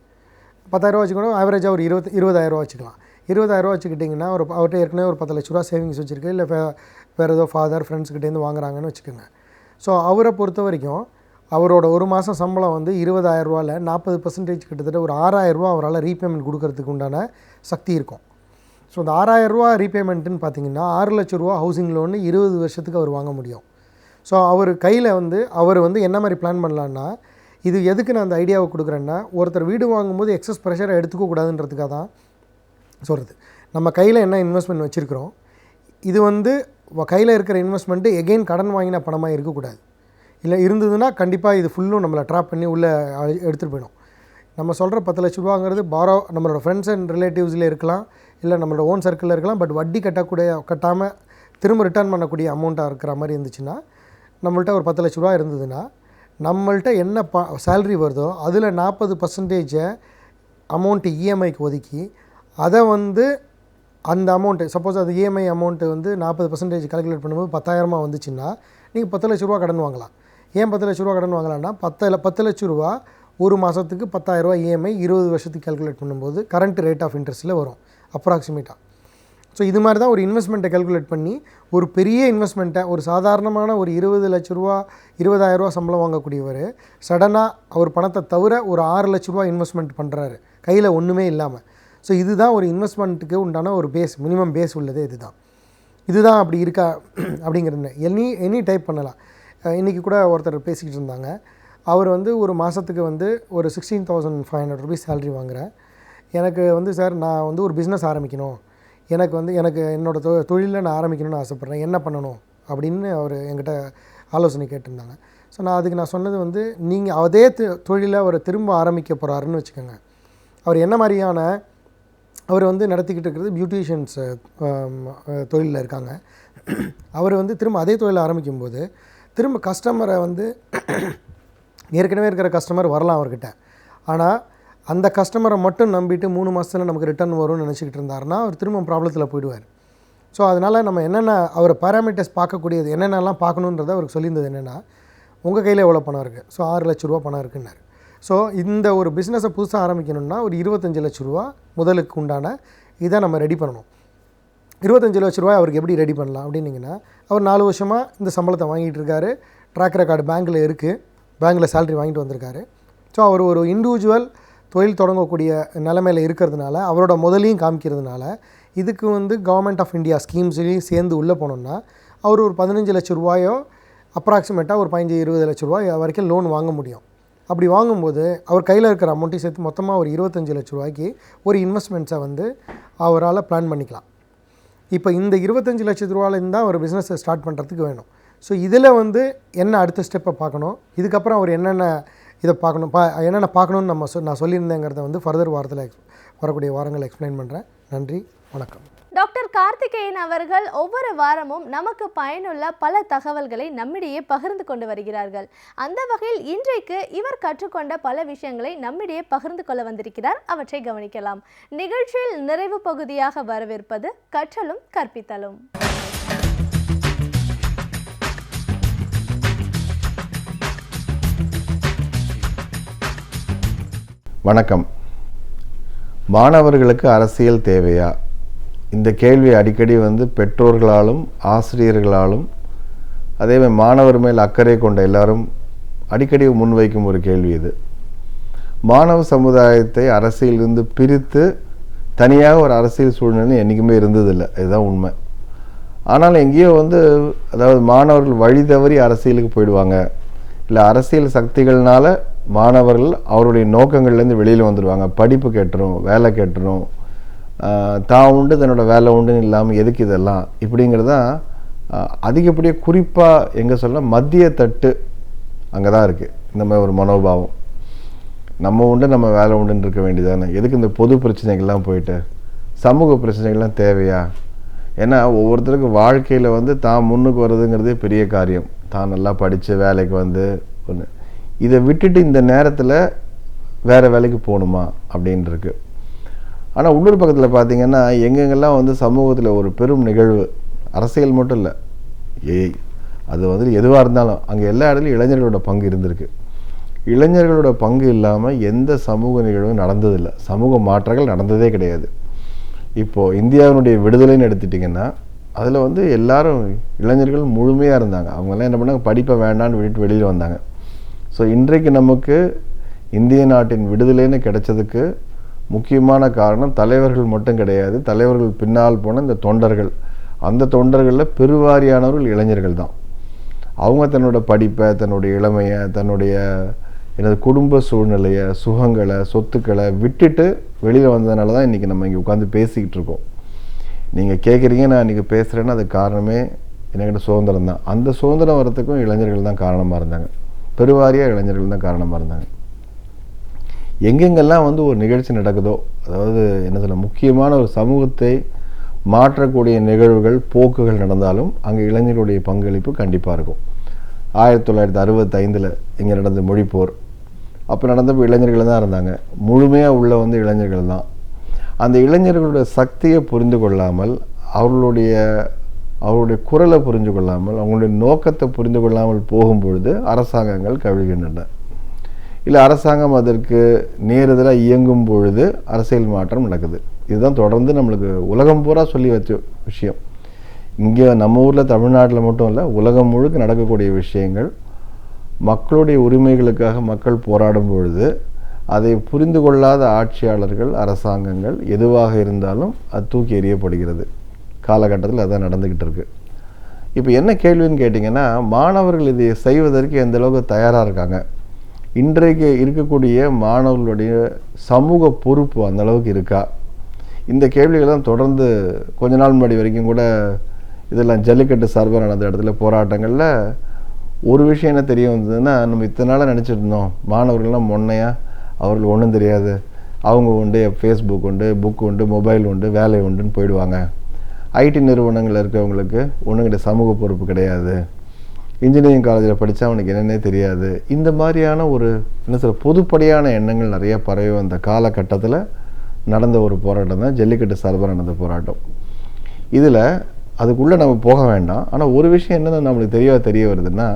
10,000 ரூபா வச்சுக்கணும், ஆவரேஜாக ஒரு 20,000 ரூபா வச்சுக்கலாம். 20,000 ரூபா வச்சுக்கிட்டிங்கன்னா அவர்கிட்ட ஏற்கனவே ஒரு 10 லட்ச ரூபா சேவிங்ஸ் வச்சுருக்கு, இல்லை வேறு ஏதோ ஃபாதர் ஃப்ரெண்ட்ஸ்கிட்டேருந்து வாங்குறாங்கன்னு வச்சுக்கோங்க. ஸோ அவரை பொறுத்த வரைக்கும் அவரோட ஒரு மாதம் சம்பளம் வந்து 20,000 ரூபாவில் 40% கிட்டத்தட்ட ஒரு 6,000 ரூபா அவரால் ரீபேமெண்ட் கொடுக்கறதுக்கு உண்டான சக்தி இருக்கும். ஸோ அந்த 6,000 ரூபா ரீபேமெண்ட்டுன்னு பார்த்தீங்கன்னா 6 லட்ச ரூபா ஹவுசிங் லோன்னு 20 வருஷத்துக்கு அவர் வாங்க முடியும். ஸோ அவர் கையில் வந்து அவர் வந்து என்ன மாதிரி பிளான் பண்ணலான்னா, இது எதுக்கு நான் அந்த ஐடியாவை கொடுக்குறேன்னா, ஒருத்தர் வீடு வாங்கும்போது எக்ஸஸ் ப்ரெஷரை எடுத்துக்கக்கூடாதுன்றதுக்காக தான் சொல்கிறது. நம்ம கையில் என்ன இன்வெஸ்ட்மெண்ட் வச்சுருக்கிறோம், இது வந்து கையில் இருக்கிற இன்வெஸ்ட்மெண்ட்டு எகெயின் கடன் வாங்கின பணமாக இருக்கக்கூடாது. இல்லை இருந்ததுன்னா கண்டிப்பாக இது ஃபுல்லும் நம்மளை ட்ராப் பண்ணி உள்ளே எடுத்துகிட்டு போயிடும். நம்ம சொல்கிற 10 லட்ச ரூபாங்கிறது நம்மளோட ஃப்ரெண்ட்ஸ் அண்ட் ரிலேட்டிவ்ஸில் இருக்கலாம், இல்லை நம்மளோட ஓன் சர்க்கிளில் இருக்கலாம். பட் வட்டி கட்டாமல் திரும்ப ரிட்டர்ன் பண்ணக்கூடிய அமௌண்ட்டாக இருக்கிற மாதிரி இருந்துச்சுன்னா, நம்மள்ட்ட ஒரு 10 லட்ச ரூபா இருந்ததுன்னா, நம்மள்ட்ட என்ன சேல்ரி வருதோ அதில் 40% அமௌண்ட்டு இஎம்ஐக்கு ஒதுக்கி, அதை வந்து அந்த அமௌண்ட்டு சப்போஸ் அது இஎம்ஐ அமௌண்ட்டு வந்து 40% கால்குலேட் பண்ணும்போது 10,000 வந்துச்சுன்னா, நீங்கள் 10 லட்ச ரூபா கடன் வாங்கலாம். ஏன் 10 லட்ச ரூபா கடன் வாங்கலாம்னா, 10 லட்ச ரூபா ஒரு மாதத்துக்கு 10,000 ரூபா இஎம்ஐ 20 வருஷத்துக்கு கால்குலேட் பண்ணும்போது கரண்ட் ரேட் ஆஃப் இன்ட்ரெஸ்ட்டில் வரும் அப்ராக்சிமேட்டாக. ஸோ இது மாதிரி தான் ஒரு இன்வெஸ்ட்மெண்ட்டை கால்குலேட் பண்ணி ஒரு பெரிய இன்வெஸ்ட்மெண்ட்டை ஒரு சாதாரணமான ஒரு 20 லட்ச ரூபா 20,000 ரூபா சம்பளம் வாங்கக்கூடியவர் சடனாக அவர் பணத்தை தவிர ஒரு 6 லட்ச ரூபா இன்வெஸ்ட்மெண்ட் பண்ணுறாரு கையில் ஒன்றுமே இல்லாமல். ஸோ இதுதான் ஒரு இன்வெஸ்ட்மெண்ட்டுக்கு உண்டான ஒரு மினிமம் பேஸ் உள்ளது. இதுதான் அப்படி இருக்கா அப்படிங்கிறது எனி டைப் பண்ணலாம். இன்றைக்கி கூட ஒருத்தர் பேசிக்கிட்டு இருந்தாங்க. அவர் வந்து ஒரு மாதத்துக்கு வந்து ஒரு 16,500 ருபீஸ் சேலரி வாங்குகிறேன். எனக்கு வந்து சார் நான் வந்து ஒரு பிஸ்னஸ் ஆரம்பிக்கணும், எனக்கு என்னோடய தொழிலில் நான் ஆரம்பிக்கணும்னு ஆசைப்பட்றேன், என்ன பண்ணணும் அப்படின்னு அவர் என்கிட்ட ஆலோசனை கேட்டிருந்தாங்க. ஸோ நான் சொன்னது வந்து, நீங்கள் அதே தொழிலை அவர் திரும்ப ஆரம்பிக்க போகிறாருன்னு வச்சுக்கோங்க. அவர் என்ன மாதிரியான அவர் வந்து நடத்திக்கிட்டு இருக்கிறது பியூட்டிஷியன்ஸ் தொழிலில் இருக்காங்க. அவர் வந்து திரும்ப அதே தொழிலை ஆரம்பிக்கும்போது திரும்ப கஸ்டமரை வந்து ஏற்கனவே இருக்கிற கஸ்டமர் வரலாம் அவர்கிட்ட. ஆனால் அந்த கஸ்டமரை மட்டும் நம்பிட்டு 3 மாதத்தில் நமக்கு ரிட்டர்ன் வரும்னு நினச்சிக்கிட்டு இருந்தாருன்னா அவர் திரும்ப ப்ராப்ளத்தில் போயிடுவார். ஸோ அதனால் நம்ம என்னென்ன அவர் பேராமீட்டர்ஸ் பார்க்கக்கூடியது என்னென்னலாம் பார்க்கணுன்றதை அவருக்கு சொல்லியிருந்தது என்னென்னா, உங்கள் கையில் எவ்வளோ பணம் இருக்குது, ஸோ 6 லட்ச ரூபா பணம் இருக்குன்னாரு. ஸோ இந்த ஒரு பிஸ்னஸை புதுசாக ஆரம்பிக்கணும்னா ஒரு 25 லட்ச ரூபா முதலுக்கு உண்டான இதை நம்ம ரெடி பண்ணணும். 25 லட்ச ரூபாய் அவருக்கு எப்படி ரெடி பண்ணலாம் அப்படின்னிங்கன்னா, அவர் 4 வருஷமாக இந்த சம்பளத்தை வாங்கிட்டு இருக்காரு, ட்ராக் ரெக்கார்டு பேங்க்கில் இருக்குது, பேங்க்கில் சேலரி வாங்கிட்டு வந்திருக்காரு. ஸோ அவர் ஒரு இண்டிவிஜுவல் தொழில் தொடங்கக்கூடிய நிலைமையில் இருக்கிறதுனால, அவரோட முதலையும் காமிக்கிறதுனால, இதுக்கு வந்து கவர்மெண்ட் ஆஃப் இந்தியா ஸ்கீம்ஸ்லேயும் சேர்ந்து உள்ளே போனோம்னா அவர் ஒரு 15 லட்ச ரூபாயோ அப்ராக்சிமேட்டாக ஒரு 15-20 லட்ச ரூபாய் வரைக்கும் லோன் வாங்க முடியும். அப்படி வாங்கும்போது அவர் கையில் இருக்கிற அமௌண்ட்டையும் சேர்த்து மொத்தமாக ஒரு 25 லட்ச ரூபாய்க்கு ஒரு இன்வெஸ்ட்மெண்ட்ஸை வந்து அவரால் பிளான் பண்ணிக்கலாம். இப்போ இந்த 25 லட்ச ரூபாயிலேருந்து தான் ஒரு பிஸ்னஸை ஸ்டார்ட் பண்ணுறதுக்கு வேணும். ஸோ இதில் வந்து என்ன அடுத்த ஸ்டெப்பை பார்க்கணும், இதுக்கப்புறம் அவர் என்னென்ன பார்க்கணுன்னு நான் சொல்லியிருந்தேங்கிறத வந்து ஃபர்தர் வரக்கூடிய வாரங்கள் எக்ஸ்பிளைன் பண்ணுறேன். நன்றி, வணக்கம். டாக்டர் கார்த்திகேயன் அவர்கள் ஒவ்வொரு வாரமும் நமக்கு பயனுள்ள பல தகவல்களை நம்மிடையே பகிர்ந்து கொண்டு வருகிறார்கள். அந்த வகையில் இன்றைக்கு இவர் கற்றுக்கொண்ட பல விஷயங்களை நம்மிடையே பகிர்ந்து கொள்ள வந்திருக்கிறார். அவற்றை கவனிக்கலாம். நிகழ்ச்சியில் நிறைவு பகுதியாக வரவிருப்பது கற்றலும் கற்பித்தலும். வணக்கம். மாணவர்களுக்கு அரசியல் தேவையா? இந்த கேள்வி அடிக்கடி பெற்றோர்களாலும் ஆசிரியர்களாலும் அதேமாதிரி மாணவர் மேல் அக்கறை கொண்ட எல்லாரும் அடிக்கடி முன்வைக்கும் ஒரு கேள்வி இது. மாணவ சமுதாயத்தை அரசியலிருந்து பிரித்து தனியாக ஒரு அரசியல் சூழ்நிலை என்றைக்குமே இருந்ததில்லை, இதுதான் உண்மை. ஆனால் எங்கேயோ அதாவது மாணவர்கள் வழி தவறி அரசியலுக்கு போயிடுவாங்க, இல்லை அரசியல் சக்திகள்னால மாணவர்கள் அவருடைய நோக்கங்கள்லேருந்து வெளியில் வந்துடுவாங்க. படிப்பு கேட்டுரும், வேலை கேட்டுரும், தான் உண்டு தன்னோட வேலை உண்டுன்னு இல்லாமல் எதுக்கு இதெல்லாம் இப்படிங்கிறது தான் அதிகப்படியாக குறிப்பாக எங்கே சொல்ல மத்திய தட்டு அங்கே தான் இருக்குது. இந்த மாதிரி ஒரு மனோபாவம், நம்ம உண்டு நம்ம வேலை உண்டுன்னு இருக்க வேண்டியதானே, எதுக்கு இந்த பொது பிரச்சனைகள்லாம் போயிட்டு சமூக பிரச்சனைகள்லாம் தேவையா? ஏன்னா ஒவ்வொருத்தருக்கும் வாழ்க்கையில் தான் முன்னுக்கு வர்றதுங்கிறதே பெரிய காரியம். தான் நல்லா படித்து வேலைக்கு ஒன்று இதை விட்டுட்டு இந்த நேரத்தில் வேறு வேலைக்கு போகணுமா அப்படின்ட்டுருக்கு. ஆனால் உள்ளூர் பக்கத்தில் பார்த்திங்கன்னா எங்கெங்கெல்லாம் சமூகத்தில் ஒரு பெரும் நிகழ்வு, அரசியல் மட்டும் இல்லை, அது எதுவாக இருந்தாலும் அங்கே எல்லா இடத்துலையும் இளைஞர்களோட பங்கு இருந்திருக்கு. இளைஞர்களோட பங்கு இல்லாமல் எந்த சமூக நிகழ்வும் நடந்ததில்லை, சமூக மாற்றங்கள் நடந்ததே கிடையாது. இப்போது இந்தியாவினுடைய விடுதலைன்னு எடுத்துட்டிங்கன்னா அதில் எல்லாரும் இளைஞர்கள் முழுமையாக இருந்தாங்க. அவங்கெல்லாம் என்ன பண்ணாங்க, படிப்பை வேண்டான்னு விட்டுட்டு வெளியில் வந்தாங்க. ஸோ இன்றைக்கு நமக்கு இந்திய நாட்டின் விடுதலைன்னு கிடைச்சதுக்கு முக்கியமான காரணம் தலைவர்கள் மட்டும் கிடையாது, தலைவர்கள் பின்னால் போன இந்த தொண்டர்கள். அந்த தொண்டர்களில் பெருவாரியானவர்கள் இளைஞர்கள் தான். அவங்க தன்னோட படிப்பை, தன்னுடைய இளமையை, தன்னுடைய குடும்ப சூழ்நிலையை, சுகங்களை, சொத்துக்களை விட்டுட்டு வெளியில் வந்ததுனால தான் இன்றைக்கி நம்ம இங்கே உட்காந்து பேசிக்கிட்டு இருக்கோம். நீங்கள் கேட்குறீங்க, நான் இன்றைக்கி பேசுகிறேன்னா அது காரணமே என்கிட்ட சுதந்திரம் தான். அந்த சுதந்திரம் வரத்துக்கும் இளைஞர்கள் தான் காரணமாக இருந்தாங்க, பெருவாரியாக இளைஞர்கள் தான் காரணமாக இருந்தாங்க. எங்கெங்கெல்லாம் ஒரு நிகழ்ச்சி நடக்குதோ, அதாவது என்ன சொல்ல, முக்கியமான ஒரு சமூகத்தை மாற்றக்கூடிய நிகழ்வுகள், போக்குகள் நடந்தாலும் அங்கே இளைஞர்களுடைய பங்களிப்பு கண்டிப்பாக இருக்கும். 1965 இங்கே நடந்த மொழிப்போர், அப்போ நடந்தப்போ இளைஞர்கள் தான் இருந்தாங்க, முழுமையாக உள்ள இளைஞர்கள் தான். அந்த இளைஞர்களுடைய சக்தியை புரிந்து கொள்ளாமல், அவர்களுடைய குரலை புரிந்து கொள்ளாமல், அவங்களுடைய நோக்கத்தை புரிந்து கொள்ளாமல் போகும்பொழுது அரசாங்கங்கள் கவிழ்கின்றன. இல்லை அரசாங்கம் அதற்கு நேரெதிராக இயங்கும் பொழுது அரசியல் மாற்றம் நடக்குது. இதுதான் தொடர்ந்து நம்மளுக்கு உலகம் பூரா சொல்லி வச்ச விஷயம். இங்கே நம்ம ஊரில் தமிழ்நாட்டில் மட்டும் இல்லை, உலகம் முழுக்க நடக்கக்கூடிய விஷயங்கள். மக்களுடைய உரிமைகளுக்காக மக்கள் போராடும் பொழுது அதை புரிந்து கொள்ளாத ஆட்சியாளர்கள், அரசாங்கங்கள் எதுவாக இருந்தாலும் அது தூக்கி எறியப்படுகிறது. காலகட்டத்தில் அதான் நடந்துக்கிட்டு இருக்குது. இப்போ என்ன கேள்வின்னு கேட்டிங்கன்னா, மாணவர்கள் இதை செய்வதற்கு எந்த அளவுக்கு தயாராக இருக்காங்க, இன்றைக்கு இருக்கக்கூடிய மாணவர்களுடைய சமூக பொறுப்பு அந்த அளவுக்கு இருக்கா, இந்த கேள்விகள்லாம் தொடர்ந்து கொஞ்ச நாள் முன்னாடி வரைக்கும் கூட இதெல்லாம் ஜல்லிக்கட்டு சார்பாக நடந்த இடத்துல போராட்டங்களில் ஒரு விஷயம் என்ன தெரிய வந்ததுன்னா, நம்ம இத்தனை நாளாக நினச்சிட்டு இருந்தோம் மாணவர்கள்லாம் முன்னையாக அவர்கள் ஒன்றும் தெரியாது, அவங்க உண்டு, ஃபேஸ்புக் உண்டு, புக் உண்டு, மொபைல் உண்டு, வேலை உண்டுன்னு போயிடுவாங்க, ஐடி நிறுவனங்களில் இருக்கிறவங்களுக்கு ஒன்றுங்கிட்ட சமூக பொறுப்பு கிடையாது, இன்ஜினியரிங் காலேஜில் படித்தா அவனுக்கு என்னென்னே தெரியாது, இந்த மாதிரியான ஒரு என்ன சொல்ல பொதுப்படையான எண்ணங்கள் நிறைய பரவி வந்த காலகட்டத்தில் நடந்த ஒரு போராட்டம் தான் ஜல்லிக்கட்டு சார்பாக நடந்த போராட்டம். இதில் அதுக்குள்ளே நம்ம போக வேண்டாம். ஆனால் ஒரு விஷயம் என்னென்ன நம்மளுக்கு தெரிய வருதுன்னா,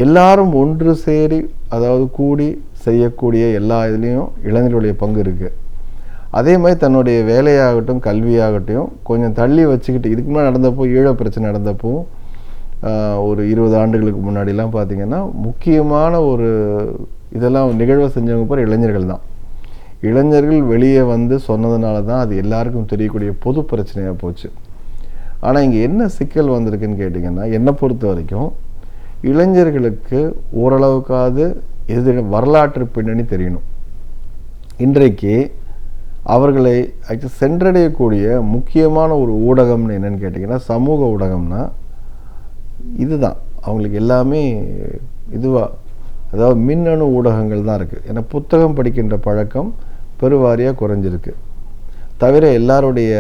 எல்லாரும் ஒன்று சேரி அதாவது கூடி செய்யக்கூடிய எல்லா இதுலேயும் இளைஞர்களுடைய பங்கு இருக்குது. அதே மாதிரி தன்னுடைய வேலையாகட்டும் கல்வியாகட்டும் கொஞ்சம் தள்ளி வச்சுக்கிட்டு, இதுக்கு முன்னாடி நடந்தப்போ ஈழ பிரச்சனை நடந்தப்போ ஒரு 20 ஆண்டுகளுக்கு முன்னாடிலாம் பார்த்திங்கன்னா முக்கியமான ஒரு இதெல்லாம் நிகழ்வை செஞ்சவங்க பேர் இளைஞர்கள் தான். இளைஞர்கள் வெளியே சொன்னதுனால தான் அது எல்லாருக்கும் தெரியக்கூடிய பொது பிரச்சனையாக போச்சு. ஆனால் இங்கே என்ன சிக்கல் வந்திருக்குன்னு கேட்டிங்கன்னா, என்னை பொறுத்த வரைக்கும் இளைஞர்களுக்கு ஓரளவுக்காவது வரலாற்று பின்னணி தெரியணும். இன்றைக்கு அவர்களை சென்றடையக்கூடிய முக்கியமான ஒரு ஊடகம்னு என்னென்னு கேட்டிங்கன்னா, சமூக ஊடகம்னா இதுதான். அவங்களுக்கு எல்லாமே இதுவாக அதாவது மின்னணு ஊடகங்கள் தான் இருக்குது. ஏன்னா புத்தகம் படிக்கின்ற பழக்கம் பெருவாரியாக குறைஞ்சிருக்கு. தவிர எல்லாருடைய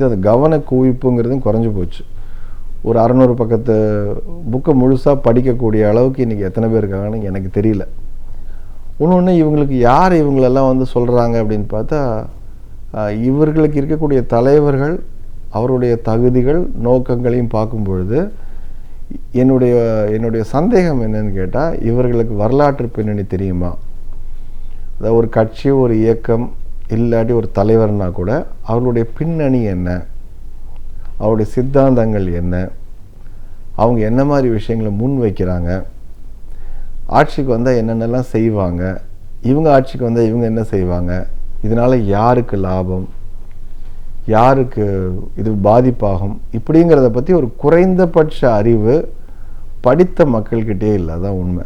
அந்த கவன குவிப்புங்கிறதும் குறைஞ்சி போச்சு. ஒரு 600 பக்கத்து புக்கை முழுசாக படிக்கக்கூடிய அளவுக்கு இன்றைக்கி எத்தனை பேர் இருக்காங்கன்னு எனக்கு தெரியல. இன்னொன்று, இவங்களுக்கு யார் இவங்களெல்லாம் சொல்கிறாங்க அப்படின்னு பார்த்தா, இவர்களுக்கு இருக்கக்கூடிய தலைவர்கள் அவருடைய தகுதிகள் நோக்கங்களையும் பார்க்கும் பொழுது என்னுடைய சந்தேகம் என்னன்னு கேட்டால், இவர்களுக்கு வரலாற்று பின்னணி தெரியுமா, அதாவது ஒரு கட்சி, ஒரு இயக்கம், இல்லாட்டி ஒரு தலைவர்னா கூட அவர்களுடைய பின்னணி என்ன, அவருடைய சித்தாந்தங்கள் என்ன, அவங்க என்ன மாதிரி விஷயங்களை முன் வைக்கிறாங்க, ஆட்சிக்கு வந்தால் என்னென்னலாம் செய்வாங்க, இவங்க ஆட்சிக்கு வந்தால் இவங்க என்ன செய்வாங்க, இதனால் யாருக்கு லாபம், யாருக்கு இது பாதிப்பாகும், இப்படிங்கிறத பற்றி ஒரு குறைந்தபட்ச அறிவு படித்த மக்கள்கிட்டே இல்லை. அதான் உண்மை.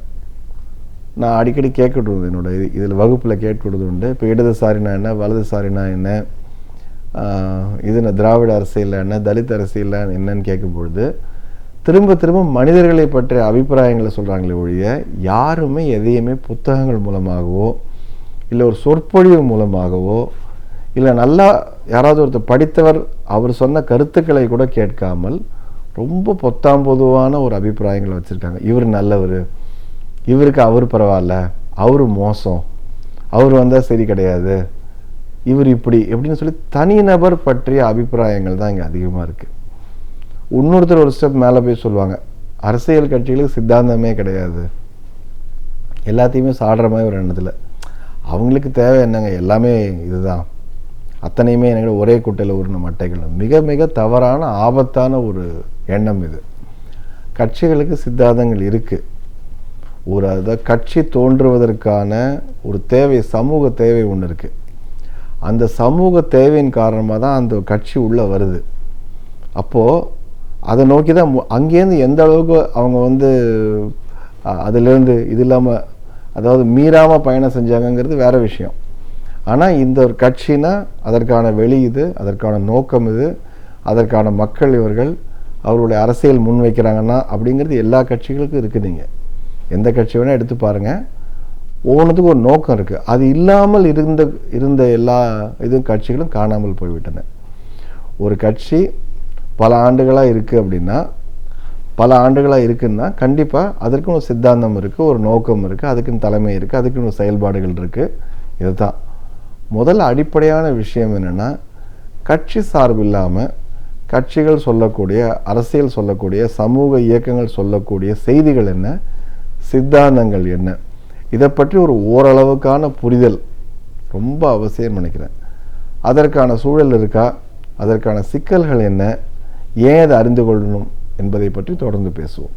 நான் அடிக்கடி கேட்கறது என்னோட இதில் வகுப்பில் கேட்கறது உண்டு. இப்போ இடதுசாரினா என்ன, வலதுசாரினா என்ன, இது திராவிட அரசியல் என்ன, தலித் அரசியல் என்னன்னு கேட்கும்பொழுது திரும்ப திரும்ப மனிதர்களை பற்றிய அபிப்பிராயங்களை சொல்கிறாங்களே ஒழிய யாருமே எதையுமே புத்தகங்கள் மூலமாகவோ இல்லை ஒரு சொற்பொழிவு மூலமாகவோ இல்லை நல்லா யாராவது ஒருத்தர் படித்தவர் அவர் சொன்ன கருத்துக்களை கூட கேட்காமல் ரொம்ப பொத்தாம்பொதுவான ஒரு அபிப்பிராயங்களை வச்சுருக்காங்க. இவர் நல்லவர், இவருக்கு அவர் பரவாயில்ல, அவர் மோசம், அவர் வந்தால் சரி கிடையாது, இவர் இப்படி எப்படின்னு சொல்லி தனிநபர் பற்றிய அபிப்பிராயங்கள் தான் இங்கே அதிகமாக இருக்குது. இன்னொருத்தர் ஒரு ஸ்டெப் மேலே போய் சொல்லுவாங்க, அரசியல் கட்சிகளுக்கு சித்தாந்தமே கிடையாது, எல்லாத்தையுமே சாடுற மாதிரி ஒரு எண்ணத்தில். அவங்களுக்கு தேவை என்னங்க, எல்லாமே இதுதான், அத்தனையுமே எனக்கு ஒரே குட்டையில் உருண மட்டைகள். மிக மிக தவறான ஆபத்தான ஒரு எண்ணம் இது. கட்சிகளுக்கு சித்தாந்தங்கள் இருக்குது. ஒரு அதாவது கட்சி தோன்றுவதற்கான ஒரு தேவை, சமூக தேவை ஒன்று இருக்குது. அந்த சமூக தேவையின் காரணமாக தான் அந்த கட்சி உள்ளே வருது. அப்போது அதை நோக்கி தான் அங்கேருந்து எந்த அளவுக்கு அவங்க வந்து அதிலேருந்து இது இல்லாமல் அதாவது மீறாமல் பயணம் செஞ்சாங்கங்கிறது வேறு விஷயம். ஆனால் இந்த ஒரு கட்சினா அதற்கான வெளி இது, அதற்கான நோக்கம் இது, அதற்கான மக்கள் இவர்கள் அவருடைய அரசியல் முன்வைக்கிறாங்கன்னா அப்படிங்கிறது எல்லா கட்சிகளுக்கும் இருக்குதுங்க. எந்த கட்சி வேணால் எடுத்து பாருங்கள், ஒவ்வொன்றுத்துக்கும் ஒரு நோக்கம் இருக்குது. அது இல்லாமல் இருந்த எல்லா இதுவும் கட்சிகளும் காணாமல் போய்விட்டன. ஒரு கட்சி பல ஆண்டுகளாக இருக்குது அப்படின்னா, பல ஆண்டுகளாக இருக்குன்னா கண்டிப்பாக அதற்குன்னு ஒரு சித்தாந்தம் இருக்குது, ஒரு நோக்கம் இருக்குது, அதுக்குன்னு தலைமை இருக்குது, அதுக்குன்னு ஒரு செயல்பாடுகள் இருக்குது. இதுதான் முதல்ல அடிப்படையான விஷயம். என்னென்னா, கட்சி சார்பு இல்லாமல் கட்சிகள் சொல்லக்கூடிய, அரசியல் சொல்லக்கூடிய, சமூக இயக்கங்கள் சொல்லக்கூடிய செய்திகள் என்ன, சித்தாந்தங்கள் என்ன, இதை பற்றி ஒரு ஓரளவுக்கான புரிதல் ரொம்ப அவசியம் நினைக்கிறேன். அதற்கான சூழல் இருக்கா, அதற்கான சிக்கல்கள் என்ன, ஏன் அதை அறிந்து கொள்ளணும் என்பதை பற்றி தொடர்ந்து பேசுவோம்.